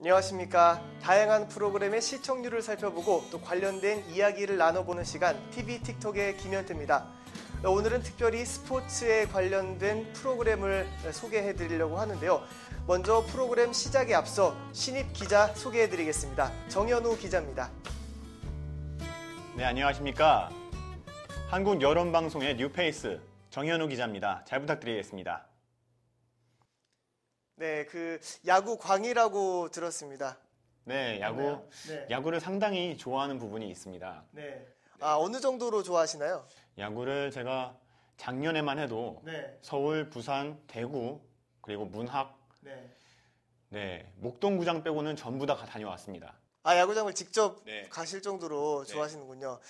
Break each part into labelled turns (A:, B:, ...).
A: 안녕하십니까. 다양한 프로그램의 시청률을 살펴보고 또 관련된 이야기를 나눠보는 시간 TV 틱톡의 김현태입니다. 오늘은 특별히 스포츠에 관련된 프로그램을 소개해드리려고 하는데요. 먼저 프로그램 시작에 앞서 신입 기자 소개해드리겠습니다. 정현우 기자입니다.
B: 네, 안녕하십니까. 한국 여론방송의 뉴페이스 정현우 기자입니다. 잘 부탁드리겠습니다.
A: 네, 야구 광이라고 들었습니다.
B: 네, 야구를 상당히 좋아하는 부분이 있습니다.
A: 네. 어느 정도로 좋아하시나요?
B: 야구를 제가 작년에만 해도 서울, 부산, 대구, 그리고 문학, 목동구장 빼고는 전부 다 다녀왔습니다.
A: 야구장을 직접 가실 정도로 좋아하시는군요.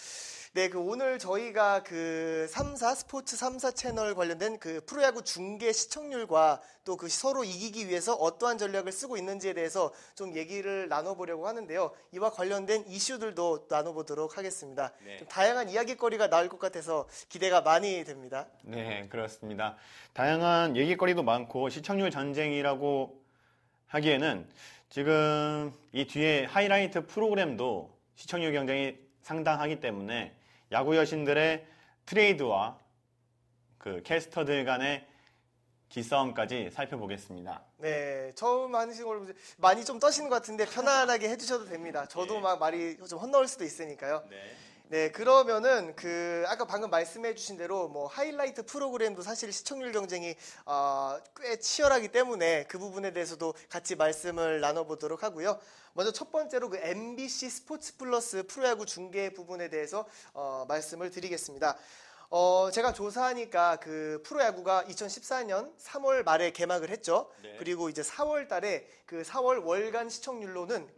A: 네, 오늘 저희가 3사 스포츠 3사 채널 관련된 프로야구 중계 시청률과 또 서로 이기기 위해서 어떠한 전략을 쓰고 있는지에 대해서 좀 얘기를 나눠보려고 하는데요. 이와 관련된 이슈들도 나눠보도록 하겠습니다. 좀 다양한 이야기거리가 나올 것 같아서 기대가 많이 됩니다.
B: 네, 그렇습니다. 다양한 얘기거리도 많고 시청률 전쟁이라고 하기에는 지금 이 뒤에 하이라이트 프로그램도 시청률 경쟁이 상당하기 때문에 야구 여신들의 트레이드와 캐스터들 간의 기싸움까지 살펴보겠습니다.
A: 네, 처음 하시는 걸로 많이 좀 떠시는 것 같은데 편안하게 해주셔도 됩니다. 저도 막 말이 좀 헛나올 수도 있으니까요. 네, 그러면은 아까 방금 말씀해주신 대로 하이라이트 프로그램도 사실 시청률 경쟁이 꽤 치열하기 때문에 그 부분에 대해서도 같이 말씀을 나눠보도록 하고요. 먼저 첫 번째로 MBC 스포츠 플러스 프로야구 중계 부분에 대해서 말씀을 드리겠습니다. 제가 조사하니까 프로야구가 2014년 3월 말에 개막을 했죠. 그리고 이제 4월 달에 4월 월간 시청률로는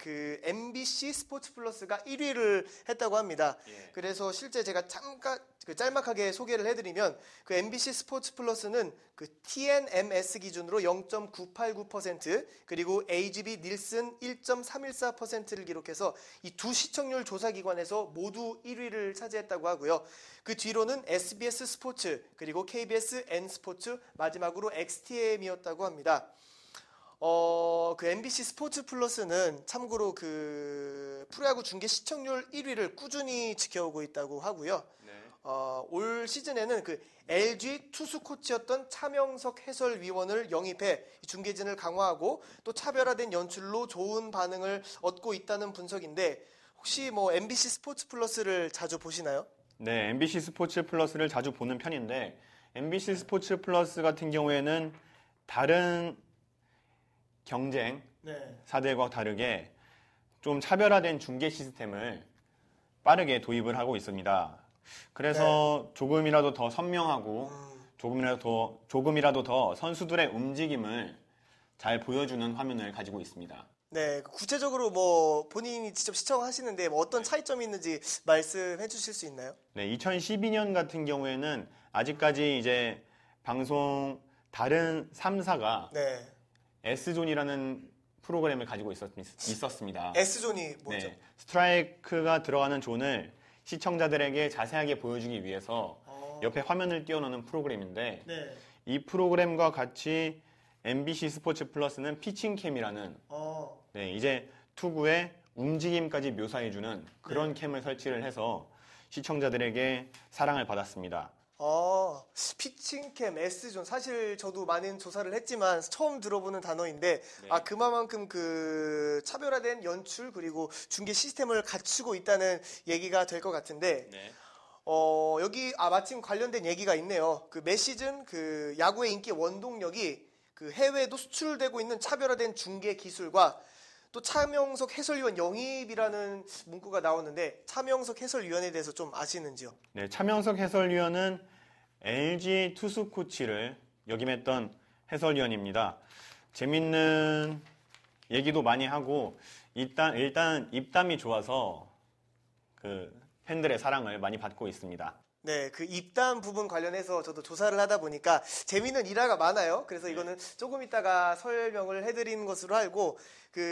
A: MBC 스포츠 플러스가 1위를 했다고 합니다. 그래서 실제 제가 잠깐 짤막하게 소개를 해드리면 MBC 스포츠 플러스는 TNMS 기준으로 0.989% 그리고 AGB 닐슨 1.314%를 기록해서 이 두 시청률 조사 기관에서 모두 1위를 차지했다고 하고요. 그 뒤로는 SBS 스포츠 그리고 KBS N스포츠 마지막으로 XTM이었다고 합니다. MBC 스포츠 플러스는 참고로 프로야구 중계 시청률 1위를 꾸준히 지켜오고 있다고 하고요. 올 시즌에는 LG 투수 코치였던 차명석 해설위원을 영입해 중계진을 강화하고 또 차별화된 연출로 좋은 반응을 얻고 있다는 분석인데 혹시 MBC 스포츠 플러스를 자주 보시나요?
B: 네, MBC 스포츠 플러스를 자주 보는 편인데 MBC 스포츠 플러스 같은 경우에는 다른 경쟁사들과 다르게 좀 차별화된 중계 시스템을 빠르게 도입을 하고 있습니다. 그래서 조금이라도 더 선명하고 조금이라도 더 선수들의 움직임을 잘 보여주는 화면을 가지고 있습니다.
A: 네, 구체적으로 본인이 직접 시청하시는데 어떤 차이점이 있는지 말씀해 주실 수 있나요?
B: 네, 2012년 같은 경우에는 아직까지 이제 방송 다른 3사가 S존이라는 프로그램을 가지고 있었습니다.
A: S존이 뭐죠?
B: 네, 스트라이크가 들어가는 존을 시청자들에게 자세하게 보여주기 위해서 옆에 화면을 띄워놓는 프로그램인데 이 프로그램과 같이 MBC 스포츠 플러스는 피칭캠이라는 이제 투구의 움직임까지 묘사해주는 그런 캠을 설치를 해서 시청자들에게 사랑을 받았습니다.
A: 피칭캠, S존. 사실 저도 많은 조사를 했지만 처음 들어보는 단어인데 그만큼 차별화된 연출 그리고 중계 시스템을 갖추고 있다는 얘기가 될 것 같은데 여기 마침 관련된 얘기가 있네요. 매 시즌 야구의 인기 원동력이 해외에도 수출되고 있는 차별화된 중계 기술과 또 차명석 해설위원 영입이라는 문구가 나오는데 차명석 해설위원에 대해서 좀 아시는지요?
B: 네, 차명석 해설위원은 LG 투수 코치를 역임했던 해설위원입니다. 재밌는 얘기도 많이 하고 일단 입담이 좋아서 팬들의 사랑을 많이 받고 있습니다.
A: 네, 입단 부분 관련해서 저도 조사를 하다 보니까 재미있는 일화가 많아요. 그래서 이거는 조금 이따가 설명을 해드리는 것으로 알고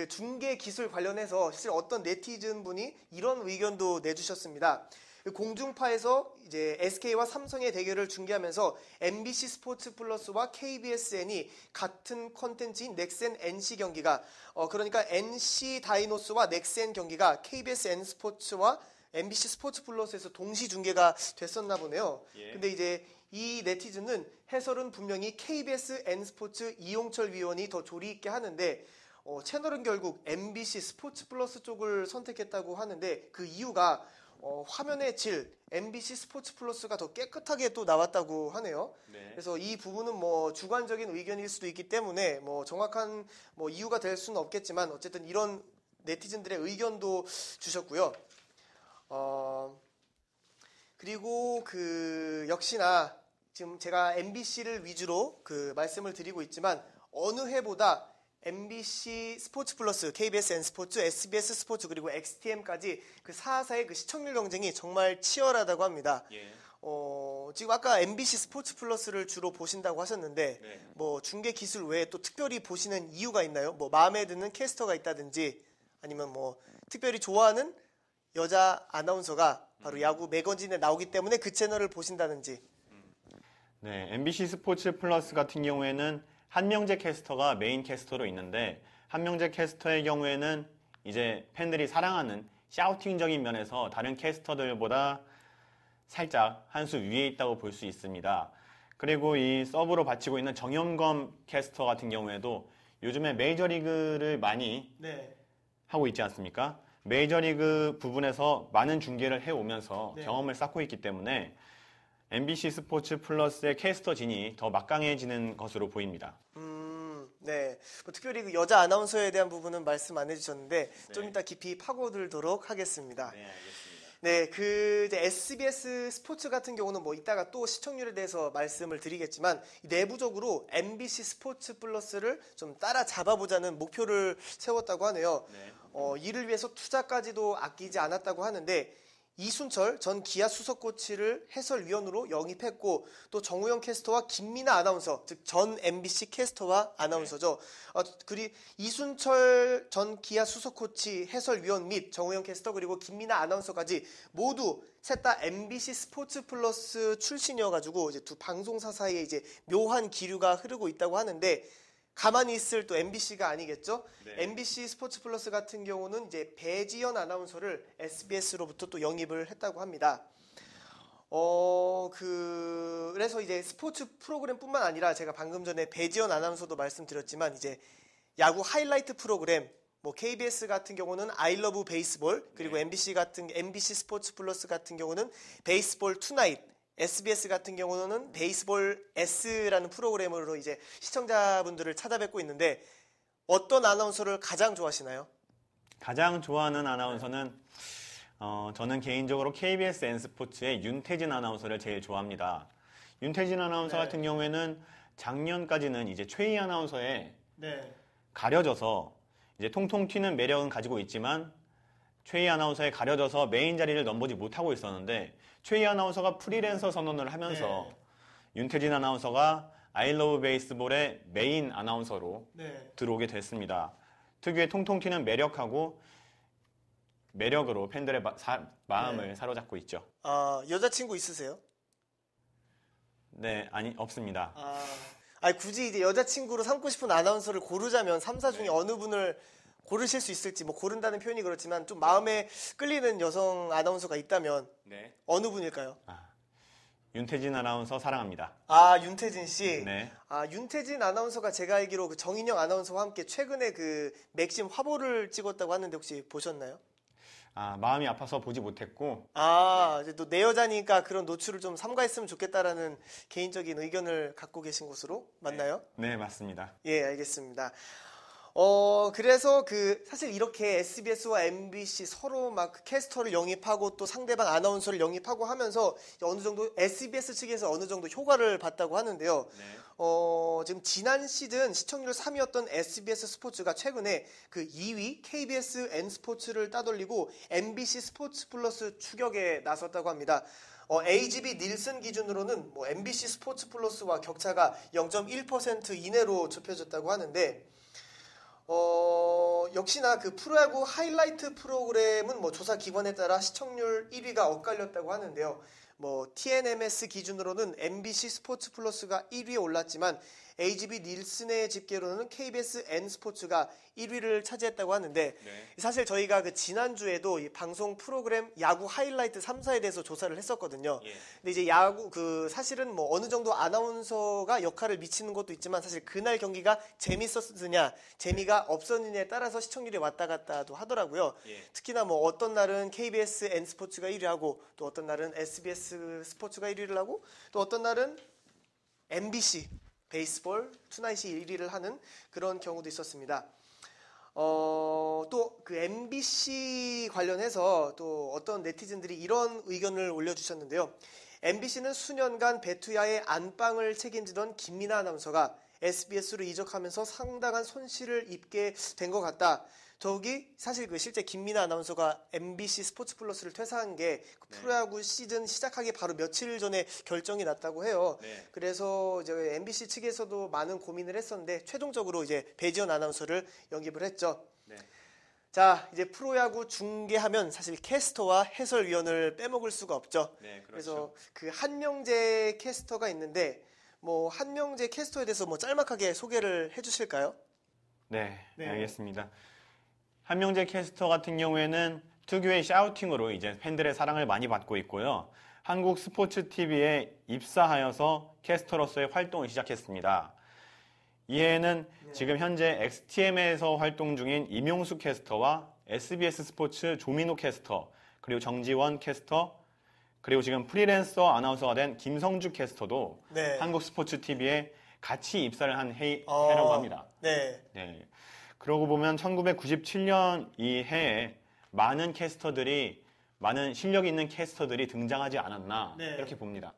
A: 중계 기술 관련해서 실제 어떤 네티즌 분이 이런 의견도 내주셨습니다. 공중파에서 이제 SK와 삼성의 대결을 중계하면서 MBC 스포츠 플러스와 KBSN이 같은 컨텐츠인 넥센 NC 경기가 그러니까 NC 다이노스와 넥센 경기가 KBSN 스포츠와 MBC 스포츠 플러스에서 동시 중계가 됐었나 보네요.
B: 예.
A: 근데 이제 이 네티즌은 해설은 분명히 KBS N스포츠 이용철 위원이 더 조리 있게 하는데 채널은 결국 MBC 스포츠 플러스 쪽을 선택했다고 하는데 그 이유가 화면의 질, MBC 스포츠 플러스가 더 깨끗하게 또 나왔다고 하네요.
B: 네.
A: 그래서 이 부분은 뭐 주관적인 의견일 수도 있기 때문에 뭐 정확한 뭐 이유가 될 수는 없겠지만 어쨌든 이런 네티즌들의 의견도 주셨고요. 그리고 그 역시나 지금 제가 MBC를 위주로 그 말씀을 드리고 있지만 어느 해보다 MBC 스포츠 플러스, KBS N스포츠, SBS 스포츠 그리고 XTM까지 그 4사의 그 시청률 경쟁이 정말 치열하다고 합니다.
B: 예.
A: 지금 아까 MBC 스포츠 플러스를 주로 보신다고 하셨는데
B: 네.
A: 뭐 중계 기술 외에 또 특별히 보시는 이유가 있나요? 뭐 마음에 드는 캐스터가 있다든지 아니면 뭐 특별히 좋아하는 여자 아나운서가 바로 야구 매거진에 나오기 때문에 그 채널을 보신다든지.
B: 네, MBC 스포츠 플러스 같은 경우에는 한명재 캐스터가 메인 캐스터로 있는데 한명재 캐스터의 경우에는 이제 팬들이 사랑하는 샤우팅적인 면에서 다른 캐스터들보다 살짝 한 수 위에 있다고 볼 수 있습니다. 그리고 이 서브로 바치고 있는 정현검 캐스터 같은 경우에도 요즘에 메이저리그를 많이 하고 있지 않습니까? 메이저리그 부분에서 많은 중계를 해오면서 경험을 쌓고 있기 때문에 MBC 스포츠 플러스의 캐스터진이 더 막강해지는 것으로 보입니다.
A: 네. 뭐 특별히 그 여자 아나운서에 대한 부분은 말씀 안 해주셨는데 좀 이따 깊이 파고들도록 하겠습니다.
B: 네, 알겠습니다.
A: 네, 그 이제 SBS 스포츠 같은 경우는 뭐 이따가 또 시청률에 대해서 말씀을 드리겠지만 내부적으로 MBC 스포츠 플러스를 좀 따라잡아보자는 목표를 세웠다고 하네요.
B: 네.
A: 이를 위해서 투자까지도 아끼지 않았다고 하는데 이순철 전 기아 수석 코치를 해설위원으로 영입했고 또 정우영 캐스터와 김민아 아나운서 즉 전 MBC 캐스터와 아나운서죠. 그리고 이순철 전 기아 수석 코치 해설위원 및 정우영 캐스터 그리고 김민아 아나운서까지 모두 셋 다 MBC 스포츠 플러스 출신이어가지고 이제 두 방송사 사이에 이제 묘한 기류가 흐르고 있다고 하는데. 가만히 있을 또 MBC가 아니겠죠?
B: 네.
A: MBC 스포츠 플러스 같은 경우는 이제 배지연 아나운서를 SBS로부터 또 영입을 했다고 합니다. 그래서 이제 스포츠 프로그램뿐만 아니라 제가 방금 전에 배지연 아나운서도 말씀드렸지만 이제 야구 하이라이트 프로그램 뭐 KBS 같은 경우는 I Love 베이스볼 그리고 MBC 스포츠 플러스 같은 경우는 베이스볼 투나잇 SBS 같은 경우는 베이스볼 S라는 프로그램으로 이제 시청자분들을 찾아뵙고 있는데 어떤 아나운서를 가장 좋아하시나요?
B: 가장 좋아하는 아나운서는 저는 개인적으로 KBS N스포츠의 윤태진 아나운서를 제일 좋아합니다. 윤태진 아나운서 같은 경우에는 작년까지는 이제 최희 아나운서에 가려져서 이제 통통 튀는 매력은 가지고 있지만 최희 아나운서에 가려져서 메인 자리를 넘보지 못하고 있었는데 최희 아나운서가 프리랜서 선언을 하면서 윤태진 아나운서가 I Love 베이스볼의 메인 아나운서로 들어오게 됐습니다. 특유의 통통 튀는 매력으로 팬들의 마음을 사로잡고 있죠.
A: 여자친구 있으세요?
B: 네, 아니 없습니다.
A: 굳이 이제 여자친구로 삼고 싶은 아나운서를 고르자면 3사 중에 어느 분을 고르실 수 있을지 뭐 고른다는 표현이 그렇지만 좀 마음에 끌리는 여성 아나운서가 있다면 어느 분일까요?
B: 윤태진 아나운서 사랑합니다.
A: 윤태진 씨.
B: 네.
A: 윤태진 아나운서가 제가 알기로 그 정인영 아나운서와 함께 최근에 그 맥심 화보를 찍었다고 하는데 혹시 보셨나요?
B: 마음이 아파서 보지 못했고.
A: 이제 또 내 여자니까 그런 노출을 좀 삼가했으면 좋겠다라는 개인적인 의견을 갖고 계신 것으로 맞나요?
B: 네, 맞습니다.
A: 예, 알겠습니다. 그래서 사실 이렇게 SBS와 MBC 서로 막 캐스터를 영입하고 또 상대방 아나운서를 영입하고 하면서 어느 정도 SBS 측에서 어느 정도 효과를 봤다고 하는데요. 지금 지난 시즌 시청률 3위였던 SBS 스포츠가 최근에 그 2위 KBS N스포츠를 따돌리고 MBC 스포츠 플러스 추격에 나섰다고 합니다. AGB 닐슨 기준으로는 뭐 MBC 스포츠 플러스와 격차가 0.1% 이내로 좁혀졌다고 하는데 역시나 그 프로야구 하이라이트 프로그램은 뭐 조사 기관에 따라 시청률 1위가 엇갈렸다고 하는데요. 뭐 TNMS 기준으로는 MBC 스포츠 플러스가 1위에 올랐지만 AGB 닐슨의 집계로는 KBS N 스포츠가 1위를 차지했다고 하는데
B: 네.
A: 사실 저희가 그 지난주에도 이 방송 프로그램 야구 하이라이트 3사에 대해서 조사를 했었거든요.
B: 예.
A: 근데 이제 야구 그 사실은 뭐 어느 정도 아나운서가 역할을 미치는 것도 있지만 사실 그날 경기가 재밌었느냐 재미가 없었느냐에 따라서 시청률이 왔다 갔다도 하더라고요.
B: 예.
A: 특히나 뭐 어떤 날은 KBS N 스포츠가 1위하고 또 어떤 날은 SBS 스포츠가 1위를 하고 또 어떤 날은 MBC 베이스볼 투나잇이 1위를 하는 그런 경우도 있었습니다. 또 그 MBC 관련해서 또 어떤 네티즌들이 이런 의견을 올려주셨는데요. MBC는 수년간 베투야의 안방을 책임지던 김민아 아나운서가 SBS로 이적하면서 상당한 손실을 입게 된 것 같다. 저기 사실 그 실제 김민아 아나운서가 MBC 스포츠 플러스를 퇴사한 게
B: 네.
A: 프로야구 시즌 시작하기 바로 며칠 전에 결정이 났다고 해요.
B: 네.
A: 그래서 이제 MBC 측에서도 많은 고민을 했었는데 최종적으로 이제 배지연 아나운서를 영입을 했죠.
B: 네.
A: 자, 이제 프로야구 중계하면 사실 캐스터와 해설위원을 빼먹을 수가 없죠.
B: 네, 그렇죠.
A: 그래서 그 한명재 캐스터가 있는데 뭐 한명재 캐스터에 대해서 뭐 짤막하게 소개를 해주실까요?
B: 네,
A: 네.
B: 알겠습니다. 한명재 캐스터 같은 경우에는 특유의 샤우팅으로 이제 팬들의 사랑을 많이 받고 있고요. 한국 스포츠 TV에 입사하여서 캐스터로서의 활동을 시작했습니다. 이해에는 지금 현재 XTM에서 활동 중인 임용수 캐스터와 SBS 스포츠 조민호 캐스터, 그리고 정지원 캐스터, 그리고 지금 프리랜서 아나운서가 된 김성주 캐스터도
A: 네.
B: 한국 스포츠 TV에 같이 입사를 한 해라고 합니다.
A: 네.
B: 네. 그러고 보면 1997년 이 해에 많은 실력 있는 캐스터들이 등장하지 않았나
A: 네.
B: 이렇게 봅니다.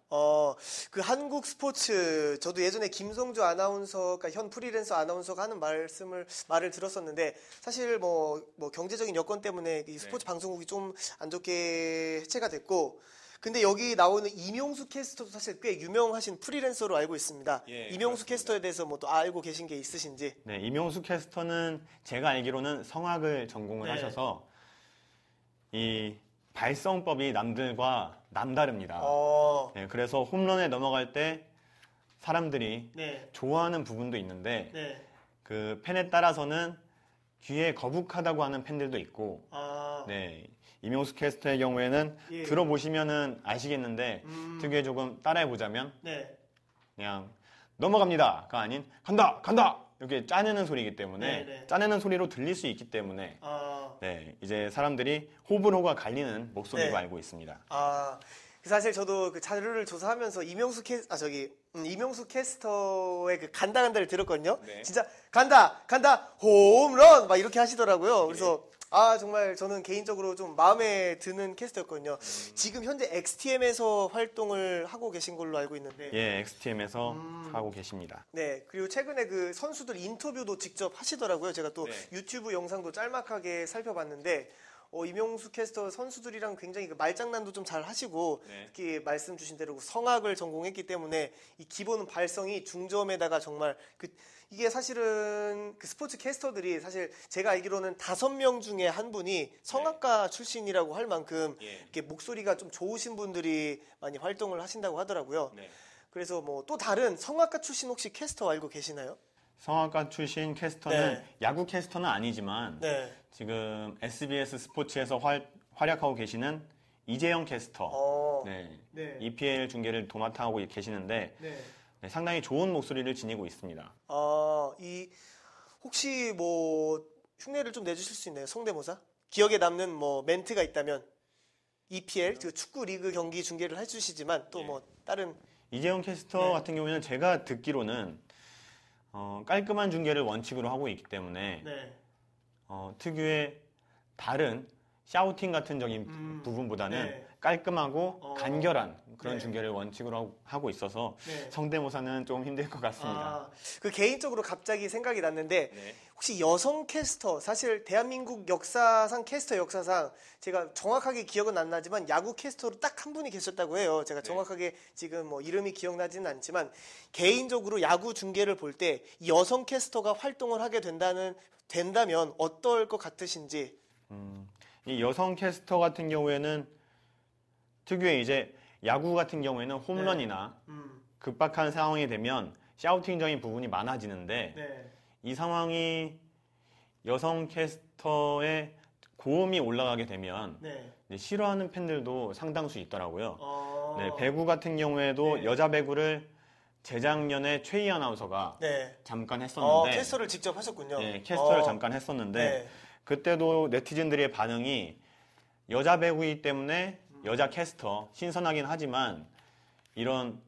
A: 그 한국 스포츠 저도 예전에 김성주 아나운서, 그러니까 현 프리랜서 아나운서가 하는 말을 들었었는데 사실 뭐 경제적인 여건 때문에 이 스포츠 방송국이 좀 안 좋게 해체가 됐고 근데 여기 나오는 이명수 캐스터도 사실 꽤 유명하신 프리랜서로 알고 있습니다.
B: 예,
A: 이명수
B: 그렇습니다.
A: 캐스터에 대해서 뭐 또 알고 계신 게 있으신지?
B: 네, 임용수 캐스터는 제가 알기로는 성악을 전공을
A: 네.
B: 하셔서 이 발성법이 남들과 남다릅니다. 네, 그래서 홈런에 넘어갈 때 사람들이
A: 네.
B: 좋아하는 부분도 있는데
A: 네.
B: 그 팬에 따라서는 귀에 거북하다고 하는 팬들도 있고 네, 이명수 캐스터의 경우에는
A: 예.
B: 들어보시면은 아시겠는데 특유의 조금 따라해보자면
A: 네.
B: 그냥 넘어갑니다가 아닌 간다 이렇게 짜내는 소리이기 때문에
A: 네.
B: 짜내는 소리로 들릴 수 있기 때문에 네, 이제 사람들이 호불호가 갈리는 목소리로
A: 네.
B: 알고 있습니다.
A: 사실 저도 그 자료를 조사하면서 이명수 캐스터의 그 간다를 들었거든요.
B: 네.
A: 진짜 간다 홈런 막 이렇게 하시더라고요. 그래서 정말 저는 개인적으로 좀 마음에 드는 캐스터였거든요. 지금 현재 XTM에서 활동을 하고 계신 걸로 알고 있는데.
B: 예, XTM에서 하고 계십니다.
A: 네, 그리고 최근에 그 선수들 인터뷰도 직접 하시더라고요. 제가 또
B: 네.
A: 유튜브 영상도 짤막하게 살펴봤는데, 이명수 캐스터 선수들이랑 굉장히 그 말장난도 좀 잘 하시고,
B: 네.
A: 특히 말씀 주신 대로 성악을 전공했기 때문에 이 기본 발성이 중저음에다가 정말 이게 사실은 그 스포츠 캐스터들이 사실 제가 알기로는 5명 중에 한 분이 성악가 출신이라고 할 만큼
B: 예.
A: 이렇게 목소리가 좀 좋으신 분들이 많이 활동을 하신다고 하더라고요.
B: 네.
A: 그래서 뭐 또 다른 성악가 출신 혹시 캐스터 알고 계시나요?
B: 성악가 출신 캐스터는
A: 네.
B: 야구 캐스터는 아니지만
A: 네.
B: 지금 SBS 스포츠에서 활약하고 계시는 이재영 캐스터, 네.
A: 네.
B: EPL 중계를 도맡아하고 계시는데
A: 네.
B: 네, 상당히 좋은 목소리를 지니고 있습니다.
A: 혹시 뭐 흉내를 좀 내주실 수 있나요? 성대모사? 기억에 남는 뭐 멘트가 있다면 EPL 그 축구 리그 경기 중계를 해주시지만 또 뭐 다른
B: 이재영 캐스터 같은 경우에는 제가 듣기로는 깔끔한 중계를 원칙으로 하고 있기 때문에 특유의 다른 샤우팅 같은 적인 부분보다는
A: 네.
B: 깔끔하고 간결한 그런
A: 네.
B: 중계를 원칙으로 하고 있어서
A: 네.
B: 성대모사는 좀 힘들 것 같습니다.
A: 그 개인적으로 갑자기 생각이 났는데
B: 네.
A: 혹시 여성 캐스터, 사실 대한민국 역사상 캐스터 역사상 제가 정확하게 기억은 안 나지만 야구 캐스터로 딱 한 분이 계셨다고 해요. 제가 정확하게 지금 뭐 이름이 기억나지는 않지만 개인적으로 야구 중계를 볼 때 여성 캐스터가 활동을 하게 된다면 어떨 것 같으신지.
B: 이 여성 캐스터 같은 경우에는 특유의 이제 야구 같은 경우에는 홈런이나 급박한 상황이 되면 샤우팅적인 부분이 많아지는데
A: 네.
B: 이 상황이 여성 캐스터의 고음이 올라가게 되면
A: 네.
B: 이제 싫어하는 팬들도 상당수 있더라고요. 네,
A: 어.
B: 배구 같은 경우에도
A: 네.
B: 여자 배구를 재작년에 최희 아나운서가
A: 네.
B: 잠깐 했었는데
A: 캐스터를 직접 하셨군요.
B: 네, 캐스터를 잠깐 했었는데
A: 네.
B: 그때도 네티즌들의 반응이 여자 배구이기 때문에 여자 캐스터 신선하긴 하지만 이런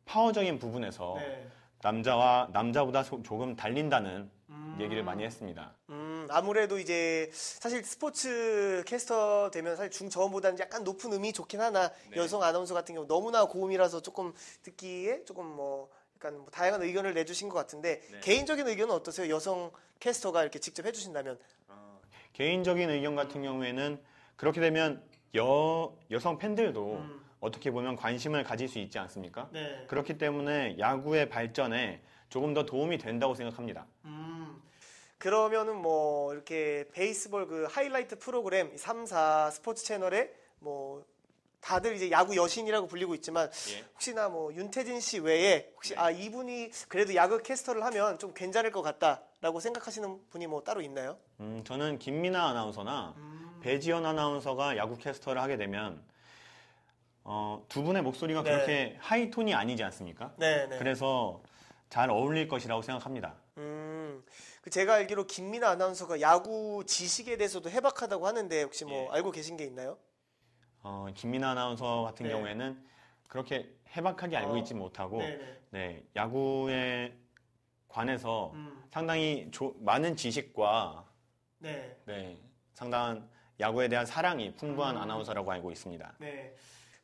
B: 파워적인 부분에서
A: 네.
B: 남자보다 조금 달린다는 얘기를 많이 했습니다.
A: 아무래도 이제 사실 스포츠 캐스터 되면 사실 중저음보다는 약간 높은 음이 좋긴 하나 여성 아나운서 같은 경우 너무나 고음이라서 조금 듣기에 조금 뭐 약간 뭐 다양한 의견을 내주신 것 같은데 개인적인 의견은 어떠세요? 여성 캐스터가 이렇게 직접 해주신다면?
B: 개인적인 의견 같은 경우에는 그렇게 되면 여성 팬들도 어떻게 보면 관심을 가질 수 있지 않습니까?
A: 네.
B: 그렇기 때문에 야구의 발전에 조금 더 도움이 된다고 생각합니다.
A: 그러면은 뭐 이렇게 베이스볼 그 하이라이트 프로그램 3, 4 스포츠 채널에 뭐 다들 이제 야구 여신이라고 불리고 있지만 혹시나 뭐 윤태진 씨 외에 혹시 이분이 그래도 야구 캐스터를 하면 좀 괜찮을 것 같다라고 생각하시는 분이 뭐 따로 있나요?
B: 저는 김민아 아나운서나 배지연 아나운서가 야구 캐스터를 하게 되면 두 분의 목소리가
A: 네.
B: 그렇게 하이톤이 아니지 않습니까?
A: 네, 네.
B: 그래서 잘 어울릴 것이라고 생각합니다.
A: 그 제가 알기로 김민아 아나운서가 야구 지식에 대해서도 해박하다고 하는데 혹시 뭐 알고 계신 게 있나요?
B: 김민아 아나운서 같은
A: 네.
B: 경우에는 그렇게 해박하게 알고 있지 못하고
A: 네네.
B: 네, 야구에 관해서 상당히 많은 지식과
A: 네.
B: 상당한 야구에 대한 사랑이 풍부한 아나운서라고 알고 있습니다.
A: 네.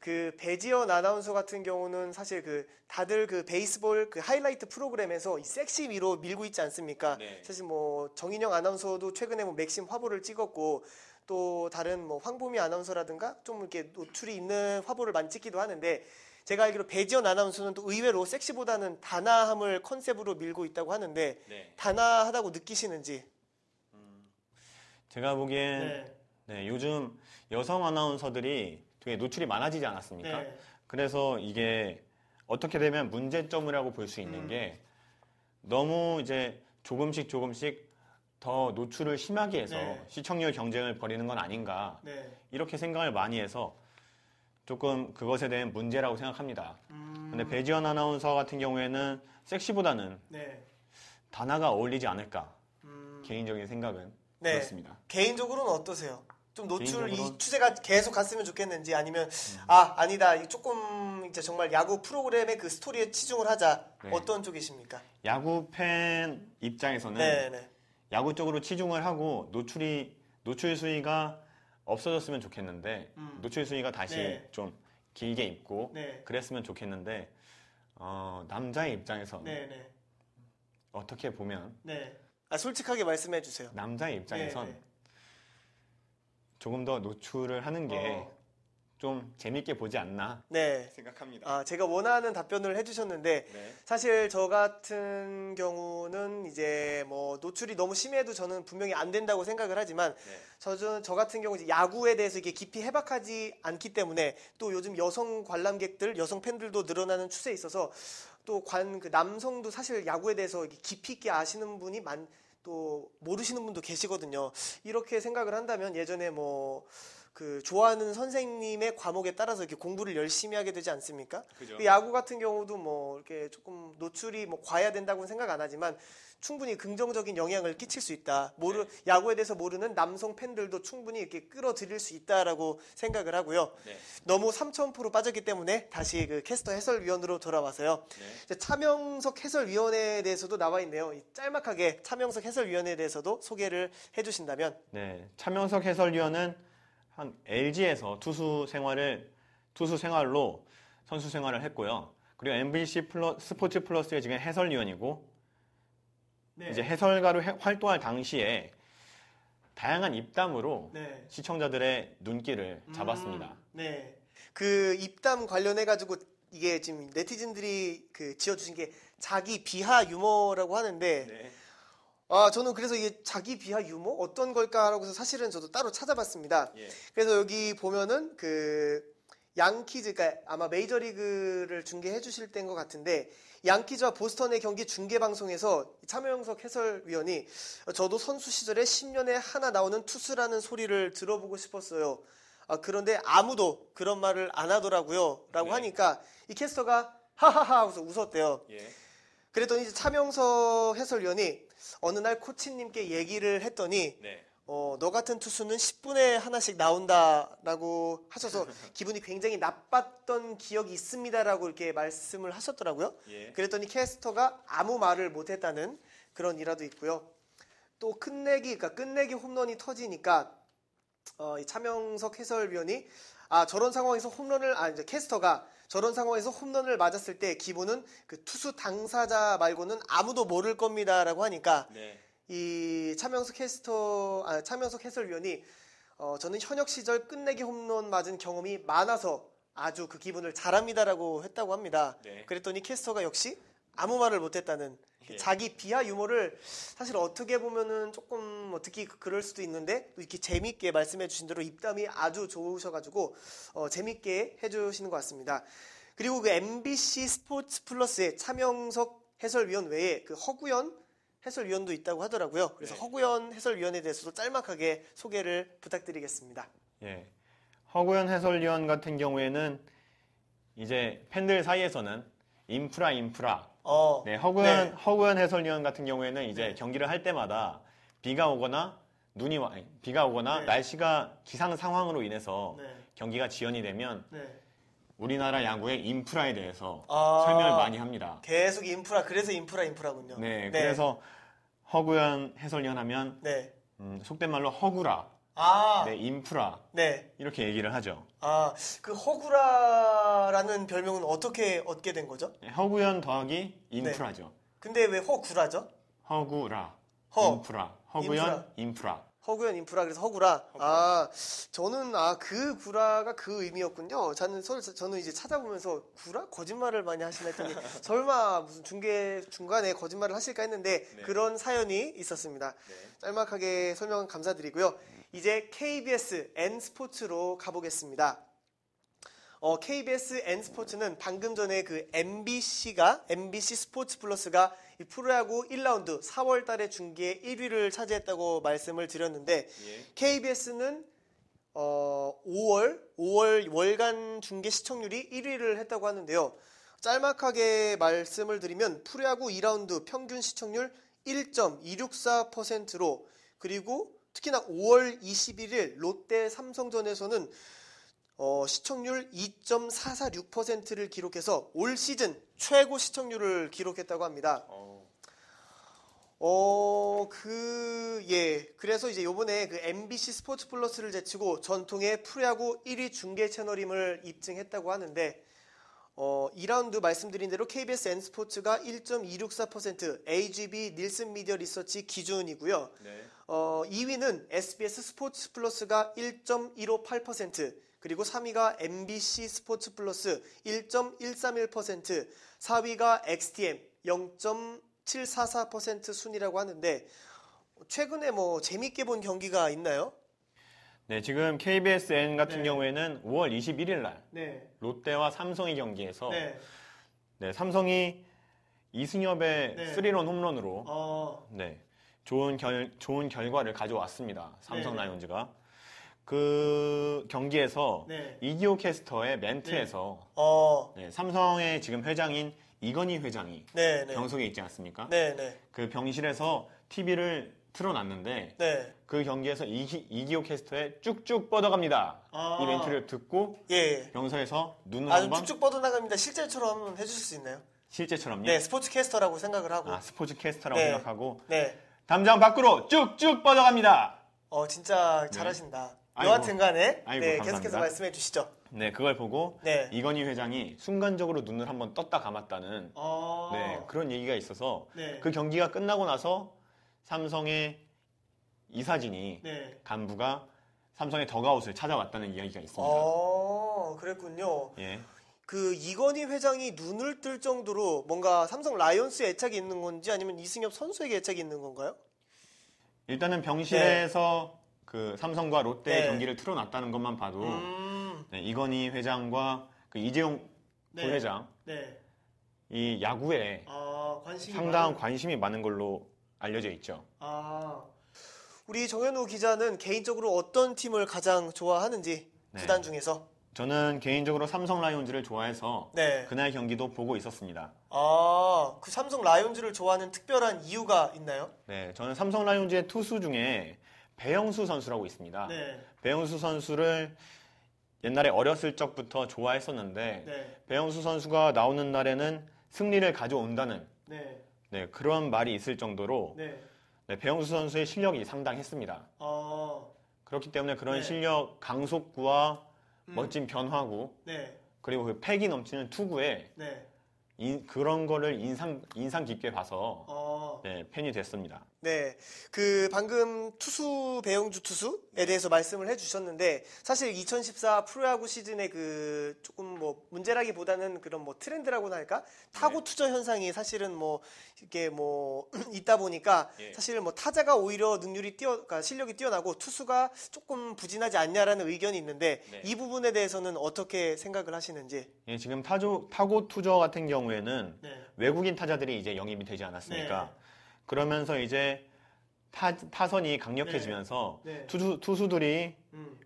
A: 그 배지연 아나운서 같은 경우는 사실 그 다들 그 베이스볼 그 하이라이트 프로그램에서 이 섹시 위로 밀고 있지 않습니까?
B: 네.
A: 사실 뭐 정인영 아나운서도 최근에 뭐 맥심 화보를 찍었고 또 다른 뭐 황보미 아나운서라든가 좀 이렇게 노출이 있는 화보를 많이 찍기도 하는데 제가 알기로 배지연 아나운서는 또 의외로 섹시보다는 단아함을 컨셉으로 밀고 있다고 하는데 단아하다고 느끼시는지?
B: 제가 보기엔 요즘 여성 아나운서들이 되게 노출이 많아지지 않았습니까?
A: 네.
B: 그래서 이게 어떻게 되면 문제점이라고 볼 수 있는 게 너무 이제 조금씩 더 노출을 심하게 해서 시청률 경쟁을 벌이는 건 아닌가 이렇게 생각을 많이 해서 조금 그것에 대한 문제라고 생각합니다. 근데 배지연 아나운서 같은 경우에는 섹시보다는 단아가 어울리지 않을까 개인적인 생각은 그렇습니다.
A: 개인적으로는 어떠세요? 좀 노출 이
B: 개인적으로는-
A: 추세가 계속 갔으면 좋겠는지 아니면 아니다 이 조금 이제 정말 야구 프로그램의 그 스토리에 치중을 하자 어떤 쪽이십니까?
B: 야구 팬 입장에서는
A: 네네.
B: 야구 쪽으로 치중을 하고 노출 수위가 없어졌으면 좋겠는데 노출 수위가 다시 좀 길게 있고 그랬으면 좋겠는데 남자의 입장에서는 어떻게 보면
A: 솔직하게 말씀해 주세요.
B: 남자의 입장에선 조금 더 노출을 하는 게 좀 재밌게 보지 않나 생각합니다.
A: 제가 원하는 답변을 해주셨는데 사실 저 같은 경우는 이제 뭐 노출이 너무 심해도 저는 분명히 안 된다고 생각을 하지만 저 같은 경우 이제 야구에 대해서 이게 깊이 해박하지 않기 때문에 또 요즘 여성 관람객들, 여성 팬들도 늘어나는 추세에 있어서 또 그 남성도 사실 야구에 대해서 이렇게 깊이 있게 아시는 분이 또 모르시는 분도 계시거든요. 이렇게 생각을 한다면 예전에 뭐 그 좋아하는 선생님의 과목에 따라서 이렇게 공부를 열심히 하게 되지 않습니까?
B: 그죠.
A: 그 야구 같은 경우도 뭐 이렇게 조금 노출이 뭐 과해야 된다고는 생각 안 하지만 충분히 긍정적인 영향을 끼칠 수 있다. 야구에 대해서 모르는 남성 팬들도 충분히 이렇게 끌어들일 수 있다라고 생각을 하고요. 너무 3000% 빠졌기 때문에 다시 그 캐스터 해설위원으로 돌아와서요. 이제 차명석 해설위원에 대해서도 나와 있네요. 짤막하게 차명석 해설위원에 대해서도 소개를 해주신다면.
B: 네, 차명석 해설위원은 한 LG에서 투수 생활로 선수 생활을 했고요. 그리고 MBC 스포츠 플러스의 지금 해설위원이고
A: 네.
B: 이제 해설가로 활동할 당시에 다양한 입담으로
A: 네.
B: 시청자들의 눈길을 잡았습니다.
A: 네. 그 입담 관련해 가지고 이게 지금 네티즌들이 그 지어주신 게 자기 비하 유머라고 하는데
B: 네.
A: 저는 그래서 이게 자기 비하 유머 어떤 걸까라고 해서 사실은 저도 따로 찾아봤습니다.
B: 예.
A: 그래서 여기 보면은 그 양키즈, 그러니까 아마 메이저리그를 중계해 주실 때인 것 같은데 양키즈와 보스턴의 경기 중계 방송에서 차명석 해설위원이 저도 선수 시절에 10년에 하나 나오는 투수라는 소리를 들어보고 싶었어요. 그런데 아무도 그런 말을 안 하더라고요. 라고
B: 네.
A: 하니까 이 캐스터가 하하하 하고서 웃었대요.
B: 예.
A: 그랬더니 이제 차명석 해설위원이 어느 날 코치님께 얘기를 했더니
B: 네.
A: 너 같은 투수는 10분에 하나씩 나온다라고 하셔서 기분이 굉장히 나빴던 기억이 있습니다라고 이렇게 말씀을 하셨더라고요.
B: 예.
A: 그랬더니 캐스터가 아무 말을 못했다는 그런 일화도 있고요. 또 끝내기 홈런이 터지니까 이 차명석 해설위원이 저런 상황에서 이제 캐스터가 저런 상황에서 홈런을 맞았을 때 기분은 그 투수 당사자 말고는 아무도 모를 겁니다라고 하니까
B: 네.
A: 이 차명석 해설위원이 저는 현역 시절 끝내기 홈런 맞은 경험이 많아서 아주 그 기분을 잘합니다라고 했다고 합니다.
B: 네.
A: 그랬더니 캐스터가 역시 아무 말을 못했다는
B: 예.
A: 자기 비하 유머를 사실 어떻게 보면은 조금 듣기 그럴 수도 있는데 이렇게 재밌게 말씀해 주신 대로 입담이 아주 좋으셔가지고 재밌게 해주시는 것 같습니다. 그리고 그 MBC 스포츠 플러스의 차명석 해설위원 외에 그 허구연 해설위원도 있다고 하더라고요. 그래서
B: 네.
A: 허구연 해설위원에 대해서도 짤막하게 소개를 부탁드리겠습니다.
B: 예. 허구현 해설위원 같은 경우에는 이제 팬들 사이에서는 인프라. 네, 허구현 해설위원 같은 경우에는 이제
A: 네.
B: 경기를 할 때마다 비가 오거나
A: 네.
B: 날씨가 기상 상황으로 인해서
A: 네.
B: 경기가 지연이 되면
A: 네.
B: 우리나라 야구의 인프라에 대해서
A: 아.
B: 설명을 많이 합니다.
A: 계속 그래서 인프라군요.
B: 네, 그래서 허구현 해설위원 하면
A: 네.
B: 속된 말로 허구라,
A: 아,
B: 네, 인프라
A: 네.
B: 이렇게 얘기를 하죠.
A: 그 허구라라는 별명은 어떻게 얻게 된 거죠?
B: 네, 허구현 더하기 인프라죠.
A: 근데 왜 허구라죠?
B: 허구라, 인프라,
A: 인프라.
B: 인프라.
A: 허구연 인프라 그래서 허구라. 저는 그 구라가 그 의미였군요. 저는 이제 찾아보면서 구라 거짓말을 많이 하시나 했더니 설마 무슨 중간에 거짓말을 하실까 했는데
B: 네.
A: 그런 사연이 있었습니다.
B: 네.
A: 짤막하게 설명 감사드리고요. 이제 KBS N스포츠로 가보겠습니다. KBS N스포츠는 방금 전에 그 MBC 스포츠 플러스가 이 프로야구 1라운드 4월 달에 중계 1위를 차지했다고 말씀을 드렸는데
B: 예.
A: KBS는 5월 월간 중계 시청률이 1위를 했다고 하는데요. 짤막하게 말씀을 드리면 프로야구 2라운드 평균 시청률 1.264%로 그리고 특히나 5월 21일 롯데 삼성전에서는 시청률 2.446%를 기록해서 올 시즌 최고 시청률을 기록했다고 합니다. 그래서 이제 요번에 그 MBC 스포츠 플러스를 제치고 전통의 프로야구 1위 중계 채널임을 입증했다고 하는데 2라운드 말씀드린 대로 KBS N스포츠가 1.264%, AGB 닐슨 미디어 리서치 기준이고요.
B: 네.
A: 2위는 SBS 스포츠 플러스가 1.158%, 그리고 3위가 MBC 스포츠 플러스 1.131%, 4위가 XTM 0.744% 순이라고 하는데 최근에 뭐 재밌게 본 경기가 있나요?
B: 네, 지금 KBSN 같은
A: 네.
B: 경우에는 5월 21일 날
A: 네.
B: 롯데와 삼성의 경기에서
A: 네.
B: 네, 삼성이 이승엽의
A: 네.
B: 3런 홈런으로 네, 좋은 결과를 가져왔습니다. 삼성
A: 네.
B: 라이온즈가. 그 경기에서
A: 네.
B: 이기호 캐스터의 멘트에서 네, 삼성의 지금 회장인 이건희 회장이
A: 네. 네.
B: 병석에 있지 않습니까?
A: 네. 네.
B: 그 병실에서 TV를 틀어놨는데
A: 네.
B: 그 경기에서 이기호 캐스터의 쭉쭉 뻗어갑니다. 이 멘트를 듣고
A: 예.
B: 병서에서 눈을
A: 아주
B: 한번
A: 쭉쭉 뻗어나갑니다. 실제처럼 한번 해주실 수 있나요?
B: 실제처럼요?
A: 네, 스포츠 캐스터라고 생각을 하고.
B: 스포츠 캐스터라고
A: 네.
B: 생각하고
A: 네.
B: 담장 밖으로 쭉쭉 뻗어갑니다.
A: 진짜 잘하신다. 여하튼 간에
B: 아이고,
A: 네,
B: 감사합니다.
A: 계속해서 말씀해 주시죠.
B: 네, 그걸 보고
A: 네.
B: 이건희 회장이 순간적으로 눈을 한번 떴다 감았다는 네, 그런 얘기가 있어서
A: 네.
B: 그 경기가 끝나고 나서 삼성의 이사진이
A: 네.
B: 간부가 삼성의 덕아웃을 찾아왔다는 이야기가 있습니다.
A: 그랬군요.
B: 예.
A: 그 이건희 회장이 눈을 뜰 정도로 뭔가 삼성 라이온스에 애착이 있는 건지 아니면 이승엽 선수에게 애착이 있는 건가요?
B: 일단은 병실에서 그 삼성과 롯데의
A: 네.
B: 경기를 틀어놨다는 것만 봐도 네, 이건희 회장과 그 이재용 부회장
A: 네.
B: 이 야구에
A: 관심이
B: 상당한 관심이 많은 걸로 알려져 있죠.
A: 우리 정현우 기자는 개인적으로 어떤 팀을 가장 좋아하는지
B: 네.
A: 구단 중에서?
B: 저는 개인적으로 삼성 라이온즈를 좋아해서
A: 네.
B: 그날 경기도 보고 있었습니다.
A: 그 삼성 라이온즈를 좋아하는 특별한 이유가 있나요?
B: 네, 저는 삼성 라이온즈의 투수 중에 배영수 선수라고 있습니다.
A: 네.
B: 배영수 선수를 옛날에 어렸을 적부터 좋아했었는데
A: 네.
B: 배영수 선수가 나오는 날에는 승리를 가져온다는
A: 네.
B: 네, 그런 말이 있을 정도로
A: 네.
B: 네, 배영수 선수의 실력이 상당했습니다. 그렇기 때문에 그런
A: 네.
B: 실력 강속구와 멋진 변화구
A: 네.
B: 그리고 그 패기 넘치는 투구에
A: 네.
B: 그런 거를 인상 깊게 봐서 네, 팬이 됐습니다.
A: 네, 그 방금 투수 배영주 투수에 대해서 말씀을 해주셨는데 사실 2014 프로야구 시즌에 그 조금 뭐 문제라기보다는 그런 뭐 트렌드라고나 할까 타고
B: 네.
A: 투저 현상이 사실은 뭐 이렇게 뭐 있다 보니까
B: 예.
A: 사실 뭐 타자가 오히려 그러니까 실력이 뛰어나고 투수가 조금 부진하지 않냐라는 의견이 있는데
B: 네.
A: 이 부분에 대해서는 어떻게 생각을 하시는지?
B: 예, 지금 타고 투저 같은 경우에는
A: 네.
B: 외국인 타자들이 이제 영입이 되지 않았습니까?
A: 네.
B: 그러면서 이제 타선이 강력해지면서
A: 네.
B: 투수들이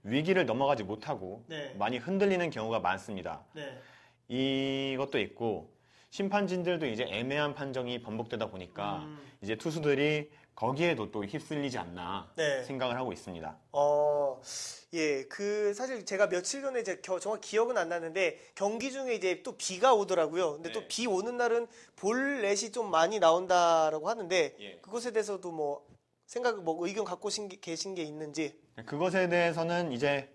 B: 위기를 넘어가지 못하고
A: 네.
B: 많이 흔들리는 경우가 많습니다.
A: 네.
B: 이것도 있고 심판진들도 이제 애매한 판정이 번복되다 보니까 이제 투수들이 거기에도 또 휩쓸리지 않나
A: 네.
B: 생각을 하고 있습니다.
A: 예, 그 사실 제가 며칠 전에 이제 정확히 기억은 안 나는데 경기 중에 이제 또 비가 오더라고요. 근데
B: 네.
A: 또 비 오는 날은 볼넷이 좀 많이 나온다라고 하는데
B: 예.
A: 그것에 대해서도 뭐 의견 갖고 계신 게 있는지?
B: 그것에 대해서는 이제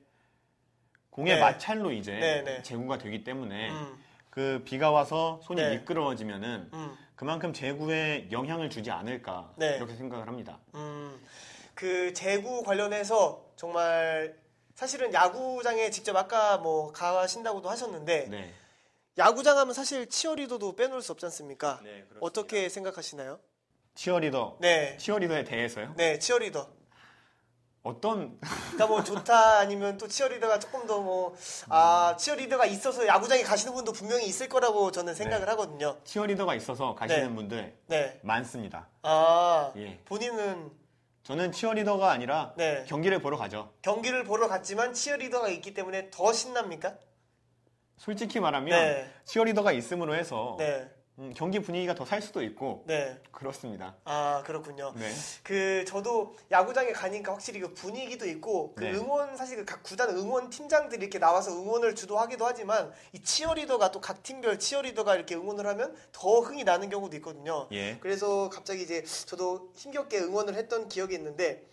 B: 공의
A: 네.
B: 마찰로 이제
A: 네.
B: 제구가 되기 때문에
A: 음.
B: 그 비가 와서 손이
A: 네.
B: 미끄러워지면은 그만큼 제구에 영향을 주지 않을까
A: 네.
B: 이렇게 생각을 합니다.
A: 그 제구 관련해서 정말 사실은 야구장에 직접 아까 뭐 가신다고도 하셨는데
B: 네.
A: 야구장 하면 사실 치어리더도 빼놓을 수 없지 않습니까?
B: 네, 그렇습니다.
A: 어떻게 생각하시나요?
B: 치어리더.
A: 네.
B: 치어리더에 대해서요?
A: 네, 치어리더.
B: 어떤
A: 그러니까 뭐 좋다 아니면 또 치어리더가 조금 더 뭐 치어리더가 있어서 야구장에 가시는 분도 분명히 있을 거라고 저는 생각을
B: 네.
A: 하거든요.
B: 치어리더가 있어서 가시는
A: 네.
B: 분들
A: 네.
B: 많습니다. 예.
A: 본인은
B: 저는 치어리더가 아니라
A: 네.
B: 경기를 보러 가죠.
A: 경기를 보러 갔지만 치어리더가 있기 때문에 더 신납니까?
B: 솔직히 말하면
A: 네.
B: 치어리더가 있음으로 해서
A: 네.
B: 경기 분위기가 더 살 수도 있고
A: 네.
B: 그렇습니다.
A: 그렇군요.
B: 네.
A: 그 저도 야구장에 가니까 확실히 그 분위기도 있고 그
B: 네.
A: 응원 사실 그 각 구단 응원 팀장들이 이렇게 나와서 응원을 주도하기도 하지만 이 치어리더가 또 각 팀별 치어리더가 이렇게 응원을 하면 더 흥이 나는 경우도 있거든요.
B: 예.
A: 그래서 갑자기 이제 저도 힘겹게 응원을 했던 기억이 있는데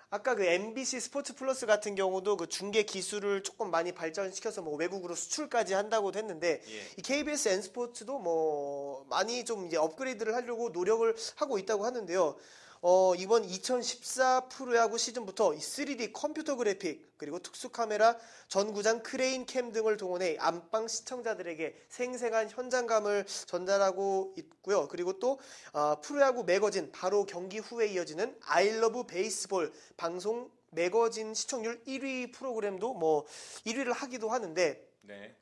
A: 아까 그 MBC 스포츠 플러스 같은 경우도 그 중계 기술을 조금 많이 발전시켜서 뭐 외국으로 수출까지 한다고도 했는데
B: 예.
A: 이 KBS N스포츠도 뭐 많이 좀 이제 업그레이드를 하려고 노력을 하고 있다고 하는데요. 이번 2014 프로야구 시즌부터 이 3D 컴퓨터 그래픽 그리고 특수 카메라, 전구장 크레인 캠 등을 동원해 안방 시청자들에게 생생한 현장감을 전달하고 있고요. 그리고 또 프로야구 매거진 바로 경기 후에 이어지는 아이러브 베이스볼 방송 매거진 시청률 1위 프로그램도 뭐 1위를 하기도 하는데
B: 네.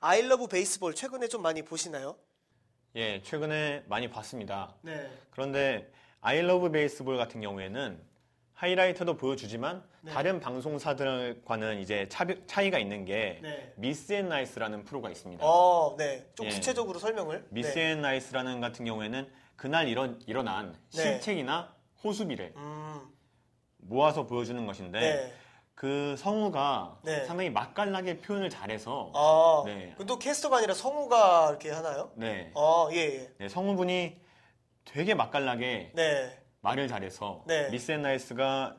A: 아이러브 베이스볼 최근에 좀 많이 보시나요?
B: 예, 최근에 많이 봤습니다.
A: 네.
B: 그런데 아이러브 베이스볼 같은 경우에는 하이라이트도 보여주지만
A: 네.
B: 다른 방송사들과는 이제 차이가 있는 게
A: 네.
B: 미스 앤 나이스라는 프로가 있습니다.
A: 네. 좀
B: 예.
A: 구체적으로 설명을.
B: 미스
A: 네.
B: 앤 나이스라는 같은 경우에는 그날 일어난
A: 네.
B: 실책이나 호수비를
A: 음.
B: 모아서 보여주는 것인데
A: 네.
B: 그 성우가
A: 네.
B: 상당히 맛깔나게 표현을 잘해서 네.
A: 그럼 또 캐스터가 아니라 성우가 이렇게 하나요?
B: 네.
A: 예.
B: 네, 성우분이 되게 맛깔나게
A: 네.
B: 말을 잘해서
A: 네.
B: 미스 앤 나이스가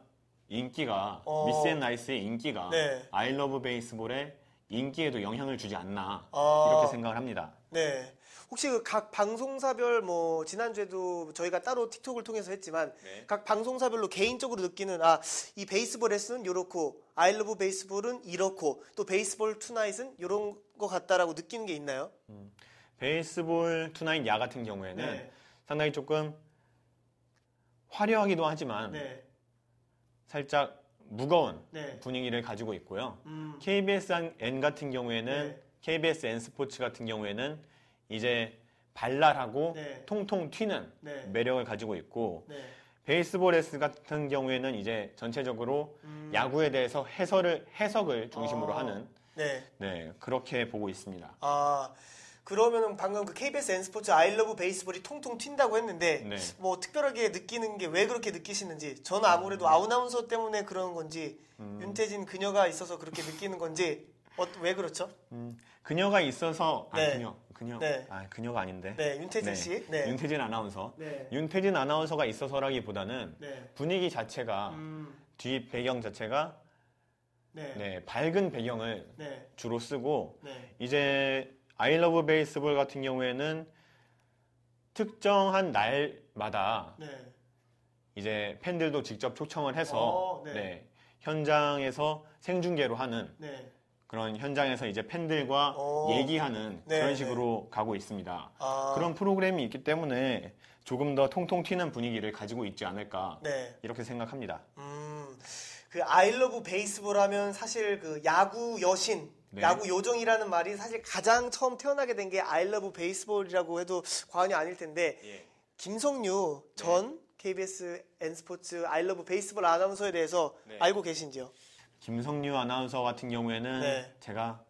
B: 인기가 미스 앤 나이스의 인기가
A: 네.
B: I Love Baseball의 인기에도 영향을 주지 않나
A: 아.
B: 이렇게 생각을 합니다.
A: 네. 혹시 그 각 방송사별 뭐 지난주에도 저희가 따로 틱톡을 통해서 했지만
B: 네.
A: 각 방송사별로 개인적으로 느끼는 이 베이스볼 S는 요렇고 I Love Baseball은 이렇고 또 베이스볼 투나잇은 요런 거 같다라고 느끼는 게 있나요?
B: 베이스볼 투나잇 야 같은 경우에는
A: 네.
B: 상당히 조금 화려하기도 하지만
A: 네.
B: 살짝 무거운
A: 네.
B: 분위기를 가지고 있고요. KBS N 같은 경우에는
A: 네.
B: KBS N 스포츠 같은 경우에는 이제 발랄하고
A: 네.
B: 통통 튀는
A: 네.
B: 매력을 가지고 있고
A: 네.
B: 베이스볼 S 같은 경우에는 이제 전체적으로 야구에 대해서 해석을 중심으로 하는
A: 네.
B: 네, 그렇게 보고 있습니다.
A: 아, 그러면은 방금 그 KBS N스포츠 I Love 베이스볼이 통통 튄다고 했는데
B: 네.
A: 뭐 특별하게 느끼는 게 왜 그렇게 느끼시는지 저는 아무래도 아나운서 때문에 그런 건지 윤태진 그녀가 있어서 그렇게 느끼는 건지 왜 그렇죠?
B: 그녀가 있어서
A: 네.
B: 그녀
A: 네.
B: 그녀가 아닌데
A: 네, 윤태진 씨. 네.
B: 윤태진 아나운서
A: 네.
B: 윤태진 아나운서가 있어서라기보다는
A: 네.
B: 분위기 자체가 뒷 배경 자체가
A: 네.
B: 네, 밝은 배경을
A: 네.
B: 주로 쓰고
A: 네.
B: 이제 I Love Baseball 같은 경우에는 특정한 날마다
A: 네.
B: 이제 팬들도 직접 초청을 해서
A: 네.
B: 네, 현장에서 생중계로 하는
A: 네.
B: 그런 현장에서 이제 팬들과 얘기하는
A: 네,
B: 그런 식으로 가고 있습니다.
A: 아.
B: 그런 프로그램이 있기 때문에 조금 더 통통 튀는 분위기를 가지고 있지 않을까
A: 네.
B: 이렇게 생각합니다.
A: 그 I Love 베이스볼 하면 사실 그 야구 여신,
B: 네.
A: 야구 요정이라는 말이 사실 가장 처음 태어나게 된 게 I Love 베이스볼이라고 해도 과언이 아닐 텐데
B: 예.
A: 김성류 전 KBS N스포츠 I Love 베이스볼 아나운서에 대해서
B: 네.
A: 알고 계신지요?
B: 김성류 아나운서 같은 경우에는
A: 네.
B: 제가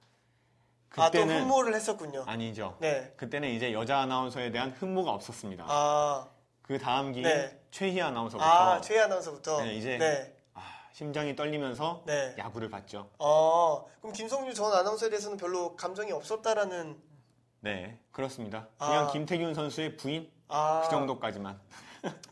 A: 또
B: 그때는
A: 흠모를 했었군요.
B: 아니죠.
A: 네.
B: 그때는 이제 여자 아나운서에 대한 흠모가 없었습니다.
A: 아,
B: 그 다음 기회
A: 네.
B: 최희 아나운서부터
A: 최희 아나운서부터.
B: 네, 이제
A: 네.
B: 심장이 떨리면서
A: 네.
B: 야구를 봤죠.
A: 그럼 김성류 전 아나운서에 대해서는 별로 감정이 없었다라는.
B: 네, 그렇습니다. 그냥
A: 아.
B: 김태균 선수의 부인
A: 아.
B: 그 정도까지만.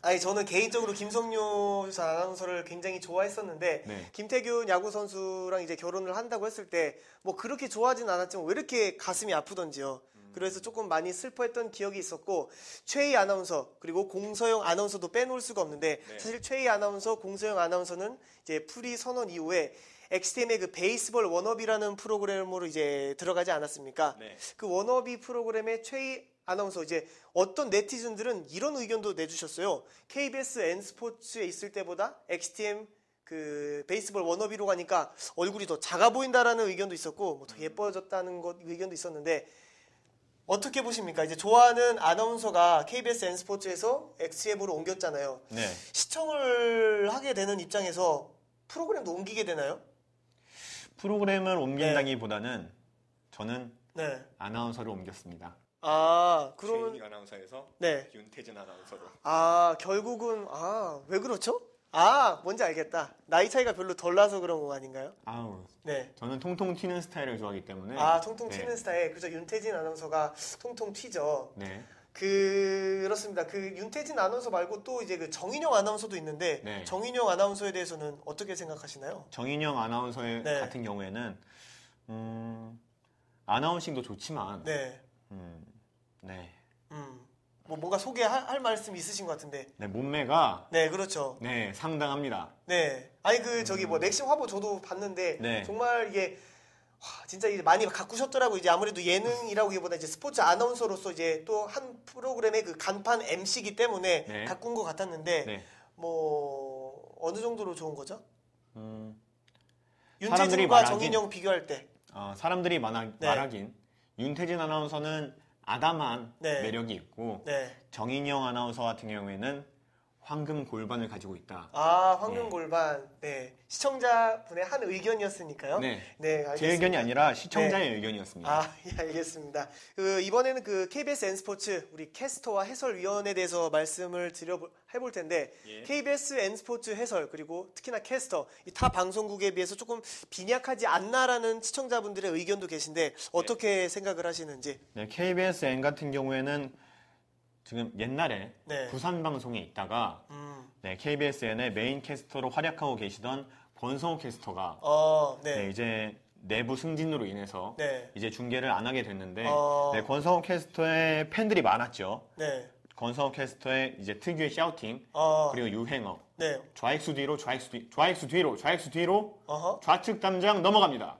A: 아니 저는 개인적으로 김성류 전 아나운서를 굉장히 좋아했었는데
B: 네.
A: 김태균 야구 선수랑 이제 결혼을 한다고 했을 때 뭐 그렇게 좋아하진 않았지만 왜 이렇게 가슴이 아프던지요. 그래서 조금 많이 슬퍼했던 기억이 있었고 최희 아나운서 그리고 공서영 아나운서도 빼놓을 수가 없는데
B: 네.
A: 사실 최희 아나운서, 공서영 아나운서는 이제 프리 선언 이후에 XTM의 그 베이스볼 워너비라는 프로그램으로 이제 들어가지 않았습니까?
B: 네.
A: 그 워너비 프로그램의 최희 아나운서 이제 어떤 네티즌들은 이런 의견도 내주셨어요. KBS N스포츠에 있을 때보다 XTM 그 베이스볼 워너비로 가니까 얼굴이 더 작아 보인다라는 의견도 있었고 뭐 더 예뻐졌다는 의견도 있었는데 어떻게 보십니까? 이제 좋아하는 아나운서가 KBS N스포츠에서 XTM으로 옮겼잖아요.
B: 네.
A: 시청을 하게 되는 입장에서 프로그램도 옮기게 되나요?
B: 프로그램을 옮긴다기보다는 저는
A: 네.
B: 아나운서를 옮겼습니다.
A: 그러면
B: 최인희 아나운서에서
A: 네.
B: 윤태진 아나운서로.
A: 결국은 왜 그렇죠? 뭔지 알겠다. 나이 차이가 별로 덜 나서 그런 거 아닌가요?
B: 네. 저는 통통 튀는 스타일을 좋아하기 때문에.
A: 통통
B: 네.
A: 튀는 스타일. 그죠? 윤태진 아나운서가 통통 튀죠.
B: 네.
A: 그렇습니다. 그 윤태진 아나운서 말고 또 이제 그 정인영 아나운서도 있는데
B: 네.
A: 정인영 아나운서에 대해서는 어떻게 생각하시나요?
B: 정인영 아나운서
A: 네.
B: 같은 경우에는 아나운싱도 좋지만
A: 네.
B: 네.
A: 뭐 뭔가 소개할 말씀 있으신 것 같은데.
B: 네, 몸매가
A: 네, 그렇죠.
B: 네, 상당합니다.
A: 네. 아니 저기 뭐 맥심 화보 저도 봤는데
B: 네.
A: 정말 이게 진짜 이제 많이 가꾸셨더라고. 이제 아무래도 예능이라고기보다 이제 스포츠 아나운서로서 이제 또 한 프로그램의 그 간판 MC이기 때문에
B: 네.
A: 가꾼 것 같았는데
B: 네.
A: 뭐 어느 정도로 좋은 거죠?
B: 사람들이
A: 윤태진과
B: 말하긴-
A: 정인영 비교할 때.
B: 사람들이
A: 네.
B: 말하긴 윤태진 아나운서는 아담한
A: 네.
B: 매력이 있고
A: 네.
B: 정인영 아나운서 같은 경우에는 황금 골반을 가지고 있다.
A: 황금
B: 네.
A: 골반. 네. 시청자분의 한 의견이었으니까요.
B: 네.
A: 네, 알겠습니다.
B: 제 의견이 아니라 시청자의 의견이었습니다.
A: 예, 알겠습니다. 이번에는 그 KBS N스포츠 우리 캐스터와 해설위원에 대해서 말씀을 해볼 텐데
B: 예.
A: KBS N스포츠 해설 그리고 특히나 캐스터 이 타 방송국에 비해서 조금 빈약하지 않나라는 시청자분들의 의견도 계신데 어떻게 생각을 하시는지.
B: 네, KBS N 같은 경우에는 지금 옛날에
A: 네.
B: 부산 방송에 있다가 네, KBSN의 메인 캐스터로 활약하고 계시던 권성호 캐스터가
A: 네.
B: 네, 이제 내부 승진으로 인해서
A: 네.
B: 이제 중계를 안 하게 됐는데 네, 권성호 캐스터의 팬들이 많았죠.
A: 네.
B: 권성호 캐스터의 이제 특유의 샤우팅 그리고 유행어
A: 네.
B: 좌익수 뒤로 좌익수 뒤로
A: 어허.
B: 좌측 담장 넘어갑니다.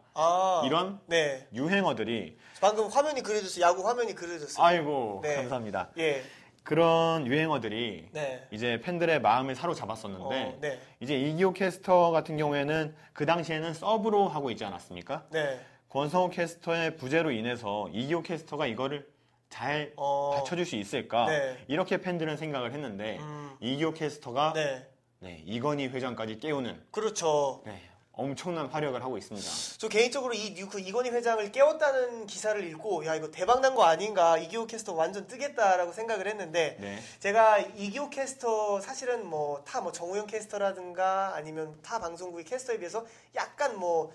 B: 이런
A: 네.
B: 유행어들이
A: 방금 화면이 그려졌어요. 야구 화면이 그려졌어요.
B: 아이고
A: 네.
B: 감사합니다.
A: 예.
B: 그런 유행어들이
A: 네.
B: 이제 팬들의 마음을 사로잡았었는데
A: 네.
B: 이제 이기호 캐스터 같은 경우에는 그 당시에는 서브로 하고 있지 않았습니까?
A: 네.
B: 권성호 캐스터의 부재로 인해서 이기호 캐스터가 이거를 잘 받쳐줄 수 있을까?
A: 네.
B: 이렇게 팬들은 생각을 했는데 이기호 캐스터가
A: 네.
B: 네, 이건희 회장까지 깨우는
A: 그렇죠.
B: 네, 엄청난 활약을 하고 있습니다.
A: 저 개인적으로 이건희 회장을 깨웠다는 기사를 읽고 야 이거 대박 난 거 아닌가 이기호 캐스터 완전 뜨겠다라고 생각을 했는데
B: 네.
A: 제가 이기호 캐스터 사실은 정우영 캐스터라든가 아니면 타 방송국의 캐스터에 비해서 약간 뭐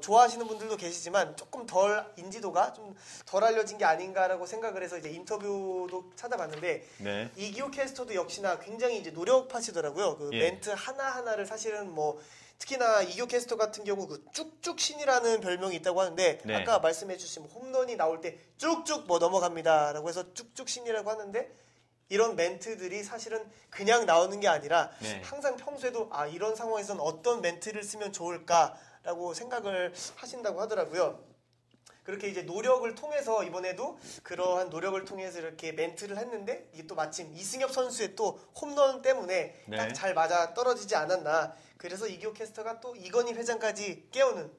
A: 좋아하시는 분들도 계시지만 조금 덜 인지도가 좀 덜 알려진 게 아닌가라고 생각을 해서 이제 인터뷰도 찾아봤는데
B: 네.
A: 이기호 캐스터도 역시나 굉장히 이제 노력하시더라고요. 그
B: 예.
A: 멘트 하나하나를 사실은 특히나 이기호 캐스터 같은 경우 그 쭉쭉 신이라는 별명이 있다고 하는데
B: 네.
A: 아까 말씀해주신 홈런이 나올 때 쭉쭉 넘어갑니다라고 해서 쭉쭉 신이라고 하는데 이런 멘트들이 사실은 그냥 나오는 게 아니라
B: 네.
A: 항상 평소에도 이런 상황에서는 어떤 멘트를 쓰면 좋을까라고 생각을 하신다고 하더라고요. 그렇게 이제 노력을 통해서 이번에도 그러한 노력을 통해서 이렇게 멘트를 했는데 이게 또 마침 이승엽 선수의 또 홈런 때문에
B: 네.
A: 딱 잘 맞아 떨어지지 않았나. 그래서 이기호 캐스터가 또 이건희 회장까지 깨우는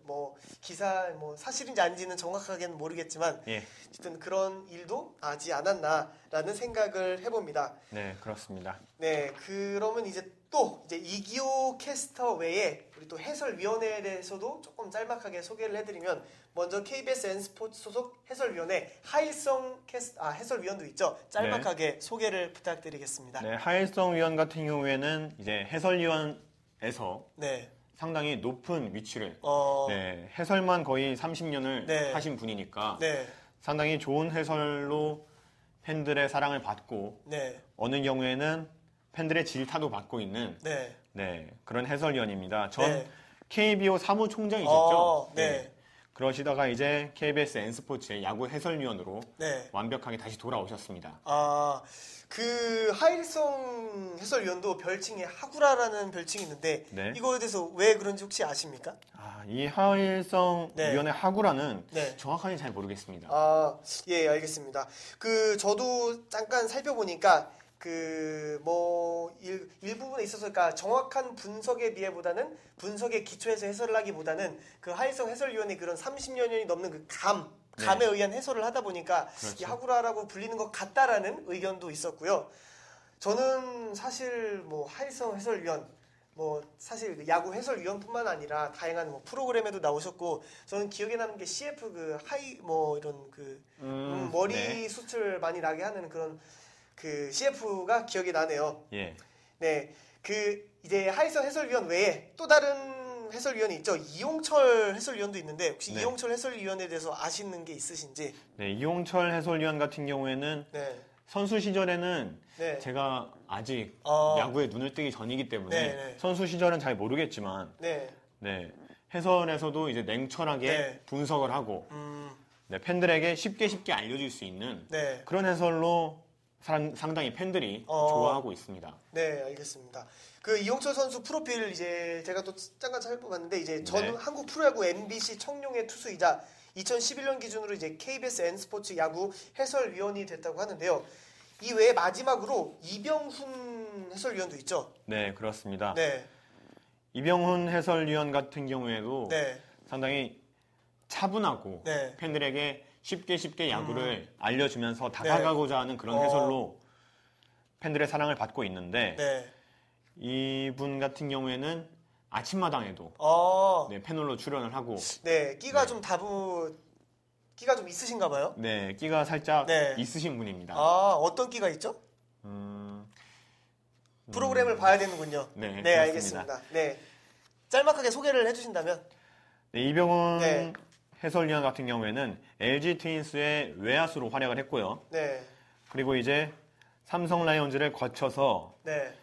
A: 기사 사실인지 아닌지는 정확하게는 모르겠지만
B: 예.
A: 어쨌든 그런 일도 하지 않았나라는 생각을 해봅니다.
B: 네, 그렇습니다.
A: 네, 그러면 이제 이기호 캐스터 외에 우리 또 해설위원회에 대해서도 조금 짤막하게 소개를 해드리면 먼저 KBS N스포츠 소속 해설위원회 하일성 해설위원도 있죠. 짤막하게 소개를 부탁드리겠습니다.
B: 네, 하일성 위원 같은 경우에는 이제 해설위원에서
A: 네.
B: 상당히 높은 위치를
A: 네.
B: 해설만 거의 30년을
A: 네.
B: 하신 분이니까
A: 네.
B: 상당히 좋은 해설로 팬들의 사랑을 받고
A: 네.
B: 어느 경우에는 팬들의 질타도 받고 있는
A: 네.
B: 네, 그런 해설위원입니다. 전
A: 네.
B: KBO 사무총장이셨죠?
A: 네.
B: 그러시다가 이제 KBS N스포츠의 야구 해설위원으로
A: 네.
B: 완벽하게 다시 돌아오셨습니다.
A: 그 하일성 해설위원도 별칭이 하구라라는 별칭이 있는데
B: 네.
A: 이거에 대해서 왜 그런지 혹시 아십니까?
B: 이 하일성
A: 네.
B: 위원의 하구라는
A: 네.
B: 정확하게 잘 모르겠습니다.
A: 예, 알겠습니다. 저도 잠깐 살펴보니까 일부분에 있어서 그러니까 정확한 분석에 비해보다는 분석에 기초해서 해설을 하기보다는 그 하일성 해설위원의 그런 30년이 넘는 그 감에 의한 해설을 하다 보니까
B: 그렇죠.
A: 이 하구라라고 불리는 것 같다라는 의견도 있었고요. 저는 사실 하일성 해설위원 사실 야구 해설위원뿐만 아니라 다양한 프로그램에도 나오셨고 저는 기억에 나는 게 CF 이런 머리
B: 네.
A: 숱을 많이 나게 하는 그런 그 CF가 기억이 나네요.
B: 예.
A: 네, 이제 하일성 해설위원 외에 또 다른 해설위원이 있죠. 이용철 해설위원도 있는데 혹시
B: 네.
A: 이용철 해설위원에 대해서 아시는 게 있으신지?
B: 네, 이용철 해설위원 같은 경우에는
A: 네.
B: 선수 시절에는
A: 네.
B: 제가 아직 야구에 눈을 뜨기 전이기 때문에
A: 네.
B: 선수 시절은 잘 모르겠지만
A: 네.
B: 네, 해설에서도 이제 냉철하게
A: 네.
B: 분석을 하고 네, 팬들에게 쉽게 알려줄 수 있는
A: 네.
B: 그런 해설로 상당히 팬들이 좋아하고 있습니다.
A: 네, 알겠습니다. 그 이용철 선수 프로필 이제 제가 또 잠깐 살펴봤는데 이제 전
B: 네.
A: 한국 프로야구 MBC 청룡의 투수이자 2011년 기준으로 이제 KBS N스포츠 야구 해설위원이 됐다고 하는데요. 이 외에 마지막으로 이병훈 해설위원도 있죠.
B: 네, 그렇습니다.
A: 네.
B: 이병훈 해설위원 같은 경우에도
A: 네.
B: 상당히 차분하고
A: 네.
B: 팬들에게 쉽게 야구를 알려주면서 다가가고자 하는 그런 해설로 팬들의 사랑을 받고 있는데
A: 네.
B: 이분 같은 경우에는 아침마당에도 네, 패널로 출연을 하고
A: 네, 끼가 좀 있으신가 봐요.
B: 네, 끼가 살짝
A: 네.
B: 있으신 분입니다.
A: 어떤 끼가 있죠? 프로그램을 봐야 되는군요.
B: 네,
A: 네,
B: 그렇습니다.
A: 알겠습니다. 네, 짤막하게 소개를 해주신다면.
B: 네, 이병훈
A: 네.
B: 해설위원 같은 경우에는 LG 트윈스의 외야수로 활약을 했고요.
A: 네.
B: 그리고 이제 삼성 라이온즈를 거쳐서
A: 네.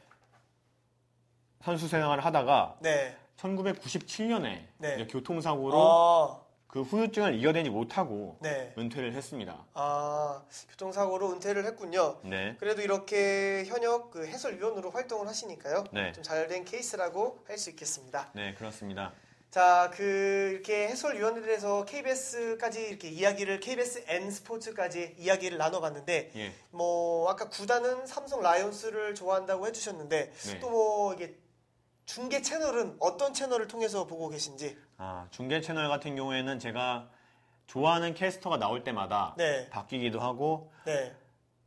B: 선수 생활을 하다가
A: 네.
B: 1997년에
A: 네.
B: 교통사고로 그 후유증을 이겨내지 못하고
A: 네.
B: 은퇴를 했습니다.
A: 교통사고로 은퇴를 했군요.
B: 네.
A: 그래도 이렇게 현역 그 해설위원으로 활동을 하시니까요.
B: 네.
A: 좀 잘된 케이스라고 할 수 있겠습니다.
B: 네, 그렇습니다.
A: 자, 이렇게 해설위원에 대해서 KBS까지 이렇게 이야기를, KBS N 스포츠까지 이야기를 나눠봤는데,
B: 예.
A: 아까 구단은 삼성 라이온스를 좋아한다고 해주셨는데,
B: 네.
A: 또 이게 중계 채널은 어떤 채널을 통해서 보고 계신지?
B: 중계 채널 같은 경우에는 제가 좋아하는 캐스터가 나올 때마다
A: 네.
B: 바뀌기도 하고,
A: 네.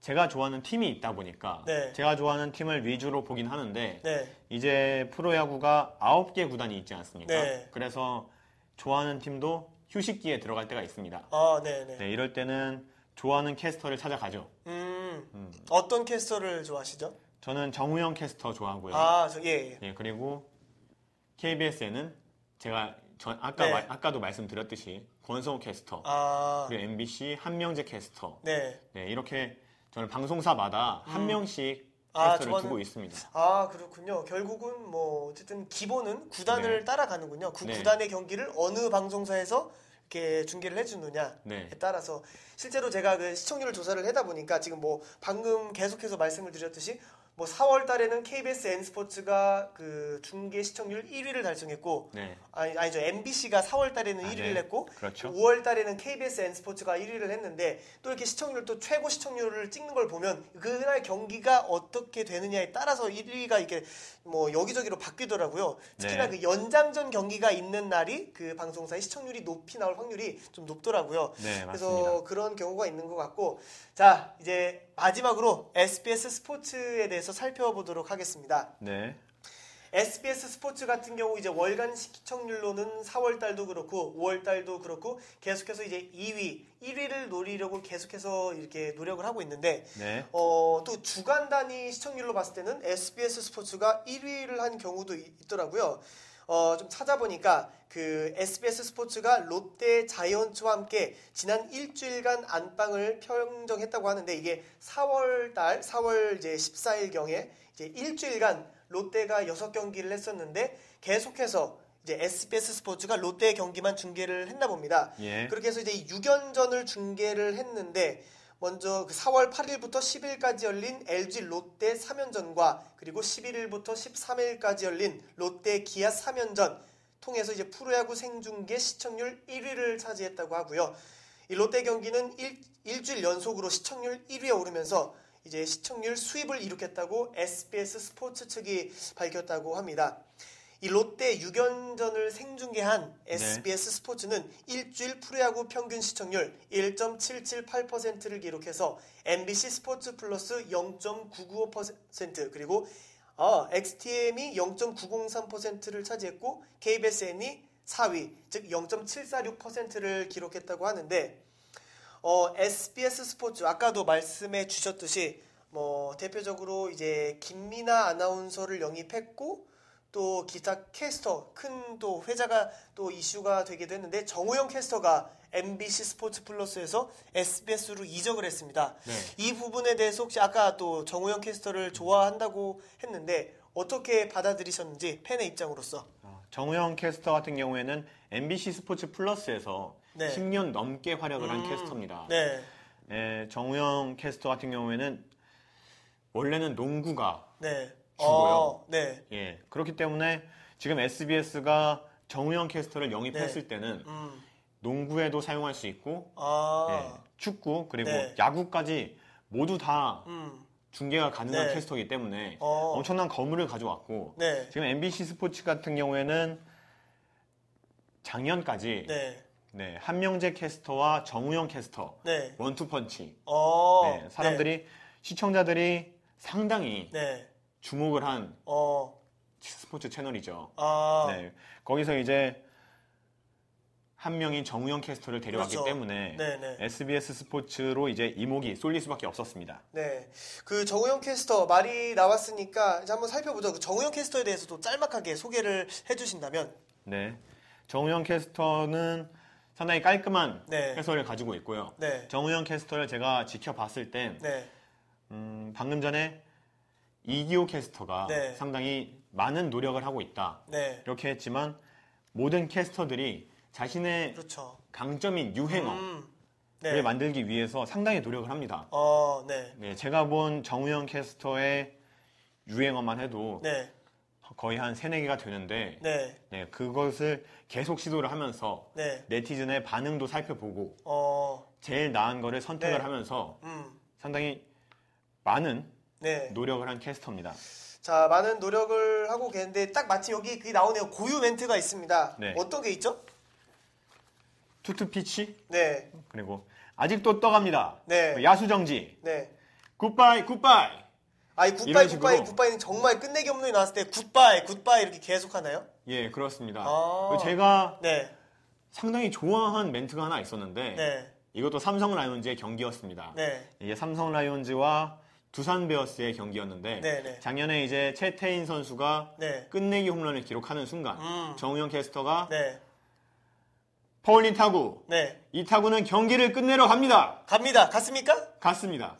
B: 제가 좋아하는 팀이 있다 보니까
A: 네.
B: 제가 좋아하는 팀을 위주로 보긴 하는데
A: 네.
B: 이제 프로야구가 9개 구단이 있지 않습니까?
A: 네.
B: 그래서 좋아하는 팀도 휴식기에 들어갈 때가 있습니다.
A: 네네.
B: 네, 이럴 때는 좋아하는 캐스터를 찾아가죠.
A: 어떤 캐스터를 좋아하시죠?
B: 저는 정우영 캐스터 좋아하고요.
A: 예.
B: 네, 그리고 KBS에는 제가
A: 네.
B: 아까도 말씀드렸듯이 권성호 캐스터, 그리고 MBC 한명재 캐스터.
A: 네.
B: 네, 이렇게 저는 방송사마다 한 명씩 캐스터를 두고 있습니다.
A: 그렇군요. 결국은 어쨌든 기본은 구단을
B: 네.
A: 따라가는군요. 그
B: 네.
A: 구단의 경기를 어느 방송사에서 이렇게 중계를 해주느냐에
B: 네.
A: 따라서 실제로 제가 그 시청률을 조사를 하다 보니까 지금 방금 계속해서 말씀을 드렸듯이 4월 달에는 KBS N스포츠가 그 중계 시청률 1위를 달성했고,
B: 네.
A: 아니죠. MBC가 4월 달에는 1위를
B: 네.
A: 했고,
B: 그렇죠.
A: 5월 달에는 KBS N스포츠가 1위를 했는데, 또 이렇게 시청률 또 최고 시청률을 찍는 걸 보면, 그날 경기가 어떻게 되느냐에 따라서 1위가 이렇게 여기저기로 바뀌더라고요. 특히나
B: 네.
A: 그 연장전 경기가 있는 날이 그 방송사의 시청률이 높이 나올 확률이 좀 높더라고요.
B: 네,
A: 그래서
B: 맞습니다.
A: 그런 경우가 있는 것 같고, 자, 이제 마지막으로 SBS 스포츠에 대해서 살펴보도록 하겠습니다.
B: 네.
A: SBS 스포츠 같은 경우 이제 월간 시청률로는 4월 달도 그렇고 5월 달도 그렇고 계속해서 이제 1위를 노리려고 계속해서 이렇게 노력을 하고 있는데,
B: 네.
A: 또 주간 단위 시청률로 봤을 때는 SBS 스포츠가 1위를 한 경우도 있더라고요. 좀 찾아보니까 그 SBS 스포츠가 롯데 자이언츠와 함께 지난 일주일간 안방을 평정했다고 하는데, 이게 4월 이제 14일경에 이제 일주일간 롯데가 6경기를 했었는데 계속해서 이제 SBS 스포츠가 롯데 경기만 중계를 했나 봅니다.
B: 예.
A: 그렇게 해서 이제 6연전을 중계를 했는데, 먼저 그 4월 8일부터 10일까지 열린 LG 롯데 3연전과 그리고 11일부터 13일까지 열린 롯데 기아 3연전 통해서 이제 프로야구 생중계 시청률 1위를 차지했다고 하고요. 이 롯데 경기는 일주일 연속으로 시청률 1위에 오르면서 이제 시청률 수입을 이룩했다고 SBS 스포츠 측이 밝혔다고 합니다. 이 롯데 6연전을 생중계한 SBS 스포츠는 일주일 프로야구 평균 시청률 1.778%를 기록해서 MBC 스포츠 플러스 0.995% 그리고 XTM이 0.903%를 차지했고 KBSN이 4위, 즉 0.746%를 기록했다고 하는데, SBS 스포츠 아까도 말씀해 주셨듯이 대표적으로 이제 김미나 아나운서를 영입했고, 또 기타 캐스터 큰 또 회자가 또 이슈가 되기도 했는데, 정우영 캐스터가 MBC 스포츠 플러스에서 SBS로 이적을 했습니다.
B: 네.
A: 이 부분에 대해서 혹시 아까 또 정우영 캐스터를 좋아한다고 했는데 어떻게 받아들이셨는지 팬의 입장으로서.
B: 정우영 캐스터 같은 경우에는 MBC 스포츠 플러스에서
A: 네.
B: 10년 넘게 활약을 한 캐스터입니다.
A: 네.
B: 네, 정우영 캐스터 같은 경우에는 원래는 농구가
A: 네.
B: 주고요.
A: 네.
B: 예, 그렇기 때문에 지금 SBS가 정우영 캐스터를 영입했을 때는 농구에도 사용할 수 있고, 축구 그리고
A: 네.
B: 야구까지 모두 다 중계가 가능한
A: 네.
B: 캐스터이기 때문에 엄청난 거물을 가져왔고,
A: 네.
B: 지금 MBC 스포츠 같은 경우에는 작년까지
A: 네.
B: 한명재 캐스터와 정우영 캐스터
A: 네.
B: 원투펀치,
A: 네.
B: 시청자들이 상당히
A: 네.
B: 주목을 한 스포츠 채널이죠. 네, 거기서 이제 한 명인 정우영 캐스터를 데려왔기
A: 그렇죠.
B: 때문에
A: 네네.
B: SBS 스포츠로 이제 이목이 쏠릴 수밖에 없었습니다.
A: 네. 그 정우영 캐스터 말이 나왔으니까 이제 한번 살펴보죠. 그 정우영 캐스터에 대해서 또 짤막하게 소개를 해주신다면.
B: 네, 정우영 캐스터는 상당히 깔끔한
A: 네.
B: 해설을 가지고 있고요.
A: 네.
B: 정우영 캐스터를 제가 지켜봤을 땐
A: 네.
B: 방금 전에 이기호 캐스터가
A: 네.
B: 상당히 많은 노력을 하고 있다.
A: 네.
B: 이렇게 했지만 모든 캐스터들이 자신의
A: 그렇죠.
B: 강점인 유행어를
A: 네.
B: 만들기 위해서 상당히 노력을 합니다.
A: 네.
B: 네, 제가 본 정우영 캐스터의 유행어만 해도
A: 네.
B: 거의 한 3-4개가 되는데
A: 네.
B: 네, 그것을 계속 시도를 하면서
A: 네.
B: 네티즌의 반응도 살펴보고 제일 나은 거를 선택을
A: 네.
B: 하면서
A: 음.
B: 상당히 많은
A: 네.
B: 노력을 한 캐스터입니다.
A: 자, 많은 노력을 하고 계는데 딱 마침 여기 그게 나오네요. 고유 멘트가 있습니다.
B: 네.
A: 어떤 게 있죠?
B: 투투피치
A: 네.
B: 그리고 아직도 떠갑니다.
A: 네.
B: 야수정지
A: 네.
B: 굿바이 굿바이
A: 아이
B: 이런
A: 굿바이
B: 식으로.
A: 굿바이는 정말 끝내기 없는 게 나왔을 때 굿바이 이렇게 계속 하나요?
B: 예 그렇습니다.
A: 아.
B: 제가
A: 네.
B: 상당히 좋아한 멘트가 하나 있었는데
A: 네.
B: 이것도 삼성 라이온즈의 경기였습니다.
A: 네.
B: 이게 삼성 라이온즈와 두산 베어스의 경기였는데
A: 네.
B: 작년에 이제 최태인 선수가
A: 네.
B: 끝내기 홈런을 기록하는 순간 정우영 캐스터가
A: 네.
B: 퍼올린 타구
A: 네.
B: 이 타구는 경기를 끝내러 갑니다.
A: 갑니다. 갔습니까?
B: 갔습니다.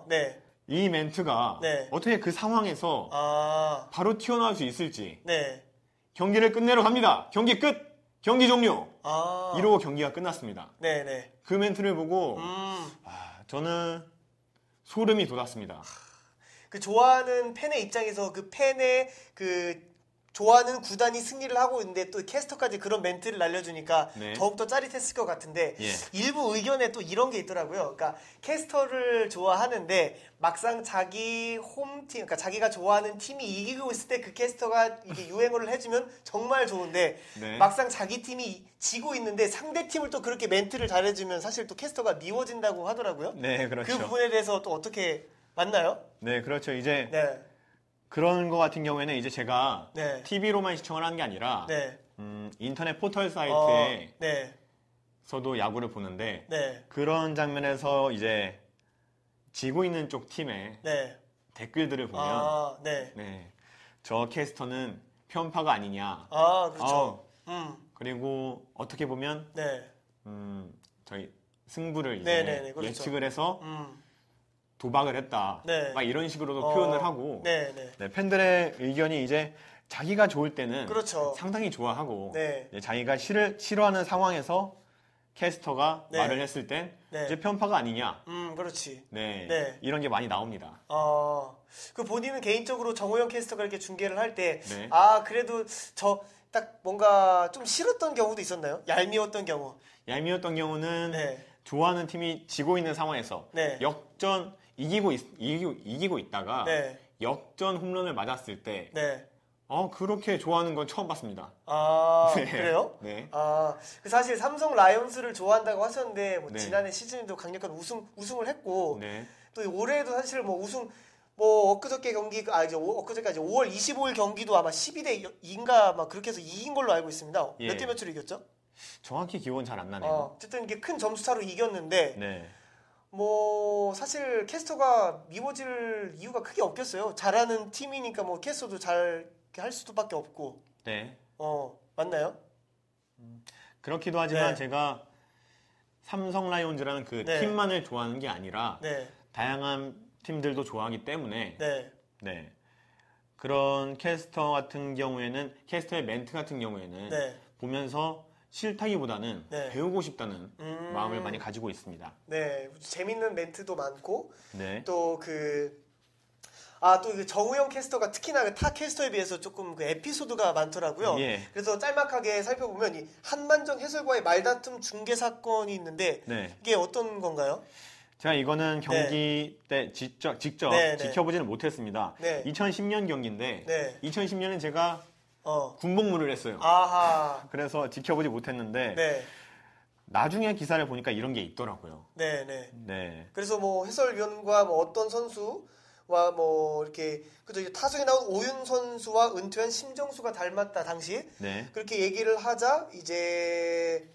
A: 네.
B: 이 멘트가
A: 네.
B: 어떻게 그 상황에서 바로 튀어나올 수 있을지
A: 네.
B: 경기를 끝내러 갑니다. 경기 끝! 경기 종료!
A: 아.
B: 이러고 경기가 끝났습니다.
A: 네네.
B: 그 멘트를 보고 저는 소름이 돋았습니다.
A: 그 좋아하는 팬의 입장에서 그 팬의 그 좋아하는 구단이 승리를 하고 있는데 또 캐스터까지 그런 멘트를 날려주니까
B: 네.
A: 더욱더 짜릿했을 것 같은데
B: 예.
A: 일부 의견에 또 이런 게 있더라고요. 그러니까 캐스터를 좋아하는데 막상 자기 홈팀, 그러니까 자기가 좋아하는 팀이 이기고 있을 때 그 캐스터가 이게 유행어를 해주면 정말 좋은데
B: 네.
A: 막상 자기 팀이 지고 있는데 상대 팀을 또 그렇게 멘트를 잘해주면 사실 또 캐스터가 미워진다고 하더라고요.
B: 네, 그렇죠.
A: 그 부분에 대해서 또 어떻게 맞나요?
B: 네, 그렇죠. 이제
A: 네.
B: 그런 거 같은 경우에는 이제 제가
A: 네.
B: TV로만 시청을 하는 게 아니라
A: 네.
B: 인터넷 포털 사이트에서도
A: 네.
B: 야구를 보는데
A: 네.
B: 그런 장면에서 이제 지고 있는 쪽 팀의
A: 네.
B: 댓글들을 보면
A: 네.
B: 네, 저 캐스터는 편파가 아니냐.
A: 그렇죠.
B: 그리고 어떻게 보면
A: 네.
B: 저희 승부를 이제
A: 네네네, 그렇죠.
B: 예측을 해서 도박을 했다.
A: 네.
B: 막 이런 식으로도 표현을 하고
A: 네.
B: 네, 팬들의 의견이 이제 자기가 좋을 때는
A: 그렇죠.
B: 상당히 좋아하고
A: 네.
B: 이제 자기가 싫어하는 상황에서 캐스터가
A: 네.
B: 말을 했을 땐
A: 네.
B: 이제 편파가 아니냐.
A: 그렇지.
B: 네,
A: 네.
B: 이런 게 많이 나옵니다.
A: 그 본인은 개인적으로 정우영 캐스터가 이렇게 중계를 할 때,
B: 네.
A: 그래도 저 딱 뭔가 좀 싫었던 경우도 있었나요? 얄미웠던 경우.
B: 얄미웠던 경우는
A: 네.
B: 좋아하는 팀이 지고 있는 상황에서
A: 네.
B: 역전 이기고 있다가
A: 네.
B: 역전 홈런을 맞았을 때
A: 네.
B: 그렇게 좋아하는 건 처음 봤습니다. 네.
A: 그래요?
B: 네.
A: 사실 삼성 라이온즈를 좋아한다고 하셨는데, 뭐
B: 네.
A: 지난해 시즌에도 강력한 우승을 했고,
B: 네.
A: 또 올해도 사실 뭐 우승, 뭐 엊그저께 경기, 이제 엊그저께까지 5월 25일 경기도 아마 12대 2인가 막 그렇게 해서 이긴 걸로 알고 있습니다.
B: 예.
A: 몇 대 몇으로 이겼죠?
B: 정확히 기억은 잘 안 나네요.
A: 어쨌든 이게 큰 점수 차로 이겼는데,
B: 네.
A: 뭐 사실 캐스터가 미워질 이유가 크게 없겠어요. 잘하는 팀이니까 뭐 캐스터도 잘 할 수밖에 없고.
B: 네.
A: 맞나요?
B: 그렇기도 하지만
A: 네.
B: 제가 삼성 라이온즈라는 그
A: 네.
B: 팀만을 좋아하는 게 아니라
A: 네.
B: 다양한 팀들도 좋아하기 때문에
A: 네.
B: 네. 그런 캐스터 같은 경우에는 캐스터의 멘트 같은 경우에는
A: 네.
B: 보면서 싫다기보다는
A: 네.
B: 배우고 싶다는 마음을 많이 가지고 있습니다.
A: 네. 재밌는 멘트도 많고
B: 네.
A: 또 또 그 정우영 캐스터가 특히나 그 타 캐스터에 비해서 조금 그 에피소드가 많더라고요.
B: 예.
A: 그래서 짤막하게 살펴보면 이 한만정 해설과의 말다툼 중계 사건이 있는데
B: 네.
A: 이게 어떤 건가요?
B: 제가 이거는 경기 때 직접
A: 네, 네.
B: 지켜보지는 못했습니다.
A: 네.
B: 2010년 경기인데
A: 네.
B: 2010년엔 제가 군복무를 했어요.
A: 아하.
B: 그래서 지켜보지 못했는데
A: 네.
B: 나중에 기사를 보니까 이런 게 있더라고요.
A: 네, 네.
B: 네.
A: 그래서 뭐 해설위원과 뭐 어떤 선수와 뭐 이렇게 그죠 이제 타석에 나온 오윤 선수와 은퇴한 심정수가 닮았다 당시
B: 네.
A: 그렇게 얘기를 하자 이제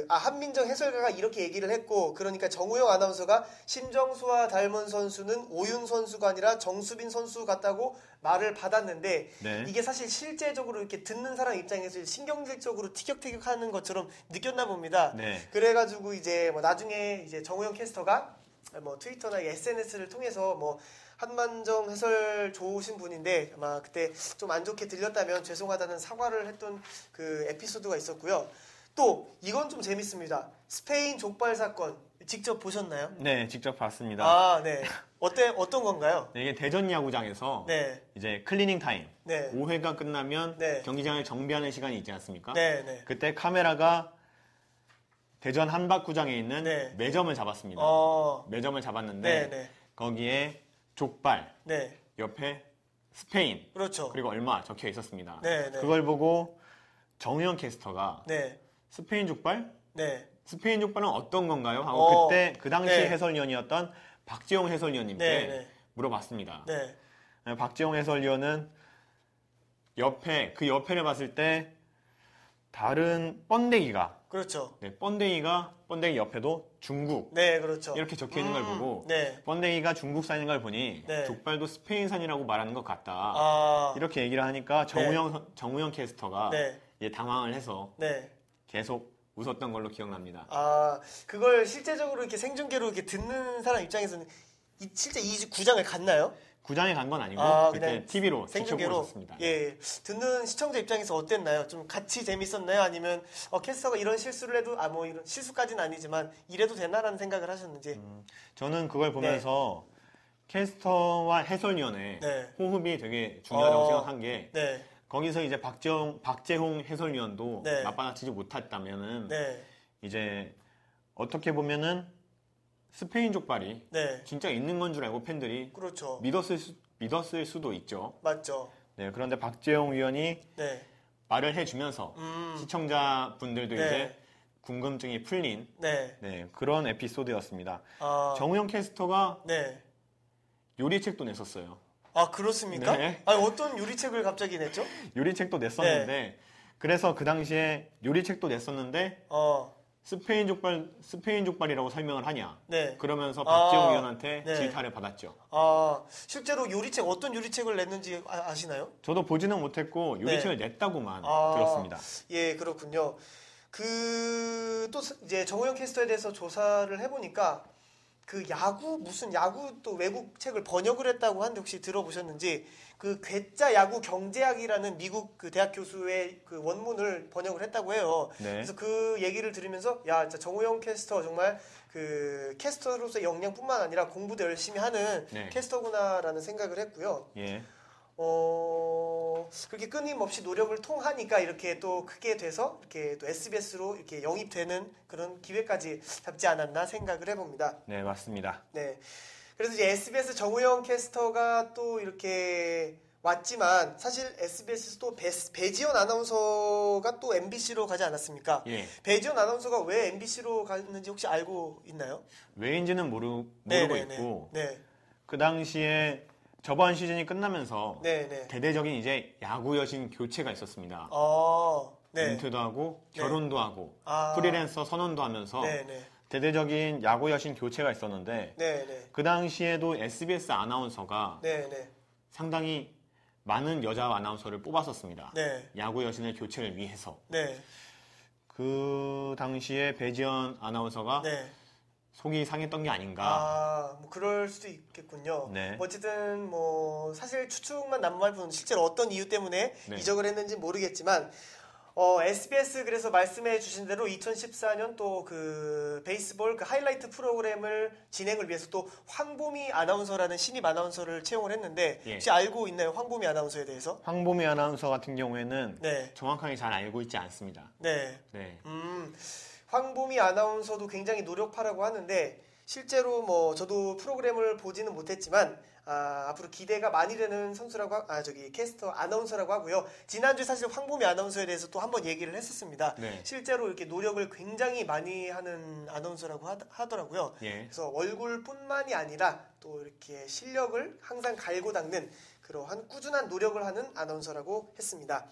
A: 한민정 해설가가 이렇게 얘기를 했고 그러니까 정우영 아나운서가 심정수와 닮은 선수는 오윤 선수가 아니라 정수빈 선수 같다고 말을 받았는데
B: 네.
A: 이게 사실 실제적으로 이렇게 듣는 사람 입장에서 신경질적으로 티격태격하는 것처럼 느꼈나 봅니다.
B: 네.
A: 그래가지고 이제 뭐 나중에 이제 정우영 캐스터가 뭐 트위터나 SNS를 통해서 뭐 한만정 해설 좋으신 분인데 아마 그때 좀 안 좋게 들렸다면 죄송하다는 사과를 했던 그 에피소드가 있었고요. 또 이건 좀 재밌습니다. 스페인 족발 사건 직접 보셨나요?
B: 네, 직접 봤습니다.
A: 아, 네. 어떤 건가요?
B: 네, 이게 대전 야구장에서
A: 네.
B: 이제 클리닝 타임,
A: 네.
B: 5회가 끝나면
A: 네.
B: 경기장을 정비하는 시간이 있지 않습니까?
A: 네, 네.
B: 그때 카메라가 대전 한박구장에 있는
A: 네.
B: 매점을 잡았습니다. 매점을 잡았는데
A: 네, 네.
B: 거기에 족발,
A: 네.
B: 옆에 스페인,
A: 그렇죠.
B: 그리고 얼마 적혀 있었습니다.
A: 네, 네.
B: 그걸 보고 정우영 캐스터가
A: 네.
B: 스페인 족발?
A: 네.
B: 스페인 족발은 어떤 건가요? 하고 그때 그 당시
A: 네.
B: 해설위원이었던 박지용 해설위원님께
A: 네, 네.
B: 물어봤습니다.
A: 네.
B: 박지용 해설위원은 그 옆에를 봤을 때 다른 번데기가
A: 그렇죠.
B: 네, 번데기 옆에도 중국
A: 네, 그렇죠.
B: 이렇게 적혀 있는 걸 보고
A: 네.
B: 번데기가 중국산인 걸 보니
A: 네.
B: 족발도 스페인산이라고 말하는 것 같다.
A: 아.
B: 이렇게 얘기를 하니까 정우영 캐스터가
A: 네.
B: 당황을 해서
A: 네.
B: 계속 웃었던 걸로 기억납니다.
A: 아, 그걸 실제적으로 이렇게 생중계로 이렇게 듣는 사람 입장에서는 실제 이 구장을 갔나요?
B: 구장에 간 건 아니고 그때
A: 그냥
B: TV로
A: 생중계로
B: 지켜보고 있었습니다.
A: 예, 듣는 시청자 입장에서 어땠나요? 좀 같이 재밌었나요? 아니면 캐스터가 이런 실수를 해도 뭐 이런 실수까지는 아니지만 이래도 되나라는 생각을 하셨는지?
B: 저는 그걸 보면서 캐스터와 해설위원의
A: 네.
B: 호흡이 되게 중요하다고 생각한 게
A: 네,
B: 거기서 이제 박재홍 해설위원도
A: 네.
B: 맞받아치지 못했다면은
A: 네,
B: 이제 어떻게 보면은 스페인 족발이
A: 네,
B: 진짜 있는 건 줄 알고 팬들이
A: 그렇죠.
B: 믿었을 수도 있죠.
A: 맞죠.
B: 네, 그런데 박재홍 위원이
A: 네,
B: 말을 해주면서 시청자분들도
A: 네.
B: 이제 궁금증이 풀린
A: 네,
B: 그런 에피소드였습니다.
A: 아,
B: 정우영 캐스터가
A: 네.
B: 요리책도 냈었어요.
A: 아, 그렇습니까?
B: 네.
A: 아니, 어떤 요리책을 갑자기 냈죠?
B: 요리책도 냈었는데
A: 네.
B: 그래서 그 당시에 요리책도 냈었는데 스페인 족발이라고 설명을 하냐.
A: 네.
B: 그러면서 박지용
A: 아,
B: 위원한테
A: 네.
B: 질타를 받았죠.
A: 아, 실제로 요리책, 어떤 요리책을 냈는지 아시나요?
B: 저도 보지는 못했고 요리책을 냈다고만 들었습니다.
A: 예, 그렇군요. 또 이제 정우영 캐스터에 대해서 조사를 해보니까 그 무슨 야구 또 외국 책을 번역을 했다고 하는데 혹시 들어보셨는지 그 괴짜 야구 경제학이라는 미국 그 대학 교수의 그 원문을 번역을 했다고 해요.
B: 네.
A: 그래서 그 얘기를 들으면서 야, 진짜 정우영 캐스터 정말 그 캐스터로서의 역량뿐만 아니라 공부도 열심히 하는
B: 네.
A: 캐스터구나라는 생각을 했고요.
B: 예.
A: 그렇게 끊임없이 노력을 통하니까 이렇게 또 크게 돼서 이렇게 또 SBS로 이렇게 영입되는 그런 기회까지 잡지 않았나 생각을 해봅니다.
B: 네, 맞습니다.
A: 네. 그래서 이제 SBS 정우영 캐스터가 또 이렇게 왔지만 사실 SBS에서 또 배지연 아나운서가 또 MBC로 가지 않았습니까?
B: 예.
A: 배지연 아나운서가 왜 MBC로 갔는지 혹시 알고 있나요?
B: 왜인지는 모르고
A: 네네네.
B: 있고
A: 네.
B: 그 당시에 저번 시즌이 끝나면서
A: 네네.
B: 대대적인 이제 야구 여신 교체가 있었습니다.
A: 네.
B: 은퇴도 하고 결혼도 하고
A: 아.
B: 프리랜서 선언도 하면서
A: 네네.
B: 대대적인 야구 여신 교체가 있었는데
A: 네네.
B: 그 당시에도 SBS 아나운서가
A: 네네.
B: 상당히 많은 여자 아나운서를 뽑았었습니다.
A: 네.
B: 야구 여신의 교체를 위해서.
A: 네.
B: 그 당시에 배지연 아나운서가
A: 네.
B: 속이 상했던 게 아닌가.
A: 뭐 그럴 수도 있겠군요.
B: 네.
A: 어쨌든 뭐 사실 추측만 남말 뿐 실제로 어떤 이유 때문에
B: 네.
A: 이적을 했는지 모르겠지만 SBS 그래서 말씀해 주신 대로 2014년 또 그 베이스볼 그 하이라이트 프로그램을 진행을 위해서 또 황보미 아나운서라는 신입 아나운서를 채용을 했는데
B: 예.
A: 혹시 알고 있나요? 황보미 아나운서에 대해서?
B: 황보미 아나운서 같은 경우에는
A: 네.
B: 정확하게 잘 알고 있지 않습니다.
A: 네.
B: 네.
A: 황보미 아나운서도 굉장히 노력파라고 하는데 실제로 뭐 저도 프로그램을 보지는 못했지만 앞으로 기대가 많이 되는 선수라고 캐스터 아나운서라고 하고요. 지난주에 사실 황보미 아나운서에 대해서 또 한번 얘기를 했었습니다.
B: 네.
A: 실제로 이렇게 노력을 굉장히 많이 하는 아나운서라고 하더라고요.
B: 예.
A: 그래서 얼굴뿐만이 아니라 또 이렇게 실력을 항상 갈고 닦는 그러한 꾸준한 노력을 하는 아나운서라고 했습니다.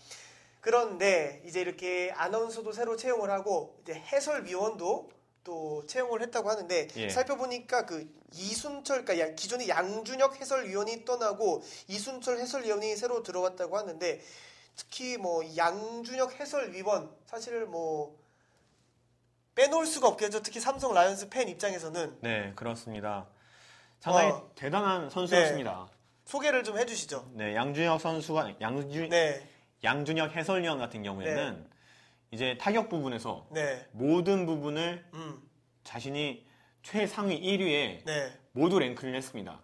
A: 그런데 이제 이렇게 아나운서도 새로 채용을 하고 이제 해설위원도 또 채용을 했다고 하는데
B: 예.
A: 살펴보니까 그 이순철 그러니까 기존의 양준혁 해설위원이 떠나고 이순철 해설위원이 새로 들어왔다고 하는데 특히 뭐 양준혁 해설위원 사실 뭐 빼놓을 수가 없겠죠. 특히 삼성 라이온즈 팬 입장에서는.
B: 네, 그렇습니다. 상당히 대단한 선수였습니다.
A: 소개를 좀 해주시죠.
B: 네, 양준혁 선수가 양준혁 해설위원 같은 경우에는 이제 타격 부분에서 모든 부분을 자신이 최상위 1위에 모두 랭크를 했습니다.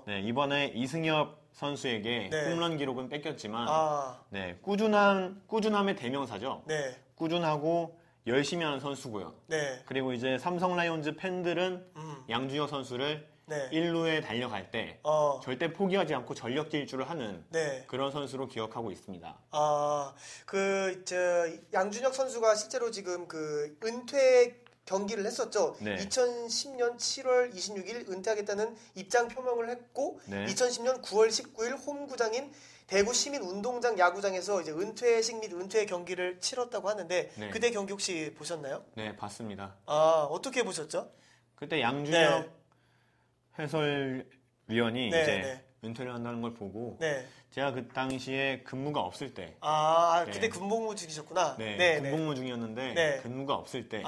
B: 네, 이번에 이승엽 선수에게 홈런 기록은 뺏겼지만 꾸준함의 대명사죠. 꾸준하고 열심히 하는 선수고요. 그리고 이제 삼성 라이온즈 팬들은 양준혁 선수를 1루에 달려갈 때 절대 포기하지 않고 전력 질주를 하는 그런 선수로 기억하고 있습니다.
A: 양준혁 선수가 실제로 지금 그 은퇴 경기를 했었죠. 2010년 7월 26일 은퇴하겠다는 입장 표명을 했고 2010년 9월 19일 홈구장인 대구 시민운동장 야구장에서 이제 은퇴식 및 은퇴 경기를 치렀다고 하는데 그때 경기 혹시 보셨나요?
B: 네, 봤습니다.
A: 어떻게 보셨죠?
B: 그때 양준혁 해설위원이 이제 은퇴를 한다는 걸 보고 제가 그 당시에 근무가 없을 때
A: 그때 근무무 중이셨구나.
B: 근무무 중이었는데 근무가 없을 때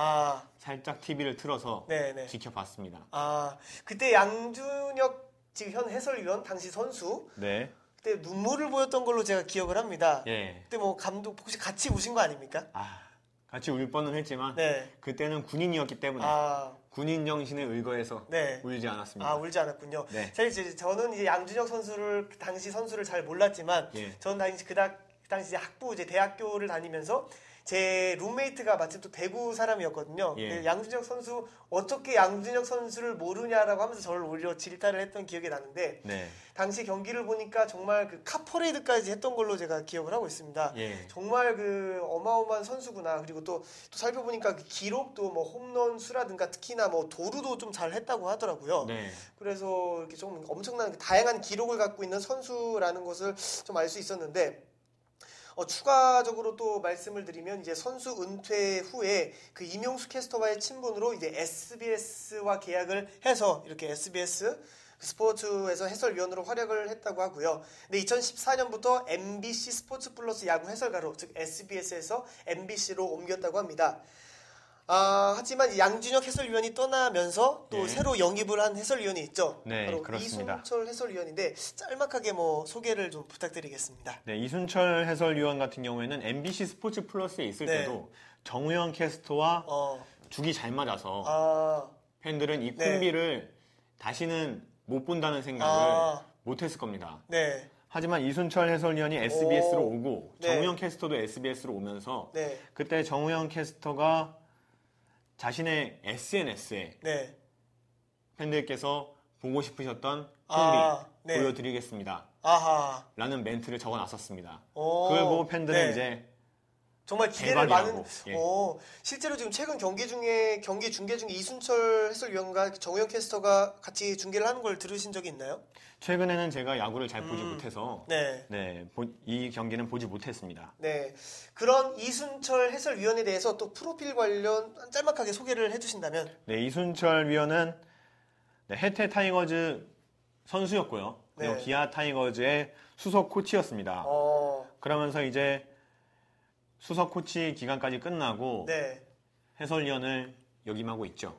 B: 살짝 TV를 틀어서 지켜봤습니다.
A: 그때 양준혁 지금 현 해설위원 당시 선수 그때 눈물을 보였던 걸로 제가 기억을 합니다. 그때 뭐 감독 혹시 같이 우신 거 아닙니까?
B: 같이 울 뻔은 했지만 그때는 군인이었기 때문에 군인 정신에 의거해서 울지 않았습니다.
A: 울지 않았군요. 사실 저는 이제 양준혁 선수를 당시 선수를 잘 몰랐지만 저는 당시 학부 이제 대학교를 다니면서 제 룸메이트가 마침 또 대구 사람이었거든요. 양준혁 선수 어떻게 양준혁 선수를 모르냐라고 하면서 저를 오히려 질타를 했던 기억이 나는데 당시 경기를 보니까 정말 그 카퍼레이드까지 했던 걸로 제가 기억을 하고 있습니다. 정말 그 어마어마한 선수구나. 그리고 또 살펴보니까 그 기록도 뭐 홈런 수라든가 특히나 뭐 도루도 좀 잘 했다고 하더라고요. 그래서 이렇게 좀 엄청난 다양한 기록을 갖고 있는 선수라는 것을 좀 알 수 있었는데. 추가적으로 또 말씀을 드리면 이제 선수 은퇴 후에 그 임용수 캐스터와의 친분으로 이제 SBS와 계약을 해서 이렇게 SBS 스포츠에서 해설위원으로 활약을 했다고 하고요. 근데 2014년부터 MBC 스포츠 플러스 야구 해설가로 즉 SBS에서 MBC로 옮겼다고 합니다. 하지만 양준혁 해설위원이 떠나면서 또 새로 영입을 한 해설위원이 있죠. 바로
B: 그렇습니다.
A: 이순철 해설위원인데 짤막하게 뭐 소개를 좀 부탁드리겠습니다.
B: 이순철 해설위원 같은 경우에는 MBC 스포츠 플러스에 있을 때도 정우영 캐스터와 죽이 잘 맞아서 팬들은 이 콤비를 다시는 못 본다는 생각을 못했을 겁니다. 하지만 이순철 해설위원이 SBS로 오고 정우영 캐스터도 SBS로 오면서 그때 정우영 캐스터가 자신의 SNS에 팬들께서 보고 싶으셨던 콤비 보여드리겠습니다. 라는 멘트를 적어놨었습니다. 그걸 보고 팬들은 이제
A: 정말 기대를 많은. 실제로 지금 최근 경기 중계 중에 이순철 해설위원과 정우영 캐스터가 같이 중계를 하는 걸 들으신 적이 있나요?
B: 최근에는 제가 야구를 잘 보지 못해서 이 경기는 보지 못했습니다.
A: 그런 이순철 해설위원에 대해서 또 프로필 관련 짤막하게 소개를 해주신다면?
B: 이순철 위원은 해태 타이거즈 선수였고요. 그리고 기아 타이거즈의 수석 코치였습니다. 그러면서 이제 수석 코치 기간까지 끝나고 해설위원을 역임하고 있죠.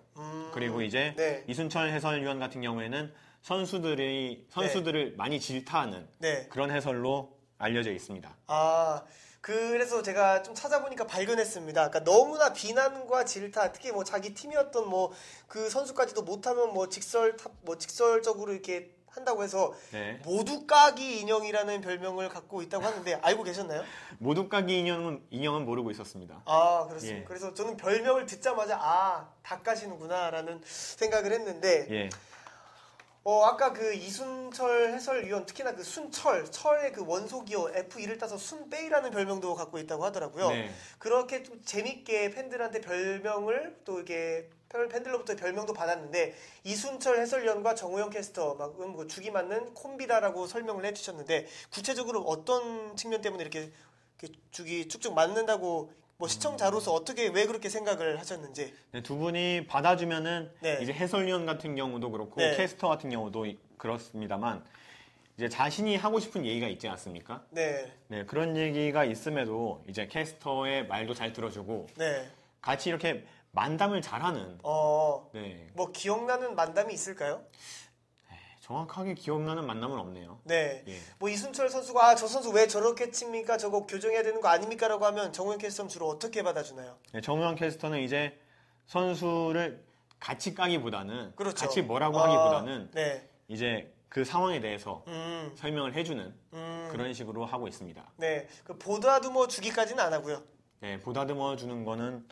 B: 그리고 이제 이순철 해설위원 같은 경우에는 선수들을 많이 질타하는 그런 해설로 알려져 있습니다.
A: 그래서 제가 좀 찾아보니까 발견했습니다. 그러니까 너무나 비난과 질타, 특히 뭐 자기 팀이었던 뭐 그 선수까지도 못하면 뭐 직설적으로 이렇게 한다고 해서 모두 까기 인형이라는 별명을 갖고 있다고 하는데 알고 계셨나요?
B: 모두 까기 인형은 모르고 있었습니다.
A: 그렇습니다. 그래서 저는 별명을 듣자마자 다 까시는구나라는 생각을 했는데 아까 그 이순철 해설위원 특히나 그 철의 그 원소기호 F2를 따서 순빼이라는 별명도 갖고 있다고 하더라고요. 그렇게 좀 재밌게 팬들한테 별명을 또 이렇게 팬들로부터 별명도 받았는데 이순철 해설위원과 정우영 캐스터 그 죽이 맞는 콤비다라고 설명을 해주셨는데 구체적으로 어떤 측면 때문에 이렇게 죽이 쭉쭉 맞는다고 뭐 시청자로서 어떻게 왜 그렇게 생각을 하셨는지.
B: 두 분이 받아주면은 이제 해설위원 같은 경우도 그렇고 캐스터 같은 경우도 그렇습니다만 이제 자신이 하고 싶은 얘기가 있지 않습니까? 그런 얘기가 있음에도 이제 캐스터의 말도 잘 들어주고 같이 이렇게 만담을 잘하는. 네.
A: 뭐 기억나는 만담이 있을까요?
B: 정확하게 기억나는 만남은 없네요.
A: 네.
B: 예.
A: 뭐 이순철 선수가 저 선수 왜 저렇게 칩니까? 저거 교정해야 되는 거 아닙니까? 라고 하면 정우영 캐스터는 주로 어떻게 받아주나요?
B: 네, 정우영 캐스터는 이제 선수를 같이 까기보다는
A: 그렇죠.
B: 같이 뭐라고 하기보다는
A: 네.
B: 이제 그 상황에 대해서 설명을 해주는 그런 식으로 하고 있습니다.
A: 네. 그 보다듬어 주기까지는 안 하고요.
B: 네, 보다듬어 주는 거는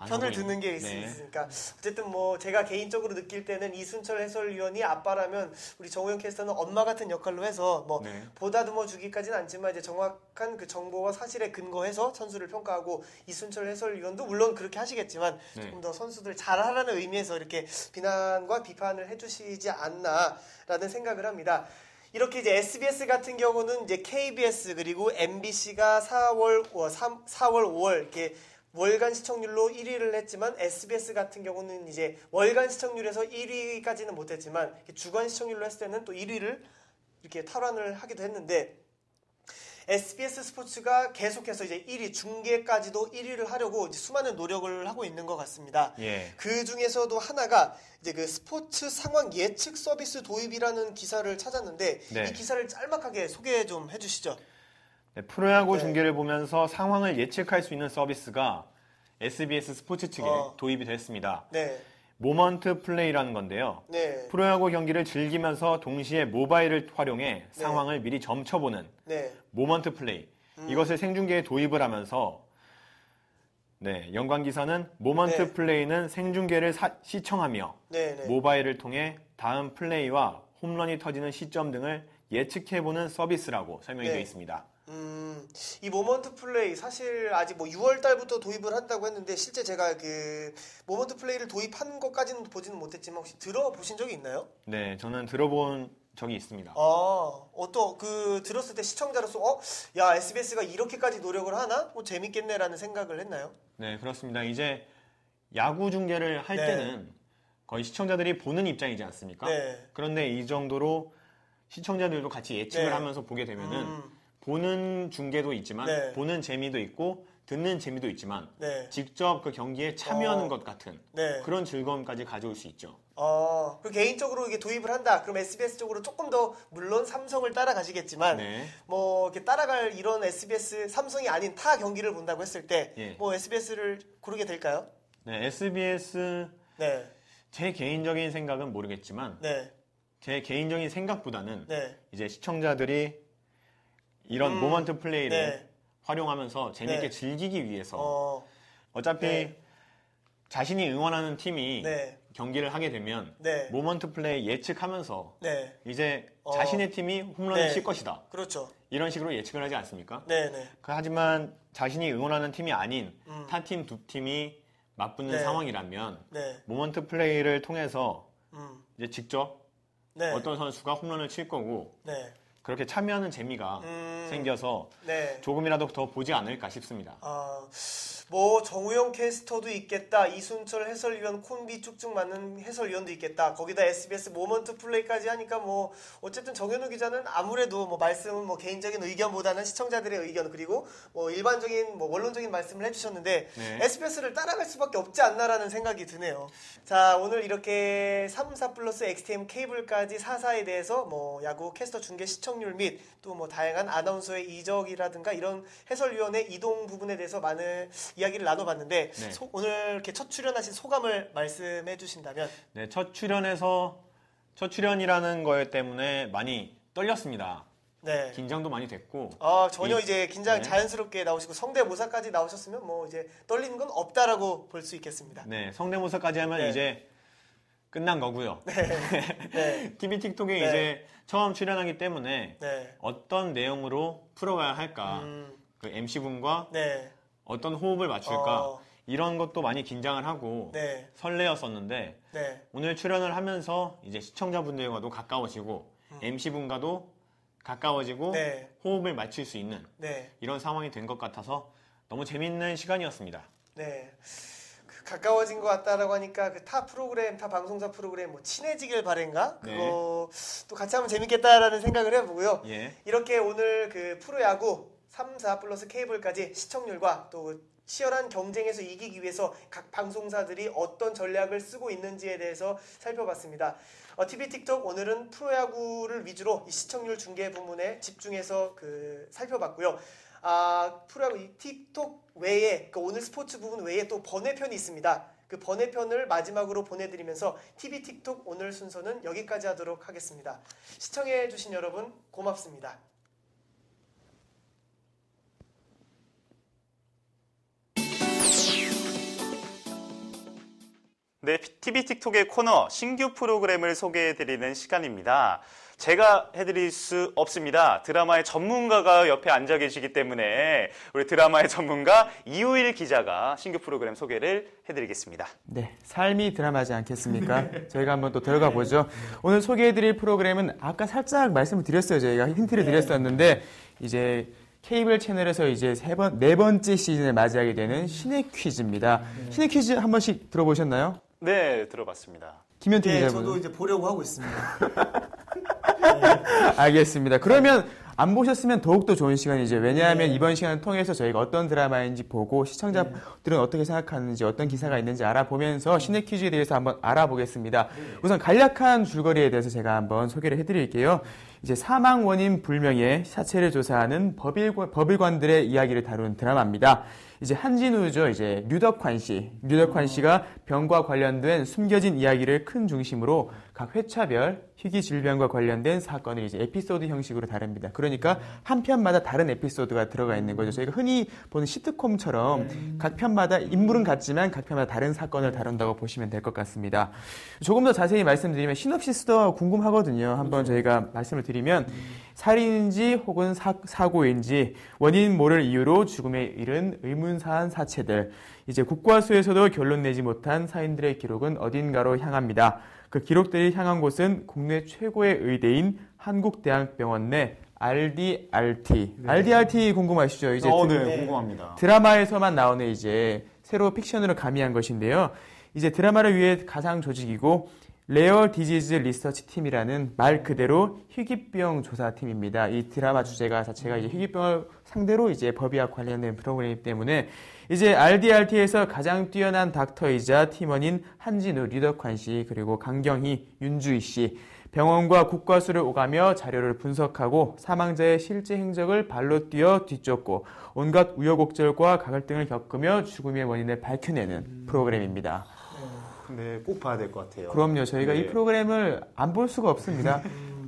A: 편을 드는 게
B: 네.
A: 있으니까 어쨌든 뭐 제가 개인적으로 느낄 때는 이순철 해설위원이 아빠라면 우리 정우영 캐스터는 엄마 같은 역할로 해서 뭐
B: 네.
A: 보다듬어 주기까지는 않지만 이제 정확한 그 정보와 사실에 근거해서 선수를 평가하고 이순철 해설위원도 물론 그렇게 하시겠지만
B: 네.
A: 조금 더 선수들 잘하라는 의미에서 이렇게 비난과 비판을 해주시지 않나라는 생각을 합니다. 이렇게 이제 SBS 같은 경우는 이제 KBS 그리고 MBC가 4월, 5월 이렇게 월간 시청률로 1위를 했지만 SBS 같은 경우는 이제 월간 시청률에서 1위까지는 못했지만 주간 시청률로 했을 때는 또 1위를 이렇게 탈환을 하기도 했는데 SBS 스포츠가 계속해서 이제 1위 중계까지도 1위를 하려고 이제 수많은 노력을 하고 있는 것 같습니다.
B: 예.
A: 그 중에서도 하나가 이제 그 스포츠 상황 예측 서비스 도입이라는 기사를 찾았는데
B: 네.
A: 이 기사를 짤막하게 소개 좀 해주시죠.
B: 네, 프로야구
A: 네.
B: 중계를 보면서 상황을 예측할 수 있는 서비스가 SBS 스포츠 측에 도입이 됐습니다.
A: 네.
B: 모먼트 플레이라는 건데요.
A: 네.
B: 프로야구 경기를 즐기면서 동시에 모바일을 활용해 상황을 미리 점쳐보는
A: 네.
B: 모먼트 플레이. 이것을 생중계에 도입을 하면서 네, 연관 기사는 모먼트
A: 네.
B: 플레이는 생중계를 시청하며
A: 네. 네.
B: 모바일을 통해 다음 플레이와 홈런이 터지는 시점 등을 예측해보는 서비스라고 설명이
A: 네.
B: 되어 있습니다.
A: 이 모먼트 플레이 사실 아직 뭐 6월 달부터 도입을 한다고 했는데 실제 제가 그 모먼트 플레이를 도입한 것까지는 보지는 못했지만 혹시 들어보신 적이 있나요?
B: 네, 저는 들어본 적이 있습니다.
A: 들었을 때 시청자로서 야 SBS가 이렇게까지 노력을 하나? 재밌겠네라는 생각을 했나요?
B: 네, 그렇습니다. 이제 야구 중계를 할
A: 네.
B: 때는 거의 시청자들이 보는 입장이지 않습니까?
A: 네.
B: 그런데 이 정도로 시청자들도 같이 예측을
A: 네.
B: 하면서 보게 되면은 보는 중계도 있지만
A: 네.
B: 보는 재미도 있고 듣는 재미도 있지만
A: 네.
B: 직접 그 경기에 참여하는 것 같은
A: 네.
B: 그런 즐거움까지 가져올 수 있죠.
A: 그리고 개인적으로 이게 도입을 한다. 그럼 SBS 쪽으로 조금 더 물론 삼성을 따라가시겠지만
B: 네.
A: 뭐 이렇게 따라갈 이런 SBS 삼성이 아닌 타 경기를 본다고 했을 때 뭐
B: 예.
A: SBS를 고르게 될까요?
B: 네, SBS
A: 네.
B: 제 개인적인 생각은 모르겠지만
A: 네.
B: 제 개인적인 생각보다는
A: 네.
B: 이제 시청자들이 이런 모먼트 플레이를
A: 네.
B: 활용하면서 재밌게
A: 네.
B: 즐기기 위해서 어차피
A: 네.
B: 자신이 응원하는 팀이
A: 네.
B: 경기를 하게 되면
A: 네.
B: 모먼트 플레이 예측하면서
A: 네.
B: 이제 자신의 팀이 홈런을
A: 네.
B: 칠 것이다.
A: 그렇죠.
B: 이런 식으로 예측을 하지 않습니까?
A: 네, 네.
B: 하지만 자신이 응원하는 팀이 아닌 타 팀 두 팀이 맞붙는
A: 네.
B: 상황이라면
A: 네.
B: 모먼트 플레이를 통해서 이제 직접
A: 네.
B: 어떤 선수가 홈런을 칠 거고
A: 네.
B: 그렇게 참여하는 재미가 생겨서
A: 네.
B: 조금이라도 더 보지 않을까 싶습니다.
A: 뭐 정우영 캐스터도 있겠다. 이순철 해설위원 콤비 쭉쭉 맞는 해설위원도 있겠다. 거기다 SBS 모먼트 플레이까지 하니까 뭐 어쨌든 정현우 기자는 아무래도 뭐 말씀은 뭐 개인적인 의견보다는 시청자들의 의견 그리고 뭐 일반적인 뭐 원론적인 말씀을 해주셨는데
B: 네.
A: SBS를 따라갈 수밖에 없지 않나라는 생각이 드네요. 자 오늘 이렇게 3, 4 플러스 XTM 케이블까지 4사에 대해서 뭐 야구 캐스터 중계 시청률 및 또 뭐 다양한 아나운서의 이적이라든가 이런 해설위원의 이동 부분에 대해서 많은 이야기를 나눠봤는데
B: 네.
A: 오늘 이렇게 첫 출연하신 소감을 말씀해 주신다면
B: 네, 첫 출연이라는 거에 때문에 많이 떨렸습니다.
A: 네.
B: 긴장도 많이 됐고.
A: 전혀 이제 긴장
B: 네.
A: 자연스럽게 나오시고 성대모사까지 나오셨으면 뭐 이제 떨리는 건 없다라고 볼 수 있겠습니다.
B: 네, 성대모사까지 하면
A: 네.
B: 이제 끝난 거고요.
A: 네.
B: TV 틱톡에
A: 네.
B: 이제 처음 출연하기 때문에
A: 네.
B: 어떤 내용으로 풀어가야 할까, 그 MC분과
A: 네.
B: 어떤 호흡을 맞출까
A: 어.
B: 이런 것도 많이 긴장을 하고
A: 네.
B: 설레었었는데
A: 네.
B: 오늘 출연을 하면서 이제 시청자분들과도 가까워지고 MC분과도 가까워지고
A: 네.
B: 호흡을 맞출 수 있는
A: 네.
B: 이런 상황이 된 것 같아서 너무 재밌는 시간이었습니다.
A: 네. 가까워진 것 같다라고 하니까 그 타 프로그램, 타 방송사 프로그램 뭐 친해지길 바랜가?
B: 네.
A: 그거 또 같이 하면 재밌겠다라는 생각을 해보고요.
B: 예.
A: 이렇게 오늘 그 프로야구 3, 4 플러스 케이블까지 시청률과 또 치열한 경쟁에서 이기기 위해서 각 방송사들이 어떤 전략을 쓰고 있는지에 대해서 살펴봤습니다. TV 틱톡 오늘은 프로야구를 위주로 이 시청률 중계 부문에 집중해서 살펴봤고요. 프로야구 이 틱톡 외에 그러니까 오늘 스포츠 부분 외에 또 번외편이 있습니다. 그 번외편을 마지막으로 보내드리면서 TV 틱톡 오늘 순서는 여기까지 하도록 하겠습니다. 시청해주신 여러분 고맙습니다.
C: 네, TV 틱톡의 코너 신규 프로그램을 소개해드리는 시간입니다. 제가 해드릴 수 없습니다. 드라마의 전문가가 옆에 앉아 계시기 때문에 우리 드라마의 전문가 이우일 기자가 신규 프로그램 소개를 해드리겠습니다.
D: 네, 삶이 드라마지 않겠습니까? 저희가 한번 또 들어가 보죠. 오늘 소개해드릴 프로그램은 아까 살짝 말씀을 드렸어요. 저희가 힌트를 드렸었는데 이제 케이블 채널에서 이제 네 번째 시즌을 맞이하게 되는 신의 퀴즈입니다. 신의 퀴즈 한 번씩 들어보셨나요?
C: 네, 들어봤습니다.
D: 김현태
A: 네,
D: 기자분.
A: 저도 이제 보려고 하고 있습니다.
D: 알겠습니다. 그러면 안 보셨으면 더욱더 좋은 시간이죠. 왜냐하면 이번 시간을 통해서 저희가 어떤 드라마인지 보고 시청자들은 어떻게 생각하는지 어떤 기사가 있는지 알아보면서 신의 퀴즈에 대해서 한번 알아보겠습니다. 우선 간략한 줄거리에 대해서 제가 한번 소개를 해드릴게요. 이제 사망 원인 불명의 사체를 조사하는 법일관들의 이야기를 다룬 드라마입니다. 이제 한진우죠. 이제 류덕환 씨가 병과 관련된 숨겨진 이야기를 큰 중심으로 각 회차별 희귀 질병과 관련된 사건을 이제 에피소드 형식으로 다룹니다. 그러니까 한 편마다 다른 에피소드가 들어가 있는 거죠. 저희가 흔히 보는 시트콤처럼 각 편마다 인물은 같지만 각 편마다 다른 사건을 다룬다고 보시면 될 것 같습니다. 조금 더 자세히 말씀드리면 시놉시스도 궁금하거든요. 한번 저희가 말씀을 드리면 살인인지 혹은 사고인지 원인 모를 이유로 죽음에 이른 의문사한 사체들. 이제 국과수에서도 결론 내지 못한 사인들의 기록은 어딘가로 향합니다. 그 기록들이 향한 곳은 국내 최고의 의대인 한국대학병원 내 RDRT. 네. RDRT 궁금하시죠? 이제
B: 네, 궁금합니다.
D: 드라마에서만 나오는 이제 새로 픽션으로 가미한 것인데요. 이제 드라마를 위해 가상 조직이고 레어 디지즈 리서치 팀이라는 말 그대로 희귀병 조사팀입니다. 이 드라마 주제가 자체가 이제 희귀병을 상대로 이제 법의학 관련된 프로그램이기 때문에 이제 RDRT에서 가장 뛰어난 닥터이자 팀원인 한진우, 류덕환 씨, 그리고 강경희, 윤주희 씨, 병원과 국과수를 오가며 자료를 분석하고 사망자의 실제 행적을 발로 뛰어 뒤쫓고 온갖 우여곡절과 갈등을 겪으며 죽음의 원인을 밝혀내는 프로그램입니다.
B: 네, 꼭 봐야 될 것 같아요.
D: 그럼요. 저희가 이 프로그램을 안 볼 수가 없습니다.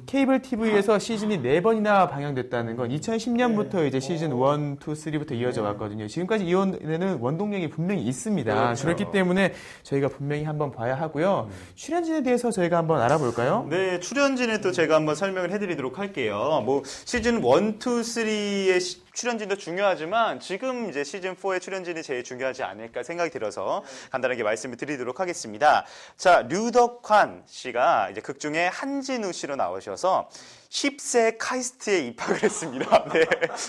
D: 케이블 TV에서 시즌이 4번이나 방영됐다는 건 2010년부터 이제 시즌 1, 2, 3부터 이어져 왔거든요. 지금까지 이어내는 원동력이 분명히 있습니다. 그렇죠. 그렇기 때문에 저희가 분명히 한번 봐야 하고요. 출연진에 대해서 저희가 한번 알아볼까요?
C: 네, 출연진에 또 제가 한번 설명을 해드리도록 할게요. 뭐 시즌 1, 2, 3의 출연진도 중요하지만 지금 이제 시즌 4의 출연진이 제일 중요하지 않을까 생각이 들어서 간단하게 말씀을 드리도록 하겠습니다. 자, 류덕환 씨가 이제 극중에 한진우 씨로 나오셔서 10세 카이스트에 입학을 했습니다. 네.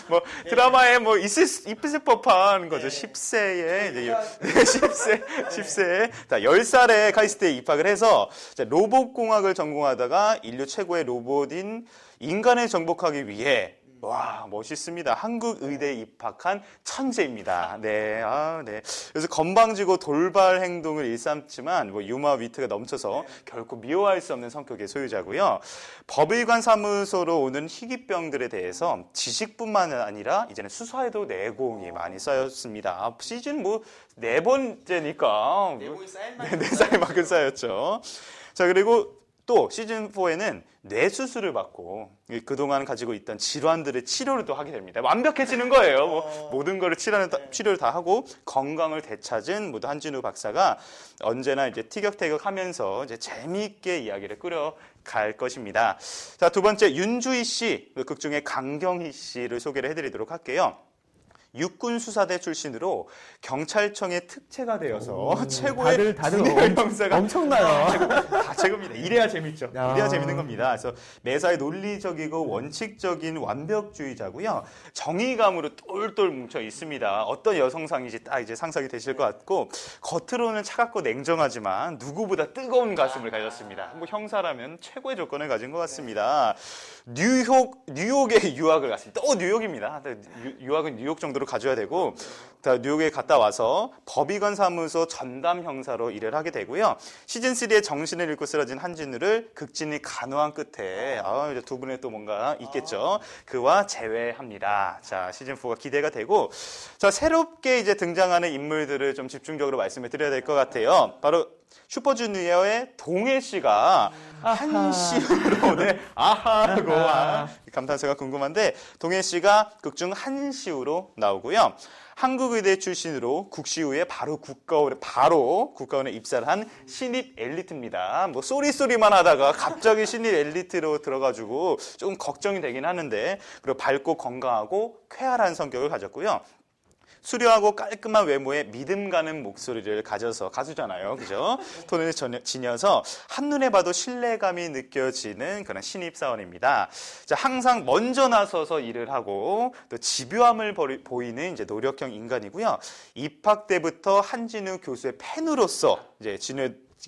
C: 뭐 드라마에 뭐 있을 법한 거죠. 10세에 이제 10세에 자, 10살에 카이스트에 입학을 해서 로봇공학을 전공하다가 인류 최고의 로봇인 인간을 정복하기 위해 와, 멋있습니다. 한국 의대에 입학한 천재입니다. 네, 네. 그래서 건방지고 돌발 행동을 일삼지만 뭐 유머 위트가 넘쳐서 결코 미워할 수 없는 성격의 소유자고요. 법의관 사무소로 오는 희귀병들에 대해서 지식뿐만 아니라 이제는 수사에도 내공이 많이 쌓였습니다. 시즌 뭐 4번째니까
A: 내공이 쌓일
C: 만큼 쌓였죠. 자, 그리고 또 시즌4에는 뇌수술을 받고 그동안 가지고 있던 질환들의 치료를 또 하게 됩니다. 완벽해지는 거예요. 모든 거를 치료를 다 하고 건강을 되찾은 모두 한진우 박사가 언제나 이제 티격태격하면서 이제 재미있게 이야기를 끌어갈 것입니다. 자, 두 번째 윤주희 씨, 극중에 강경희 씨를 소개를 해드리도록 할게요. 육군 수사대 출신으로 경찰청의 특채가 되어서 최고의
D: 다들
C: 형사가
D: 엄청나요.
C: 다 최고입니다. 이래야 재밌죠. 이래야 재밌는 겁니다. 그래서 매사에 논리적이고 원칙적인 완벽주의자고요. 정의감으로 똘똘 뭉쳐 있습니다. 어떤 여성상인지 딱 이제 상상이 되실 것 같고 겉으로는 차갑고 냉정하지만 누구보다 뜨거운 가슴을 가졌습니다. 뭐 형사라면 최고의 조건을 가진 것 같습니다. 뉴욕에 유학을 갔습니다. 또 뉴욕입니다. 유학은 뉴욕 정도로 뉴욕으로 가줘야 되고 뉴욕에 갔다 와서 법의관 사무소 전담 형사로 일을 하게 되고요. 시즌 3의 정신을 잃고 쓰러진 한진우를 극진히 간호한 끝에 이제 두 분의 또 뭔가 있겠죠. 그와 재회합니다. 자, 시즌 4가 기대가 되고, 자, 새롭게 이제 등장하는 인물들을 좀 집중적으로 말씀을 드려야 될 것 같아요. 바로 슈퍼주니어의 동해 씨가 한시우로 아하라고 감탄사가 궁금한데, 동해 씨가 극중 한시우로 나오고요. 한국의대 출신으로 국시후에 바로 국가원에 입사를 한 신입 엘리트입니다. 뭐 쏘리만 하다가 갑자기 신입 엘리트로 들어가지고 조금 걱정이 되긴 하는데, 그리고 밝고 건강하고 쾌활한 성격을 가졌고요. 수려하고 깔끔한 외모에 믿음 가는 목소리를 가져서, 가수잖아요, 그죠? 톤을 지녀서 한눈에 봐도 신뢰감이 느껴지는 그런 신입사원입니다. 자, 항상 먼저 나서서 일을 하고 또 집요함을 보이는 이제 노력형 인간이고요. 입학 때부터 한진우 교수의 팬으로서 이제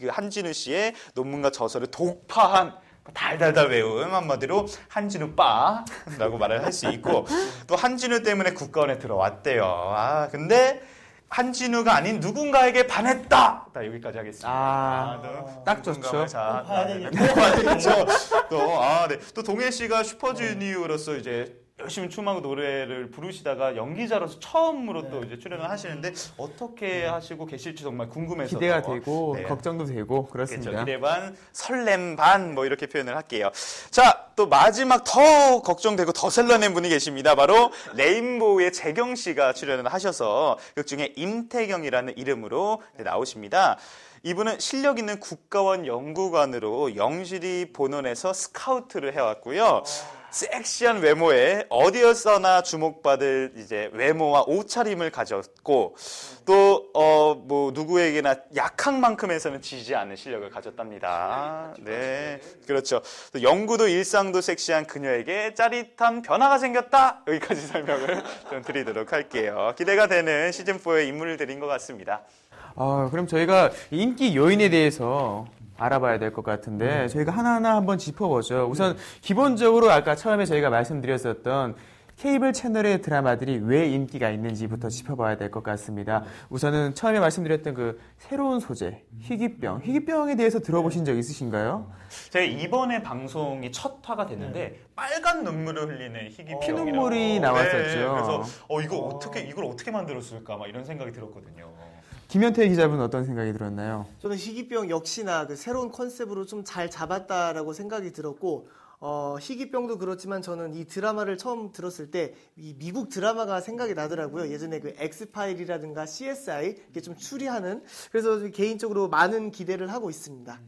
C: 한진우 씨의 논문과 저서를 독파한 달달달 외운, 한마디로 한진우 빠라고 말을 할 수 있고, 또 한진우 때문에 국가원에 들어왔대요. 근데 한진우가 아닌 누군가에게 반했다. 여기까지 하겠습니다.
D: 딱 좋죠.
C: 자, 또 동해 씨가 슈퍼주니어로서 이제 열심히 춤하고 노래를 부르시다가 연기자로서 처음으로 또 이제 출연을 하시는데, 어떻게 하시고 계실지 정말 궁금해서
D: 기대가 되고 걱정도 되고 그렇습니다.
C: 그렇죠. 기대 반, 설렘 반, 뭐 이렇게 표현을 할게요. 자, 또 마지막 더 걱정되고 더 설레는 분이 계십니다. 바로 레인보우의 재경 씨가 출연을 하셔서 극중에 임태경이라는 이름으로 나오십니다. 이분은 실력 있는 국가원 연구관으로 영실이 본원에서 스카우트를 해왔고요. 섹시한 외모에 어디에서나 주목받을 이제 외모와 옷차림을 가졌고, 또 뭐 누구에게나 약한 만큼에서는 지지 않는 실력을 가졌답니다. 네, 그렇죠. 또 연구도 일상도 섹시한 그녀에게 짜릿한 변화가 생겼다. 여기까지 설명을 좀 드리도록 할게요. 기대가 되는 시즌 4의 인물들인 것 같습니다.
D: 그럼 저희가 인기 요인에 대해서 알아봐야 될 것 같은데, 저희가 하나하나 한번 짚어보죠. 우선 기본적으로 아까 처음에 저희가 말씀드렸었던 케이블 채널의 드라마들이 왜 인기가 있는지부터 짚어봐야 될 것 같습니다. 우선은 처음에 말씀드렸던 그 새로운 소재, 희귀병에 대해서 들어보신 적 있으신가요?
C: 제가 이번에 방송이 첫 화가 됐는데 빨간 눈물을 흘리는 희귀병,
D: 피눈물이 나왔었죠.
C: 네, 그래서 이걸 어떻게 만들었을까 막 이런 생각이 들었거든요.
D: 김현태 기자분은 어떤 생각이 들었나요?
A: 저는 희귀병 역시나 그 새로운 컨셉으로 좀 잘 잡았다라고 생각이 들었고, 희귀병도 그렇지만 저는 이 드라마를 처음 들었을 때 이 미국 드라마가 생각이 나더라고요. 예전에 그 엑스파일이라든가 CSI 이게 좀 추리하는, 그래서 개인적으로 많은 기대를 하고 있습니다.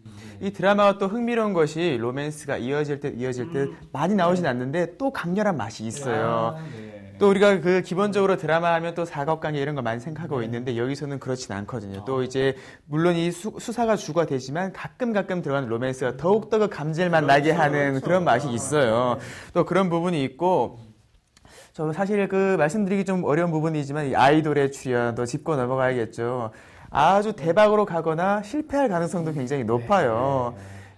D: 이 드라마가 또 흥미로운 것이 로맨스가 이어질 때 많이 나오진 않는데 또 강렬한 맛이 있어요. 또 우리가 그 기본적으로 드라마 하면 또 사각관계 이런 거 많이 생각하고 있는데, 여기서는 그렇진 않거든요. 또 이제 물론 이 수사가 주가 되지만 가끔 들어가는 로맨스가 더욱더 그 감질만 나게 하는 그런 맛이 있어요. 또 그런 부분이 있고, 저 사실 그 말씀드리기 좀 어려운 부분이지만 이 아이돌의 출연도 짚고 넘어가야겠죠. 아주 대박으로 가거나 실패할 가능성도 굉장히 높아요.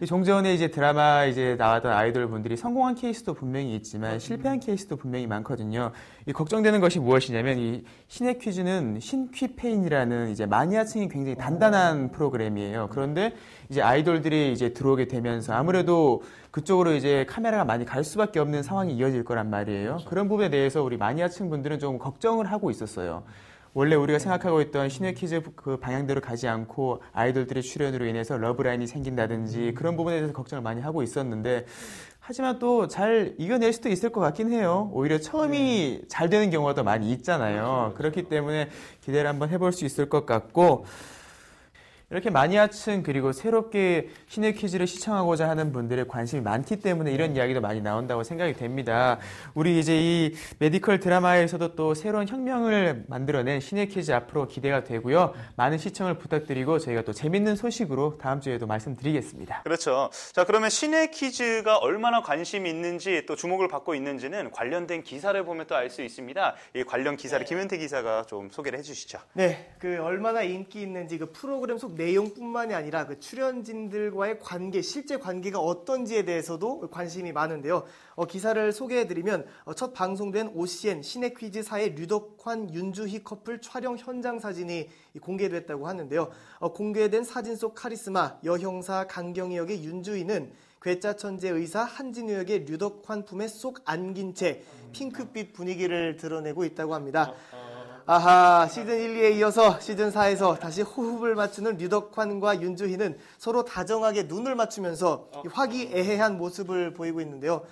D: 종전에 이제 드라마 이제 나왔던 아이돌 분들이 성공한 케이스도 분명히 있지만 실패한 케이스도 분명히 많거든요. 이 걱정되는 것이 무엇이냐면, 이 신의 퀴즈는 신퀴페인이라는 이제 마니아층이 굉장히 단단한 프로그램이에요. 그런데 이제 아이돌들이 이제 들어오게 되면서 아무래도 그쪽으로 이제 카메라가 많이 갈 수밖에 없는 상황이 이어질 거란 말이에요. 그런 부분에 대해서 우리 마니아층 분들은 좀 걱정을 하고 있었어요. 원래 우리가 생각하고 있던 신의 퀴즈 그 방향대로 가지 않고 아이돌들의 출연으로 인해서 러브라인이 생긴다든지 그런 부분에 대해서 걱정을 많이 하고 있었는데, 하지만 또 잘 이겨낼 수도 있을 것 같긴 해요. 오히려 처음이 잘 되는 경우가 더 많이 있잖아요. 그렇기 때문에 기대를 한번 해볼 수 있을 것 같고, 이렇게 마니아층 그리고 새롭게 신의 퀴즈를 시청하고자 하는 분들의 관심이 많기 때문에 이런 이야기도 많이 나온다고 생각이 됩니다. 우리 이제 이 메디컬 드라마에서도 또 새로운 혁명을 만들어낸 신의 퀴즈 앞으로 기대가 되고요. 많은 시청을 부탁드리고 저희가 또 재밌는 소식으로 다음 주에도 말씀드리겠습니다.
C: 그렇죠. 자, 그러면 신의 퀴즈가 얼마나 관심이 있는지 또 주목을 받고 있는지는 관련된 기사를 보면 또 알 수 있습니다. 이 관련 기사를 김현태 기사가 좀 소개를 해주시죠.
A: 네, 그 얼마나 인기 있는지 그 프로그램 속 내용뿐만이 아니라 그 출연진들과의 관계, 실제 관계가 어떤지에 대해서도 관심이 많은데요. 기사를 소개해드리면 첫 방송된 OCN 시네퀴즈사의 류덕환, 윤주희 커플 촬영 현장 사진이 공개됐다고 하는데요. 공개된 사진 속 카리스마, 여형사 강경희 역의 윤주희는 괴짜 천재 의사 한진우 역의 류덕환 품에 쏙 안긴 채 핑크빛 분위기를 드러내고 있다고 합니다. 아하, 시즌 1, 2에 이어서 시즌 4에서 다시 호흡을 맞추는 류덕환과 윤주희는 서로 다정하게 눈을 맞추면서 화기애애한 모습을 보이고 있는데요.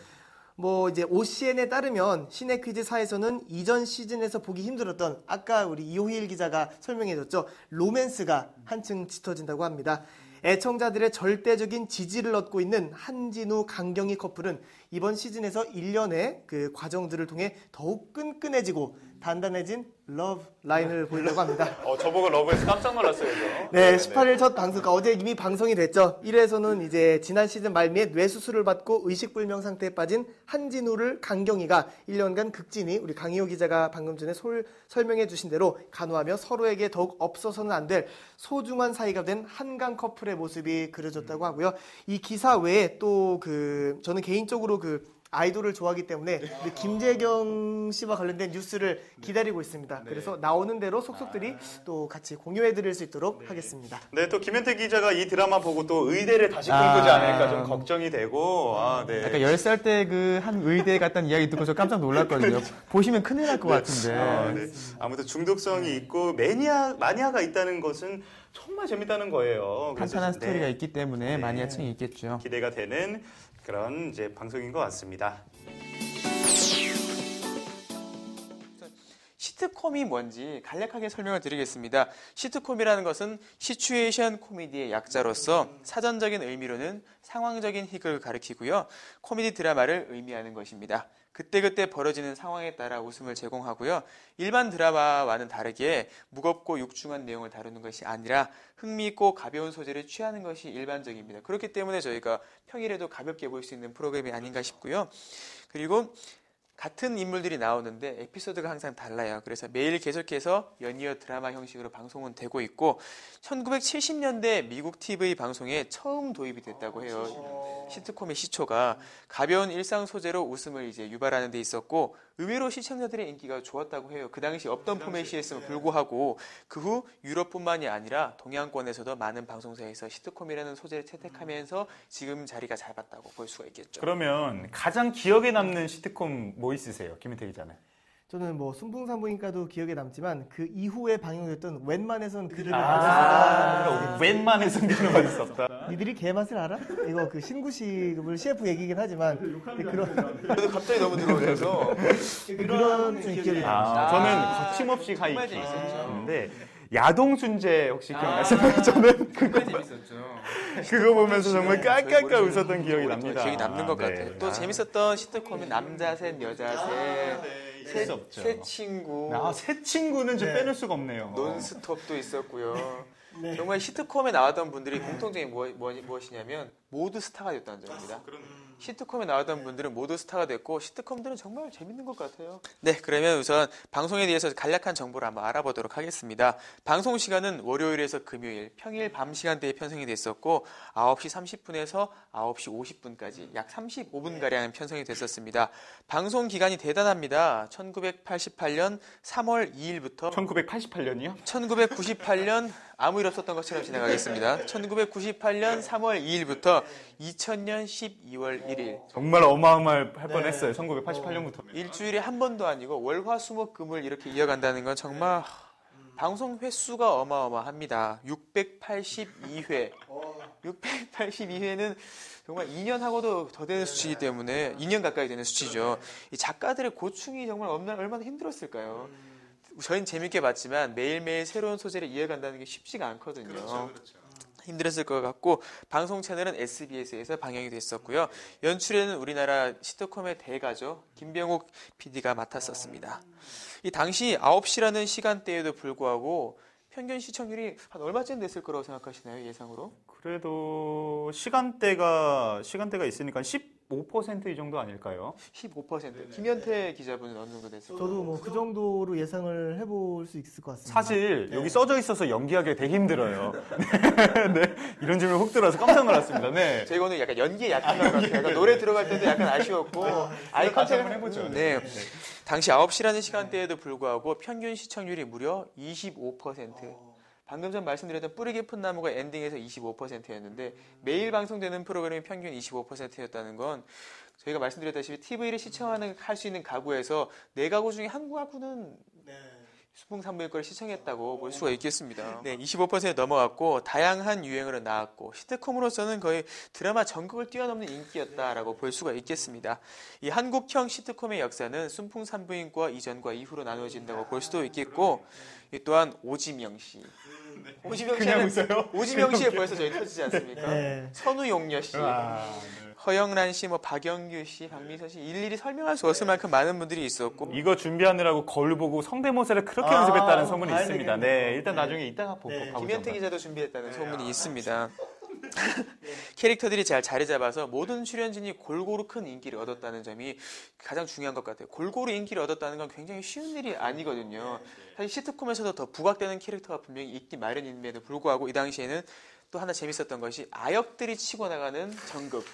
A: 이제 OCN에 따르면 시네퀴즈사에서는 이전 시즌에서 보기 힘들었던 아까 우리 이호일 기자가 설명해줬죠. 로맨스가 한층 짙어진다고 합니다. 애청자들의 절대적인 지지를 얻고 있는 한진우, 강경희 커플은 이번 시즌에서 일련의 그 과정들을 통해 더욱 끈끈해지고 단단해진 러브 라인을 보이려고 합니다.
C: 저보고 러브에서 깜짝 놀랐어요.
A: 네, 18일 첫 방송, 어제 이미 방송이 됐죠. 1회에서는 이제 지난 시즌 말미에 뇌수술을 받고 의식불명 상태에 빠진 한진우를 강경희가 1년간 극진히 우리 강희호 기자가 방금 전에 설명해 주신 대로 간호하며 서로에게 더욱 없어서는 안 될 소중한 사이가 된 한강 커플의 모습이 그려졌다고 하고요. 이 기사 외에 또 저는 개인적으로 아이돌을 좋아하기 때문에 김재경 씨와 관련된 뉴스를 기다리고 있습니다. 그래서 나오는 대로 속속들이 또 같이 공유해드릴 수 있도록 하겠습니다.
C: 네, 또 김현태 기자가 이 드라마 보고 또 의대를 다시 꿈꾸지 않을까 좀 걱정이 되고. 네.
D: 약간 10살 때 그 한 의대에 갔다는 이야기 듣고 저 깜짝 놀랐거든요. 보시면 큰일 날 것 같은데.
C: 네. 아무튼 중독성이 있고 마니아가 있다는 것은 정말 재밌다는 거예요.
D: 탄탄한 스토리가 있기 때문에 마니아층이 있겠죠.
C: 기대가 되는 그런 이제 방송인 것 같습니다.
E: 시트콤이 뭔지 간략하게 설명을 드리겠습니다. 시트콤이라는 것은 시츄에이션 코미디의 약자로서 사전적인 의미로는 상황적인 희극을 가리키고요. 코미디 드라마를 의미하는 것입니다. 그때그때 벌어지는 상황에 따라 웃음을 제공하고요. 일반 드라마와는 다르게 무겁고 육중한 내용을 다루는 것이 아니라 흥미있고 가벼운 소재를 취하는 것이 일반적입니다. 그렇기 때문에 저희가 평일에도 가볍게 볼 수 있는 프로그램이 아닌가 싶고요. 그리고 같은 인물들이 나오는데 에피소드가 항상 달라요. 그래서 매일 계속해서 연이어 드라마 형식으로 방송은 되고 있고 1970년대 미국 TV 방송에 처음 도입이 됐다고 해요. 시트콤의 시초가 가벼운 일상 소재로 웃음을 이제 유발하는 데 있었고 의외로 시청자들의 인기가 좋았다고 해요. 그 당시 없던 포맷이었음을 불구하고 그 후 유럽뿐만이 아니라 동양권에서도 많은 방송사에서 시트콤이라는 소재를 채택하면서 지금 자리가 잡았다고 볼 수가 있겠죠.
C: 그러면 가장 기억에 남는 시트콤 뭐 있으세요? 김현태 기자는?
A: 저는 순풍산부인과도 기억에 남지만 그 이후에 방영됐던 웬만해선 그를
C: 웬만해선 그를 받을 수 없다.
A: 니들이 개맛을 알아? 이거 신구식 CF 얘기긴 하지만
E: 저도 갑자기 너무 들어오셔서
A: 그런 기억이 납니다.
C: 저는 거침없이 하이킥 있었는데 야동순재 혹시 기억나시나요? 저는
D: 그거 재밌었죠.
C: 그거 보면서 정말 깔깔깔 웃었던 기억이 납니다.
E: 기억이 남는 것
C: 네.
E: 같아요. 또 재밌었던 시트콤은 남자 셋, 여자 셋 친구.
C: 새 친구는 좀 빼놓을 수가 없네요.
E: 논스톱도 있었고요. 정말 시트콤에 나왔던 분들이 공통점이 무엇이냐면 모두 스타가 됐다는 점입니다. 시트콤에 나왔던 분들은 모두 스타가 됐고 시트콤들은 정말 재밌는 것 같아요. 네, 그러면 우선 방송에 대해서 간략한 정보를 한번 알아보도록 하겠습니다. 방송 시간은 월요일에서 금요일, 평일 밤 시간대에 편성이 됐었고 9시 30분에서 9시 50분까지 약 35분가량 편성이 됐었습니다. 방송 기간이 대단합니다. 1988년 3월 2일부터
C: 1988년이요?
E: 1998년 아무 일 없었던 것처럼 지나가겠습니다. 1998년 3월 2일부터 2000년 12월 1일.
C: 정말 어마어마할 뻔했어요. 1988년부터.
E: 일주일에 한 번도 아니고 월화수목금을 이렇게 이어간다는 건 정말 방송 횟수가 어마어마합니다. 682회. 682회는 정말 2년하고도 더 되는 수치이기 때문에 2년 가까이 되는 수치죠. 이 작가들의 고충이 정말 얼마나 힘들었을까요? 저희는 재밌게 봤지만 매일매일 새로운 소재를 이어간다는 게 쉽지가 않거든요. 그렇죠. 힘들었을 것 같고 방송 채널은 SBS에서 방영이 됐었고요. 연출에는 우리나라 시트콤의 대가죠. 김병욱 PD가 맡았었습니다. 이 당시 9시라는 시간대에도 불구하고 평균 시청률이 한 얼마쯤 됐을 거라고 생각하시나요? 예상으로?
C: 그래도 시간대가 있으니까 15% 이 정도 아닐까요?
E: 15%. 김현태 기자분은 어느 정도 됐을까요?
A: 저도 뭐 그 정도로 예상을 해볼 수 있을 것 같습니다.
C: 사실 여기 써져 있어서 연기하기 되게 힘들어요. 네, 이런 질문 훅 들어서 깜짝 놀랐습니다. 네.
E: 저희가 오늘 약간 연기에 약한 것 같아요. 약간 노래 들어갈 때도 약간 아쉬웠고 아이 컨택을
C: 해보죠.
E: 네. 당시 9시라는 시간대에도 불구하고 평균 시청률이 무려 25%. 방금 전 말씀드렸던 뿌리 깊은 나무가 엔딩에서 25%였는데 매일 방송되는 프로그램이 평균 25%였다는 건 저희가 말씀드렸다시피 TV를 시청하는 할 수 있는 가구에서 4가구 중에 한 가구는 수풍 산부인과를 시청했다고 볼 수가 있겠습니다. 네, 25% 넘어갔고 다양한 유행으로 나왔고 시트콤으로서는 거의 드라마 전극을 뛰어넘는 인기였다라고 볼 수가 있겠습니다. 이 한국형 시트콤의 역사는 순풍 산부인과 이전과 이후로 나누어진다고 볼 수도 있겠고 이 또한 오지명 씨. 오지명 씨에 벌써 저희 터지지 않습니까?
A: 네.
E: 선우용녀 씨. 허영란 씨, 뭐 박영규 씨, 박민선 씨 일일이 설명할 수 없을 만큼 많은 분들이 있었고
C: 이거 준비하느라고 거울 보고 성대모사를 그렇게 연습했다는 소문이 있습니다. 네, 일단 나중에 이따가 보고 가보죠.
E: 김현태 기자도 준비했다는 소문이 있습니다. 캐릭터들이 잘 자리 잡아서 모든 출연진이 골고루 큰 인기를 얻었다는 점이 가장 중요한 것 같아요. 골고루 인기를 얻었다는 건 굉장히 쉬운 일이 아니거든요. 사실 시트콤에서도 더 부각되는 캐릭터가 분명히 있기 마련임에도 불구하고 이 당시에는 또 하나 재밌었던 것이 아역들이 치고 나가는 전극.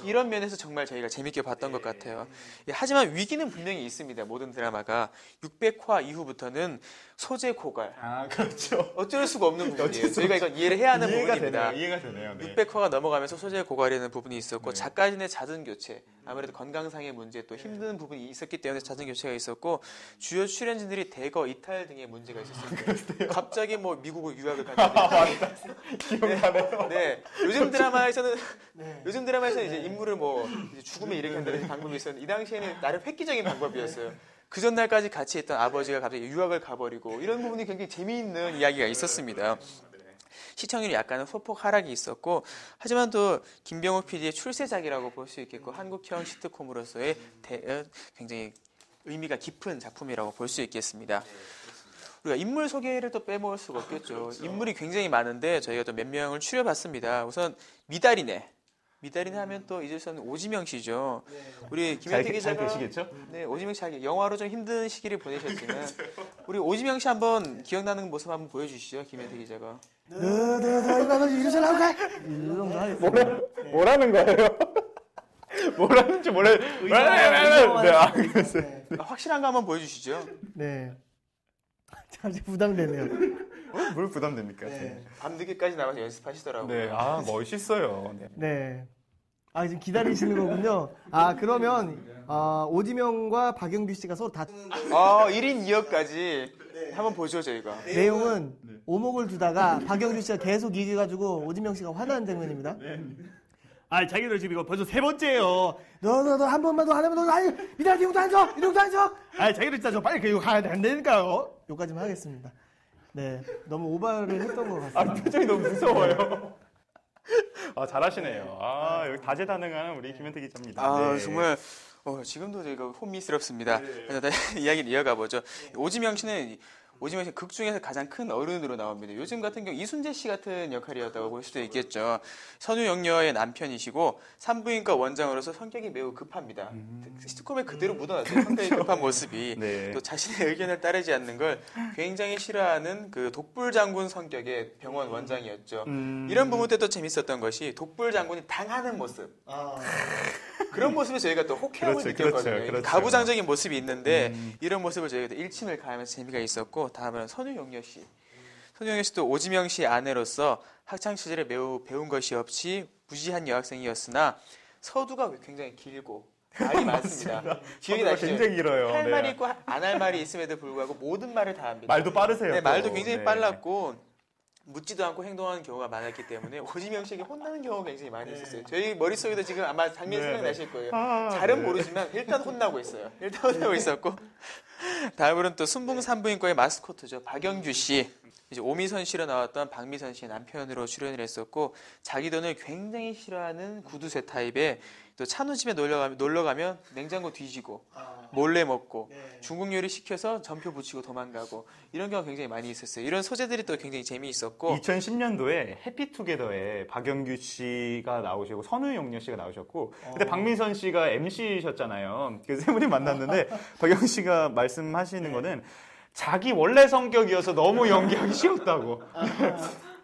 E: 이런 면에서 정말 저희가 재밌게 봤던 것 같아요. 하지만 위기는 분명히 있습니다. 모든 드라마가 600화 이후부터는 소재 고갈.
C: 그렇죠.
E: 어쩔 수가 없는 부분이에요. 저희가 이건 이해를 해야 하는 부분입니다.
C: 이해가 되네요. 네.
E: 600화가 넘어가면서 소재 고갈이라는 부분이 있었고 작가진의 잦은 교체, 아무래도 건강상의 문제 또 힘든 부분이 있었기 때문에 잦은 교체가 있었고 주요 출연진들이 대거 이탈 등의 문제가 있었습니다. 갑자기 뭐 미국을 유학을 간다든지.
C: 기억나네요.
E: 네. 요즘 드라마에서는 이제 인물을 뭐 이제 죽음에 이르게 방법이 있었는데 이 당시에는 나름 획기적인 방법이었어요. 그 전날까지 같이 있던 아버지가 갑자기 유학을 가버리고 이런 부분이 굉장히 재미있는 이야기가 있었습니다. 시청률이 약간은 소폭 하락이 있었고 하지만 또 김병욱 PD의 출세작이라고 볼 수 있겠고 한국형 시트콤으로서의 굉장히 의미가 깊은 작품이라고 볼 수 있겠습니다. 우리가 인물 소개를 또 빼먹을 수가 없겠죠. 인물이 굉장히 많은데 저희가 또 몇 명을 추려봤습니다. 우선 미다리네 하면 또 잊을 수 없는 오지명 씨죠. 우리 김현태 기자가
C: 잘 계시겠죠?
E: 네, 오지명 씨 영화로 좀 힘든 시기를 보내셨지만 우리 오지명 씨 한번 기억나는 모습 한번 보여주시죠, 김현태 기자가.
C: 뭐라는 거예요? 뭐라는지 몰라요.
E: 확실한 거 한번 보여주시죠.
A: 네. 참 부담되네요.
C: 뭘 부담됩니까?
A: 네.
E: 밤늦게까지 나와서 연습하시더라고요.
C: 네, 멋있어요. 네.
A: 네. 아, 지금 기다리시는 거군요. 아, 그러면 오지명과 박영규 씨가 서로 다투는
E: 1인 2역까지 한번 보죠, 저희가.
A: 내용은 오목을 두다가 박영규 씨가 계속 이겨가지고 오지명 씨가 화나는 장면입니다. 아, 자기들 지금 이거 벌써 3번째예요. 너 한 번만 더 하면 너 아니 미달이 형도 안 줘. 이형도 안 줘. 아, 자기들 진짜 저 빨리 이거 가야 안 되니까요. 여기까지만 하겠습니다. 네, 너무 오바를 했던 것 같습니다.
C: 표정이 너무 무서워요. 잘하시네요. 여기 다재다능한 우리 김현태 기자입니다. 네.
E: 정말 지금도 저희가 혼미스럽습니다. 그래서 이야기를 이어가 보죠. 오지명 씨는 극 중에서 가장 큰 어른으로 나옵니다. 요즘 같은 경우 이순재 씨 같은 역할이었다고 볼 수도 있겠죠. 선우용녀의 남편이시고 산부인과 원장으로서 성격이 매우 급합니다. 시트콤에 그대로 묻어났어요. 성격이 급한 모습이.
C: 네.
E: 또 자신의 의견을 따르지 않는 걸 굉장히 싫어하는 그 독불 장군 성격의 병원 원장이었죠. 이런 부분 때도 재밌었던 것이 독불 장군이 당하는 모습. 그런 모습을 저희가 또 호쾌함을 느꼈거든요.
C: 그렇죠.
E: 가부장적인 모습이 있는데 이런 모습을 저희가 일침을 가하면서 재미가 있었고 다음은 선우용녀 씨. 선우용녀 씨도 오지명 씨의 아내로서 학창 시절에 매우 배운 것이 없이 무지한 여학생이었으나 서두가 굉장히 길고 말이 많습니다. 기억이 나시죠?
C: 굉장히 길어요.
E: 할
C: 네.
E: 말이 있고 안 할 말이 있음에도 불구하고 모든 말을 다 합니다.
C: 말도 빠르세요.
E: 네,
C: 또.
E: 말도 굉장히
C: 네.
E: 빨랐고 묻지도 않고 행동하는 경우가 많았기 때문에 오지명 씨에게 혼나는 경우가 굉장히 많이 있었어요. 저희 머릿속에도 지금 아마 장면이 생각나실 거예요. 잘은 모르지만 일단 혼나고 있어요. 일단 혼나고 있었고 다음으로는 또 순풍 산부인과의 마스코트죠. 박영규 씨. 이제 오미선 씨로 나왔던 박미선 씨의 남편으로 출연을 했었고 자기 돈을 굉장히 싫어하는 구두쇠 타입의 또 찬우 집에 놀러 가면 냉장고 뒤지고 몰래 먹고 중국 요리 시켜서 전표 붙이고 도망가고 이런 경우가 굉장히 많이 있었어요. 이런 소재들이 또 굉장히 재미있었고
C: 2010년도에 해피투게더에 박영규 씨가 나오시고 선우용녀 씨가 나오셨고 그때 박민선 씨가 MC셨잖아요. 그 세 분이 만났는데 박영규 씨가 말씀하시는 거는 자기 원래 성격이어서 너무 연기하기 싫었다고.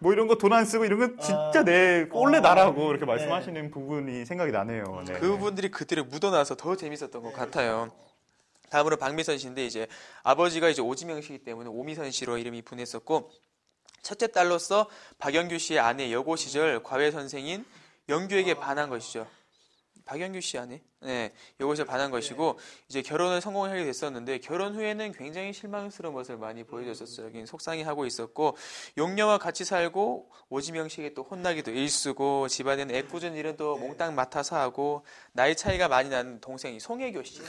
C: 뭐 이런 거 돈 안 쓰고 이런 건 진짜 원래 나라고 이렇게 말씀하시는 부분이 생각이 나네요. 네.
E: 그 부분들이 그대로 묻어나서 더 재밌었던 것 같아요. 다음으로 박미선 씨인데 이제 아버지가 이제 오지명 씨이기 때문에 오미선 씨로 이름이 분했었고 첫째 딸로서 박영규 씨의 아내 여고 시절 과외 선생인 영규에게 반한 것이죠. 박영규 씨 아내? 네, 여고 시절 반한 것이고 이제 결혼을 성공하게 됐었는데 결혼 후에는 굉장히 실망스러운 모습을 많이 보여줬었어요. 속상해하고 있었고 용녀와 같이 살고 오지명 씨에게 또 혼나기도 일쑤고 집안에는 애꿎은 일은 또 몽땅 맡아서 하고 나이 차이가 많이 나는 동생이 송혜교 씨.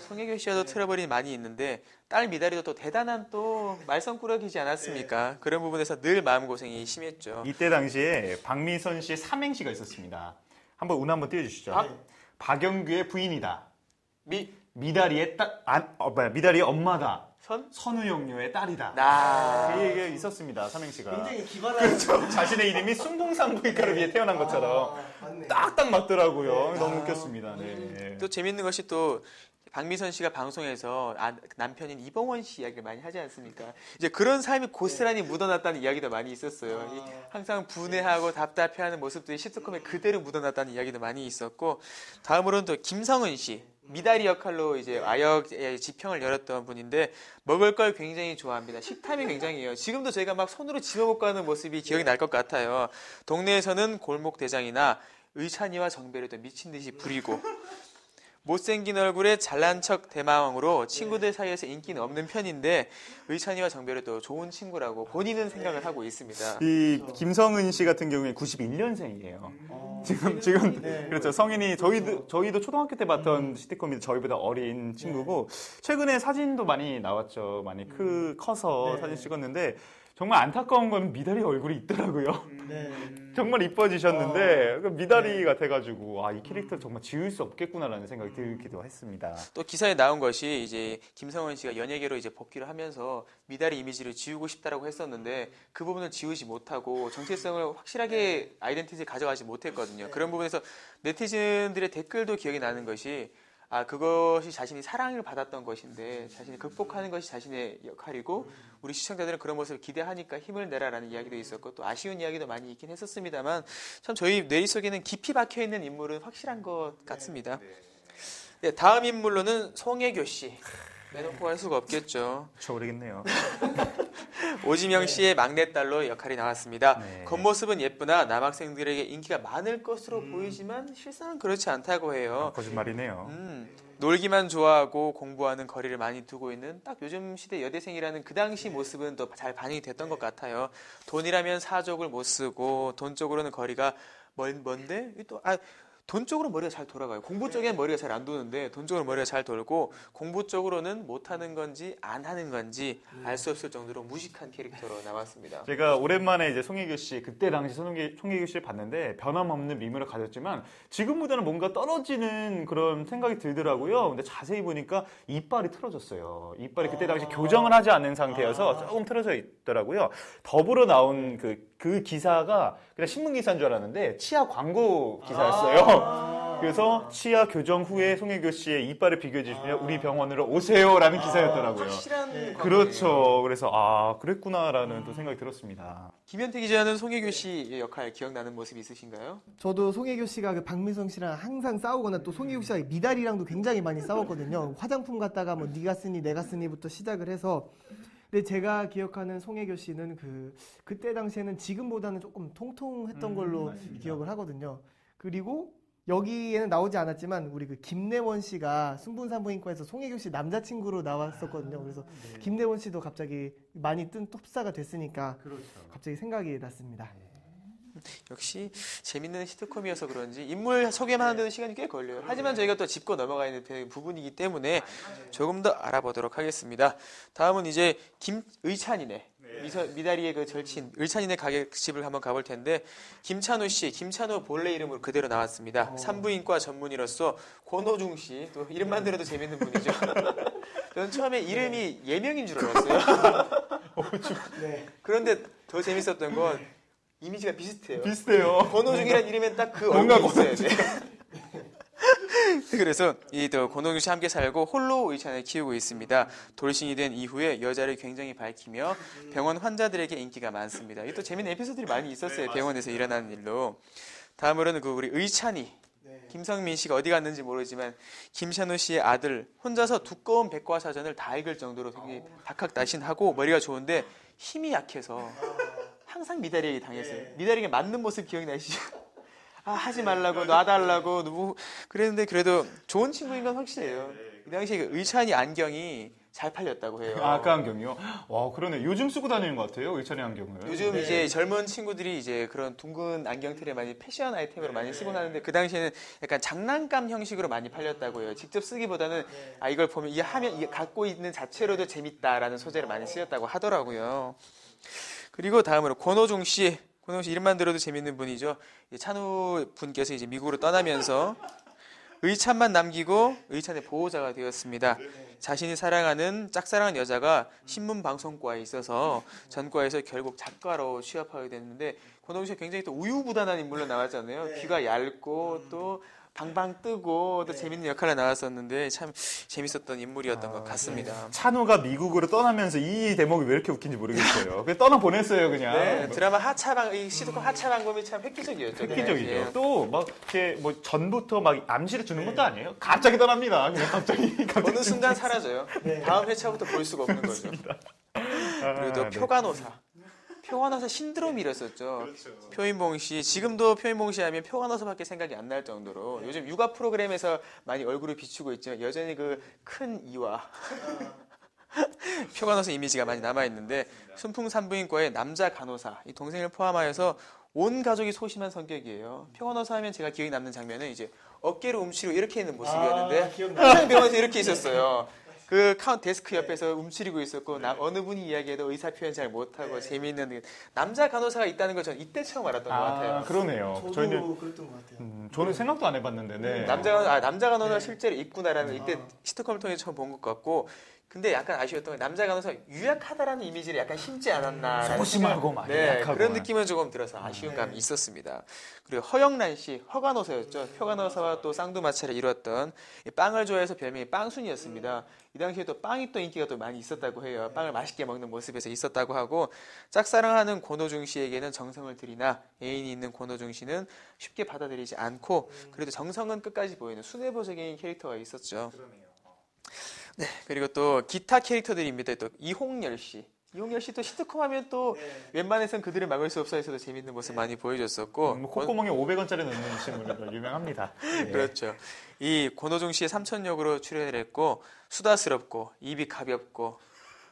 E: 송혜교 씨와도 트러블이 많이 있는데 딸 미다리도 또 대단한 또 말썽꾸러기지 않았습니까? 그런 부분에서 늘 마음고생이 심했죠.
C: 이때 당시에 박미선 씨의 삼행시가 있었습니다. 한번 운 한번 띄워주시죠. 박영규의 부인이다. 미다리의 미다리의 엄마다. 선우용녀의 딸이다. 그 얘기가 있었습니다. 삼행시가.
A: 굉장히 기발한.
C: 그렇죠. 자신의 이름이 순봉산부인과를 위해 태어난 것처럼 딱딱 맞더라고요. 너무 웃겼습니다. 네.
E: 또 재밌는 것이 또 박미선 씨가 방송에서 남편인 이봉원 씨 이야기를 많이 하지 않습니까? 이제 그런 삶이 고스란히 묻어났다는 이야기도 많이 있었어요. 항상 분해하고 답답해하는 모습들이 시트콤에 그대로 묻어났다는 이야기도 많이 있었고 다음으로는 또 김성은 씨. 미다리 역할로 이제 아역의 지평을 열었던 분인데 먹을 걸 굉장히 좋아합니다. 식탐이 굉장해요. 지금도 저희가 막 손으로 집어먹고 하는 모습이 기억이 날 것 같아요. 동네에서는 골목 대장이나 의찬이와 정배를 또 미친 듯이 부리고 못생긴 얼굴에 잘난 척 대마왕으로 친구들 사이에서 인기는 없는 편인데 의찬이와 정배를 또 좋은 친구라고 본인은 생각을 하고 있습니다.
C: 이 김성은 씨 같은 경우에 91년생이에요. 지금 그렇죠. 성인이 저희도 초등학교 때 봤던 시트콤이 저희보다 어린 친구고 최근에 사진도 많이 나왔죠. 많이 커서 사진 찍었는데 정말 안타까운 건 미다리 얼굴이 있더라고요. 정말 이뻐지셨는데 미다리 같아가지고 이 캐릭터 정말 지울 수 없겠구나라는 생각이 들기도 했습니다.
E: 또 기사에 나온 것이 이제 김성원 씨가 연예계로 이제 복귀를 하면서 미다리 이미지를 지우고 싶다라고 했었는데 그 부분을 지우지 못하고 정체성을 확실하게 아이덴티티를 가져가지 못했거든요. 그런 부분에서 네티즌들의 댓글도 기억이 나는 것이 그것이 자신이 사랑을 받았던 것인데 자신이 극복하는 것이 자신의 역할이고 우리 시청자들은 그런 모습을 기대하니까 힘을 내라라는 이야기도 있었고 또 아쉬운 이야기도 많이 있긴 했었습니다만 참 저희 뇌리 속에는 깊이 박혀있는 인물은 확실한 것 같습니다. 네, 다음 인물로는 송혜교 씨. 빼놓고 할 수가 없겠죠.
C: 쳐오르겠네요.
E: 오지명 씨의 막내딸로 역할이 나왔습니다.
C: 네.
E: 겉모습은 예쁘나 남학생들에게 인기가 많을 것으로 보이지만 실상은 그렇지 않다고 해요.
C: 거짓말이네요.
E: 놀기만 좋아하고 공부하는 거리를 많이 두고 있는 딱 요즘 시대 여대생이라는 그 당시 모습은 또 잘 반영이 됐던 것 같아요. 돈이라면 사족을 못 쓰고 돈 쪽으로는 거리가 먼데 돈 쪽으로 머리가 잘 돌아가요. 공부 쪽에는 머리가 잘 안 도는데 돈 쪽으로 머리가 잘 돌고 공부 쪽으로는 못하는 건지 안 하는 건지 알 수 없을 정도로 무식한 캐릭터로 나왔습니다.
C: 제가 오랜만에 이제 송혜교 씨 그때 당시 송혜교 씨를 봤는데 변함없는 미모를 가졌지만 지금보다는 뭔가 떨어지는 그런 생각이 들더라고요. 근데 자세히 보니까 이빨이 틀어졌어요. 이빨이 그때 당시 교정을 하지 않은 상태여서 조금 틀어져 있더라고요. 더불어 나온 그 기사가 그냥 신문 기사인 줄 알았는데 치아 광고 기사였어요. 그래서 치아 교정 후에 송혜교 씨의 이빨을 비교해 주시면 우리 병원으로 오세요라는 기사였더라고요.
E: 확실한
C: 그렇죠. 그래서 그랬구나라는 또 생각이 들었습니다.
E: 김현태 기자는 송혜교 씨의 역할 기억나는 모습이 있으신가요?
A: 저도 송혜교 씨가 그 박미성 씨랑 항상 싸우거나 또 송혜교 씨가 미다리랑도 굉장히 많이 싸웠거든요. 화장품 갖다가 뭐 네가 쓰니 내가 쓰니부터 시작을 해서. 근데 제가 기억하는 송혜교 씨는 그때 당시에는 지금보다는 조금 통통했던 걸로 기억을 하거든요. 그리고 여기에는 나오지 않았지만 우리 김래원 씨가 순분산부인과에서 송혜교 씨 남자친구로 나왔었거든요. 그래서 김래원 씨도 갑자기 많이 뜬 톱스타가 됐으니까 갑자기 생각이 났습니다.
E: 역시 재밌는 시트콤이어서 그런지 인물 소개만 하는데도 시간이 꽤 걸려요. 하지만 저희가 또 짚고 넘어가야 되는 부분이기 때문에 조금 더 알아보도록 하겠습니다. 다음은 이제 김의찬이네. 미다리의 그 절친 을찬이네 가게 집을 한번 가볼 텐데 김찬우 씨, 김찬우 본래 이름으로 그대로 나왔습니다. 산부인과 전문의로서 권호중 씨, 또 이름만 들어도 재밌는 분이죠. 저는 처음에 이름이 예명인 줄 알았어요.
A: 네.
E: 그런데 더 재밌었던 건 이미지가 비슷해요.
C: 비슷해요.
E: 권호중이라는 이름엔 딱 그
C: 뭔가
E: 얼굴이 있어야 돼. 그래서 이 또 권호중 씨 함께 살고 홀로 의찬을 키우고 있습니다. 돌싱이 된 이후에 여자를 굉장히 밝히며 병원 환자들에게 인기가 많습니다. 이 또 재밌는 에피소드들이 많이 있었어요. 병원에서 일어나는 일로. 다음으로는 그 우리 의찬이 김성민 씨가 어디 갔는지 모르지만 김찬우 씨의 아들 혼자서 두꺼운 백과사전을 다 읽을 정도로 굉장히 박학다신하고 머리가 좋은데 힘이 약해서 항상 미다리에게 당했어요. 미다리에게 맞는 모습 기억나시죠? 아, 하지 말라고 놔달라고 누구 그랬는데 그래도 좋은 친구인 건 확실해요. 이 당시에 그 의찬이 안경이 잘 팔렸다고 해요.
C: 아까 안경이요? 와, 그러네. 요즘 쓰고 다니는 것 같아요. 의찬이 안경을.
E: 요즘 이제 젊은 친구들이 이제 그런 둥근 안경테를 많이 패션 아이템으로 많이 쓰곤 하는데 그 당시에는 약간 장난감 형식으로 많이 팔렸다고 해요. 직접 쓰기보다는 아 이걸 보면 이 하면 이게 갖고 있는 자체로도 재밌다라는 소재를 많이 쓰였다고 하더라고요. 그리고 다음으로 권호중 씨 이름만 들어도 재밌는 분이죠. 찬우 분께서 이제 미국으로 떠나면서 의찬만 남기고 의찬의 보호자가 되었습니다. 자신이 사랑하는 짝사랑한 여자가 신문방송과에 있어서 전과에서 결국 작가로 취업하게 됐는데 권호중 씨가 굉장히 또 우유부단한 인물로 나왔잖아요. 귀가 얇고 또 방방 뜨고 또 재밌는 역할로 나왔었는데 참 재밌었던 인물이었던 것 같습니다.
C: 찬우가 미국으로 떠나면서 이 대목이 왜 이렇게 웃긴지 모르겠어요. 그냥 떠나 보냈어요, 그냥.
E: 네, 드라마 이 시트콤 하차방법이 참 획기적이었죠.
C: 획기적이죠. 또 막 이렇게 뭐 전부터 막 암시를 주는 것도 아니에요. 갑자기 떠납니다. 그냥 갑자기.
E: 어느 순간 사라져요. 다음 회차부터 볼 수가 없는 거죠. 그리고 또 표간호사 신드롬이 일었었죠. 표인봉 씨, 지금도 표인봉 씨 하면 표간호사밖에 생각이 안 날 정도로 요즘 육아 프로그램에서 많이 얼굴을 비추고 있지만 여전히 그 큰 이와 표간호사 이미지가 많이 남아있는데 순풍산부인과의 남자 간호사, 이 동생을 포함하여서 온 가족이 소심한 성격이에요. 표간호사 하면 제가 기억에 남는 장면은 이제 어깨를 움츠리고 이렇게 있는 모습이었는데 항상 병원에서 이렇게 있었어요. 그 데스크 옆에서 움츠리고 있었고 어느 분이 이야기해도 의사 표현 잘 못하고 재미있는 남자 간호사가 있다는 걸 저는 이때 처음 알았던 것 같아요.
C: 그러네요.
A: 저도 그랬던 것 같아요.
C: 저는 생각도 안 해봤는데. 네.
E: 남자 간호사가 실제로 있구나라는 이때 시트콤을 통해 처음 본 것 같고 근데 약간 아쉬웠던 건 남자 간호사 유약하다라는 이미지를 약간 심지 않았나
C: 소심하고 막 약하고
E: 그런 느낌은 조금 들어서 아쉬운 감이 있었습니다. 그리고 허영란 씨 허간호사였죠. 허간호사와 또 쌍두마차를 이루었던 빵을 좋아해서 별명이 빵순이었습니다. 이 당시에 또 빵이 또 인기가 또 많이 있었다고 해요. 빵을 맛있게 먹는 모습에서 있었다고 하고 짝사랑하는 권호중 씨에게는 정성을 들이나 애인이 있는 권호중 씨는 쉽게 받아들이지 않고 그래도 정성은 끝까지 보이는 순애보적인 캐릭터가 있었죠. 네, 그리고 또 기타 캐릭터들입니다. 또 이홍열 씨 또 시트콤 하면 또 웬만해선 그들을 막을 수 없어 해서도 재밌는 모습 많이 보여줬었고
C: 콧구멍에 500원짜리 넣는 친구로 유명합니다.
E: 그렇죠. 이 권호중 씨의 삼촌 역으로 출연을 했고 수다스럽고 입이 가볍고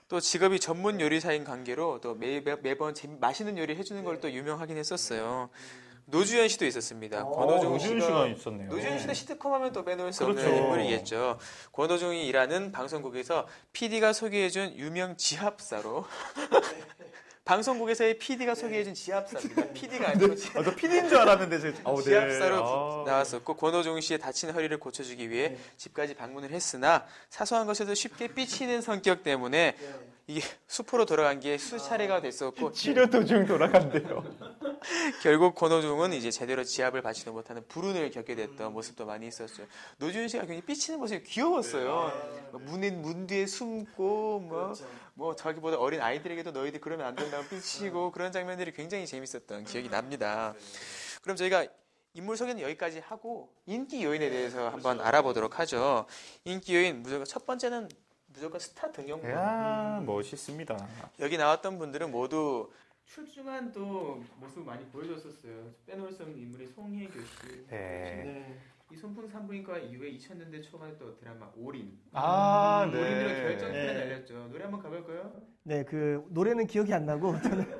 E: 또 직업이 전문 요리사인 관계로 또 매번 맛있는 요리 해주는 걸 또 유명하긴 했었어요. 노주현 씨도 있었습니다.
C: 노주현 씨가 있었네요.
E: 노주현 씨도 시트콤 하면 또 빼놓을 수
C: 그렇죠.
E: 없는 인물이겠죠. 권호중이 일하는 방송국에서 PD가 소개해준 유명 지합사로 방송국에서의 PD가 소개해준 지합사입니다. PD가 아니고
C: 저 PD인 줄 알았는데
E: 지합사로 나왔었고 권호중 씨의 다친 허리를 고쳐주기 위해 집까지 방문을 했으나 사소한 것에도 쉽게 삐치는 성격 때문에 이게 수포로 돌아간 게 수차례가 됐었고
C: 치료 도중 돌아간대요.
E: 결국 권호중은 이제 제대로 지압을 받지도 못하는 불운을 겪게 됐던 모습도 많이 있었죠. 노주현 씨가 굉장히 삐치는 모습이 귀여웠어요. 문 뒤에 숨고 뭐 자기보다 어린 아이들에게도 너희들 그러면 안 된다고 삐치고 그런 장면들이 굉장히 재밌었던 기억이 납니다. 그럼 저희가 인물 소개는 여기까지 하고 인기 요인에 대해서 한번 알아보도록 하죠. 인기 요인 첫 번째는 무조건 스타 등용문.
C: 이야, 멋있습니다.
E: 여기 나왔던 분들은 모두 출중한 또 모습 많이 보여줬었어요. 빼놓을 수 없는 인물이 송혜교 씨. 이 순풍산부인과 이후에 2000년대 초반에 또 드라마 올인. 올인으로 결정타를 날렸죠. 노래 한번 가볼까요?
A: 네, 그 노래는 기억이 안 나고 저는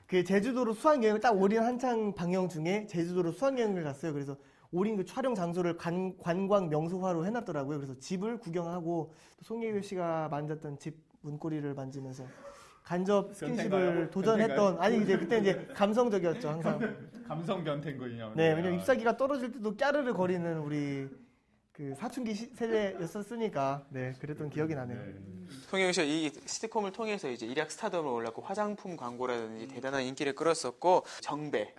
A: 그 제주도로 수학여행을 딱 올인 한창 방영 중에 제주도로 수학여행을 갔어요. 그래서 올인 그 촬영 장소를 관광 명소화로 해놨더라고요. 그래서 집을 구경하고 또 송혜교 씨가 만졌던 집 문고리를 만지면서 간접 스킨십을 도전했던 아니 이제 그때 이제 감성적이었죠 항상.
D: 감성 변태군요.
A: 네, 왜냐면 잎사귀가 떨어질 때도 까르르 거리는 우리 그 사춘기 세대였었으니까 네 그랬던 기억이 나네요.
E: 통영 씨 이 시트콤을 통해서 이제 일약 스타덤을 올랐고 화장품 광고라든지 대단한 인기를 끌었었고 정배.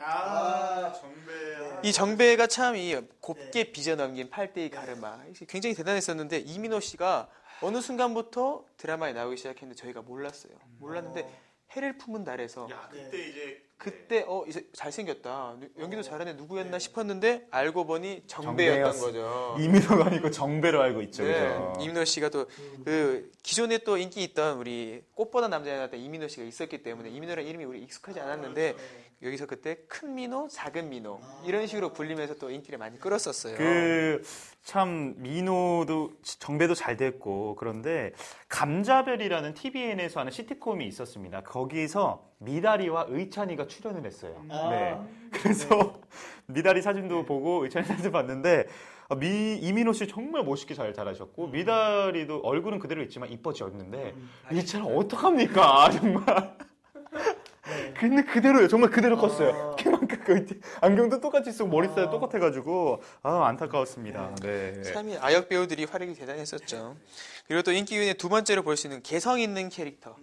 E: 이 정배가 참 이 곱게 빚어 넘긴 8대의 가르마 굉장히 대단했었는데 이민호 씨가 어느 순간부터 드라마에 나오기 시작했는데 저희가 몰랐는데 해를 품은 달에서 그때 이제 잘생겼다 연기도 잘하네 누구였나 싶었는데 알고 보니 정배였던 거죠.
C: 이민호가 아니고 정배로 알고 있죠.
E: 네,
C: 그죠?
E: 이민호 씨가 또 그 기존에 또 인기 있던 우리 꽃보다 남자에 나왔던 이민호 씨가 있었기 때문에 이민호라는 이름이 우리 익숙하지 않았는데 여기서 그때 큰 민호, 작은 민호 이런 식으로 불리면서 또 인기를 많이 끌었었어요.
C: 참 민호도 정배도 잘 됐고 그런데 감자별이라는 TVN에서 하는 시트콤이 있었습니다. 거기서 미다리와 의찬이가 출연을 했어요. 네. 그래서 미다리 사진도 보고 의찬이 사진 봤는데 이민호 씨 정말 멋있게 잘 자라셨고 미다리도 얼굴은 그대로 있지만 이뻐졌는데 의찬이 어떡합니까 정말. 근데 그대로요. 정말 그대로 컸어요. 키만큼 안경도 똑같이 쓰고 머리 스타일 똑같아가지고 안타까웠습니다. 네.
E: 참 아역 배우들이 활약이 대단했었죠. 그리고 또 인기 요인의 두 번째로 볼 수 있는 개성 있는 캐릭터.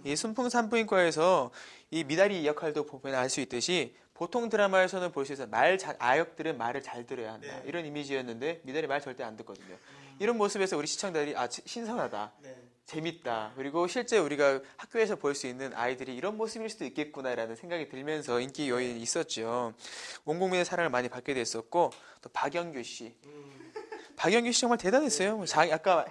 E: 이 순풍산부인과에서 이 미다리 역할도 보면 알 수 있듯이 보통 드라마에서는 볼 수 있어요. 아역들은 말을 잘 들어야 한다. 이런 이미지였는데 미다리 말 절대 안 듣거든요. 이런 모습에서 우리 시청자들이 신선하다. 재밌다. 그리고 실제 우리가 학교에서 볼 수 있는 아이들이 이런 모습일 수도 있겠구나라는 생각이 들면서 인기 요인이 있었죠. 온 국민의 사랑을 많이 받게 됐었고 또 박영규 씨. 박영규 씨 정말 대단했어요. 아까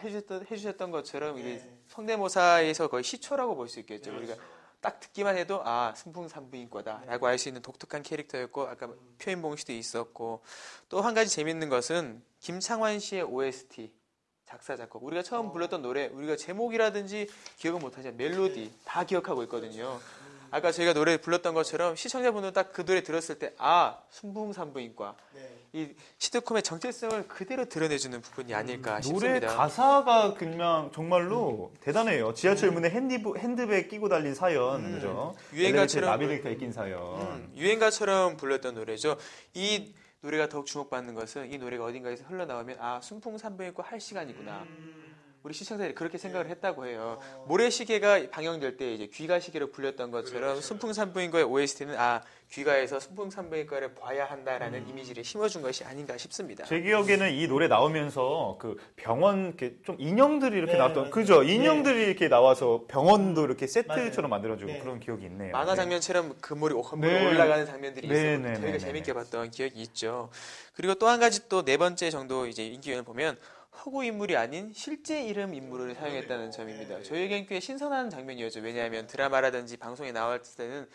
E: 해주셨던 것처럼 이게 성대모사에서 거의 시초라고 볼 수 있겠죠. 우리가 딱 듣기만 해도 순풍산부인과다라고 알 수 있는 독특한 캐릭터였고 아까 표현봉 씨도 있었고 또 한 가지 재밌는 것은 김창완 씨의 OST 작사 작곡 우리가 처음 불렀던 노래 우리가 제목이라든지 기억은 못하지만 멜로디 다 기억하고 있거든요. 아까 저희가 노래 불렀던 것처럼 시청자분들은 딱 그 노래 들었을 때 순풍산부인과 이 시트콤의 정체성을 그대로 드러내주는 부분이 아닐까 싶습니다.
C: 노래 가사가 그냥 정말로 대단해요. 지하철 문에 핸드백 끼고 달린 사연, 그죠?
E: 유행가처럼
C: 나비를 낀 사연.
E: 유행가처럼 불렀던 노래죠. 이 노래가 더욱 주목받는 것은 이 노래가 어딘가에서 흘러나오면 순풍산부인과 할 시간이구나. 우리 시청자들이 그렇게 생각을 했다고 해요. 모래시계가 방영될 때 이제 귀가시계로 불렸던 것처럼 순풍산부인과의 OST는 귀가에서 순풍산부인과를 봐야 한다라는 이미지를 심어준 것이 아닌가 싶습니다.
C: 제 기억에는 이 노래 나오면서 그 병원 이렇게 좀 인형들이 이렇게 나왔던 그죠? 인형들이 이렇게 나와서 병원도 이렇게 세트처럼 만들어주고 그런 기억이 있네요.
E: 만화 장면처럼 건물이 올라가는 장면들이 있어요. 저희가 재밌게 봤던 기억이 있죠. 그리고 또 한 가지 또 네 번째 정도 이제 인기 요인을 보면 허구 인물이 아닌 실제 이름 인물을 사용했다는 점입니다. 저희에겐 꽤 신선한 장면이었죠. 왜냐하면 드라마라든지 방송에 나왔을 때는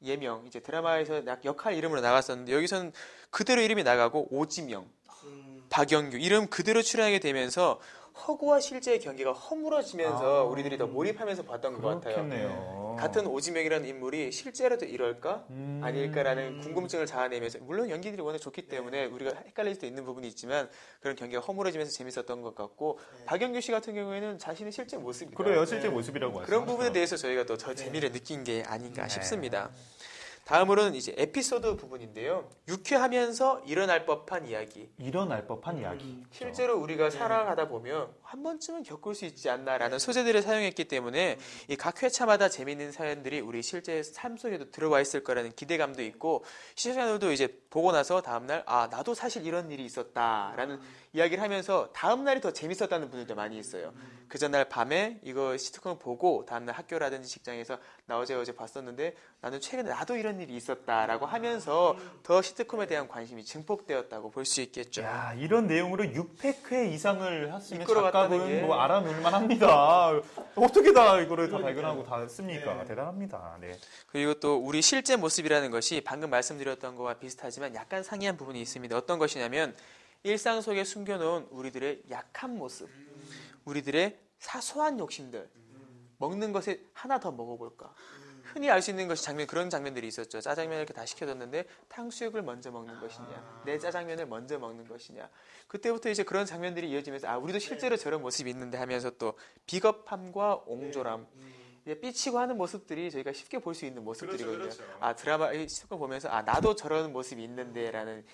E: 예명, 이제 드라마에서 역할 이름으로 나갔었는데 여기서는 그대로 이름이 나가고 오지명, 박영규 이름 그대로 출연하게 되면서 허구와 실제의 경계가 허물어지면서 우리들이 더 몰입하면서 봤던 것 같아요. 같은 오지명이라는 인물이 실제로도 이럴까? 아닐까라는 궁금증을 자아내면서 물론 연기들이 워낙 좋기 때문에 우리가 헷갈릴 수도 있는 부분이 있지만 그런 경계가 허물어지면서 재밌었던 것 같고 박영규 씨 같은 경우에는 자신의 실제 모습입니다.
C: 그래요. 실제 모습이라고
E: 그런 부분에 대해서 저희가 또 더 재미를 느낀 게 아닌가 싶습니다. 다음으로는 이제 에피소드 부분인데요. 유쾌하면서 일어날 법한 이야기.
C: 일어날 법한 이야기.
E: 실제로 우리가 살아가다 보면 한 번쯤은 겪을 수 있지 않나라는 소재들을 사용했기 때문에 이 각 회차마다 재미있는 사연들이 우리 실제 삶 속에도 들어와 있을 거라는 기대감도 있고 시청자들도 이제 보고 나서 다음날 나도 사실 이런 일이 있었다라는 이야기를 하면서 다음날이 더 재밌었다는 분들도 많이 있어요. 그 전날 밤에 이거 시트콤을 보고 다음날 학교라든지 직장에서 나 어제 봤었는데 나는 최근에 나도 이런 일이 있었다라고 하면서 더 시트콤에 대한 관심이 증폭되었다고 볼 수 있겠죠.
C: 야, 이런 내용으로 600회 이상을 했으면
E: 이끌어갔다는
C: 작가분
E: 게.
C: 알아놓을만 합니다. 어떻게 다 이거를 다 발견하고 다 씁니까? 대단합니다. 네.
E: 그리고 또 우리 실제 모습이라는 것이 방금 말씀드렸던 것과 비슷하지만 약간 상이한 부분이 있습니다. 어떤 것이냐면 일상 속에 숨겨놓은 우리들의 약한 모습, 우리들의 사소한 욕심들, 먹는 것에 하나 더 먹어볼까? 흔히 알 수 있는 것이 그런 장면들이 있었죠. 짜장면을 이렇게 다 시켜뒀는데 탕수육을 먼저 먹는 것이냐, 내 짜장면을 먼저 먹는 것이냐. 그때부터 이제 그런 장면들이 이어지면서 우리도 실제로 저런 모습이 있는데 하면서 또 비겁함과 옹졸함, 삐치고 하는 모습들이 저희가 쉽게 볼 수 있는 모습들이거든요.
C: 그렇죠.
E: 아, 드라마 시트콤 보면서 아, 나도 저런 모습이 있는데라는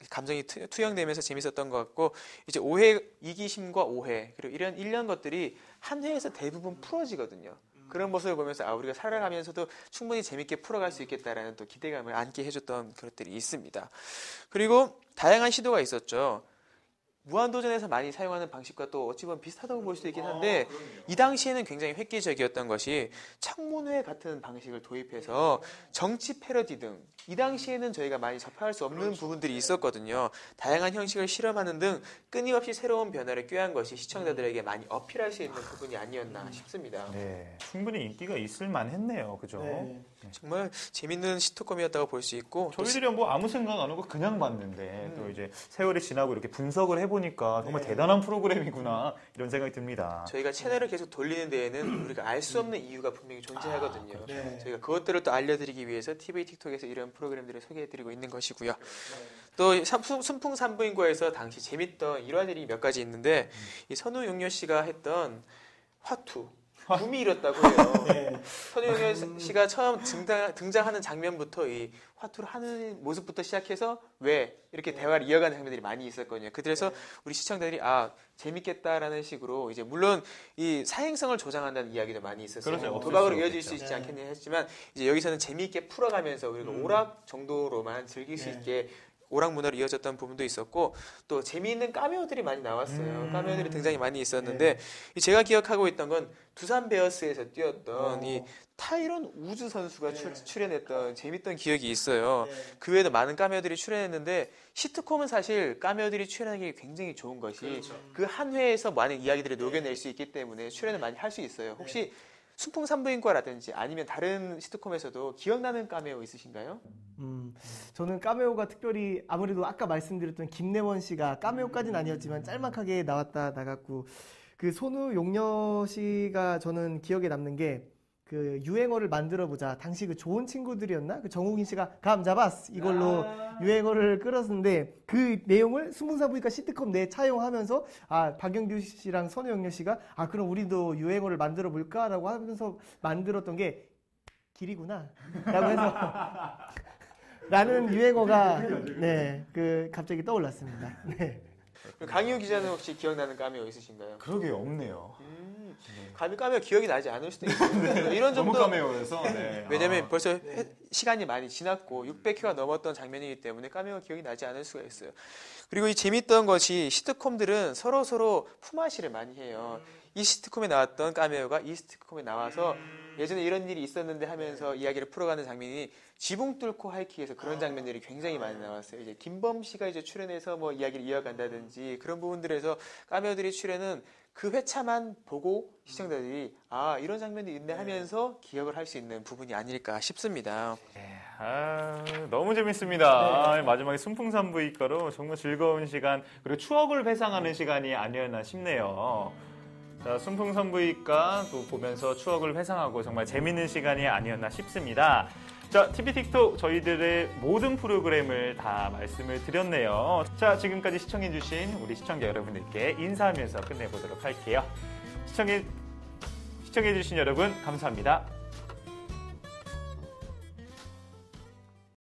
E: 감정이 투영되면서 재밌었던 것 같고, 이제 오해, 이기심과 오해, 그리고 이런 것들이 한 회에서 대부분 풀어지거든요. 그런 모습을 보면서 아, 우리가 살아가면서도 충분히 재밌게 풀어갈 수 있겠다라는 또 기대감을 안게 해줬던 그것들이 있습니다. 그리고 다양한 시도가 있었죠. 무한도전에서 많이 사용하는 방식과 또 어찌 보면 비슷하다고 볼 수도 있긴 한데, 이 당시에는 굉장히 획기적이었던 것이 청문회 같은 방식을 도입해서 정치 패러디 등 이 당시에는 저희가 많이 접할 수 없는 부분들이 있었거든요. 다양한 형식을 실험하는 등 끊임없이 새로운 변화를 꾀한 것이 시청자들에게 많이 어필할 수 있는 부분이 아니었나 싶습니다.
C: 네, 충분히 인기가 있을 만했네요, 그죠?
A: 네.
E: 정말 재밌는 시트콤이었다고 볼 수 있고,
C: 저희들이 뭐 아무 생각 안 하고 그냥 봤는데 또 이제 세월이 지나고 이렇게 분석을 해보니까 정말 대단한 프로그램이구나 이런 생각이 듭니다.
E: 저희가 채널을 계속 돌리는 데에는 우리가 알 수 없는 이유가 분명히 존재하거든요.
A: 네.
E: 저희가 그것들을 또 알려드리기 위해서 TV, 틱톡에서 이런 프로그램들을 소개해드리고 있는 것이고요. 또 순풍산부인과에서 당시 재밌던 일화들이 몇 가지 있는데, 이 선우용녀 씨가 했던 화투, 붐이 일었다고 해요. 선우용녀 씨가 처음 등장하는 장면부터 이 화투를 하는 모습부터 시작해서 왜 이렇게 대화를 이어가는 장면들이 많이 있었거든요. 그래서 우리 시청자들이 아, 재밌겠다라는 식으로, 이제 물론 이 사행성을 조장한다는 이야기도 많이 있었어요.
C: 그렇죠.
E: 도박으로
C: 없을 수
E: 이어질 수
C: 없겠죠.
E: 있지 않겠냐 했지만, 이제 여기서는 재미있게 풀어가면서 우리가 오락 정도로만 즐길 수 있게 오락 문화로 이어졌던 부분도 있었고, 또 재미있는 카메오들이 많이 나왔어요. 카메오들이 굉장히 많이 있었는데, 제가 기억하고 있던 건 두산 베어스에서 뛰었던 이 타이런 우즈 선수가 출연했던 재밌던 기억이 있어요. 그 외에도 많은 카메오들이 출연했는데, 시트콤은 사실 카메오들이 출연하기 굉장히 좋은 것이 그 한 회에서 많은 이야기들을 녹여낼 수 있기 때문에 출연을 많이 할 수 있어요. 혹시 순풍산부인과라든지 아니면 다른 시트콤에서도 기억나는 카메오 있으신가요?
A: 저는 카메오가 특별히 아무래도 아까 말씀드렸던 김래원 씨가 카메오까지는 아니었지만 짤막하게 나갔고, 그 손우용녀 씨가 저는 기억에 남는 게 그 유행어를 만들어보자. 당시 그 좋은 친구들이었나? 그 정우긴 씨가 감 잡았어 이걸로 유행어를 끌었는데, 그 내용을 순풍산부인과 시트콤 내에 차용하면서 아, 박영규 씨랑 손우용녀 씨가 아, 그럼 우리도 유행어를 만들어 볼까라고 하면서 만들었던 게 길이구나 라고 해서 라는 유행어가 갑자기 떠올랐습니다. 네.
E: 강희우 기자는 혹시 기억나는 카메오 있으신가요?
C: 그러게 없네요.
E: 카메오 기억이 나지 않을 수도 있어요. 이런
C: 너무
E: 정도.
C: 카메오여서. 네.
E: 왜냐면 벌써 시간이 많이 지났고 600회가 넘었던 장면이기 때문에 카메오가 기억이 나지 않을 수가 있어요. 그리고 이 재밌던 것이 시트콤들은 서로 품앗이를 많이 해요. 이 시트콤에 나왔던 카메오가 이 시트콤에 나와서 예전에 이런 일이 있었는데 하면서 이야기를 풀어가는 장면이 지붕 뚫고 하이킥에서 그런 장면들이 굉장히 많이 나왔어요. 이제 김범 씨가 이제 출연해서 뭐 이야기를 이어간다든지 그런 부분들에서 카메오들이 출연은 그 회차만 보고 시청자들이 아, 이런 장면이 있네 하면서 기억을 할 수 있는 부분이 아닐까 싶습니다.
C: 아, 너무 재밌습니다. 아, 마지막에 순풍산부인과로 정말 즐거운 시간, 그리고 추억을 회상하는 시간이 아니었나 싶네요. 자, 순풍산부인과 또 보면서 추억을 회상하고 정말 재밌는 시간이 아니었나 싶습니다. 자, TV 틱톡 저희들의 모든 프로그램을 다 말씀을 드렸네요. 자, 지금까지 시청해주신 우리 시청자 여러분들께 인사하면서 끝내보도록 할게요. 시청해주신 여러분 감사합니다.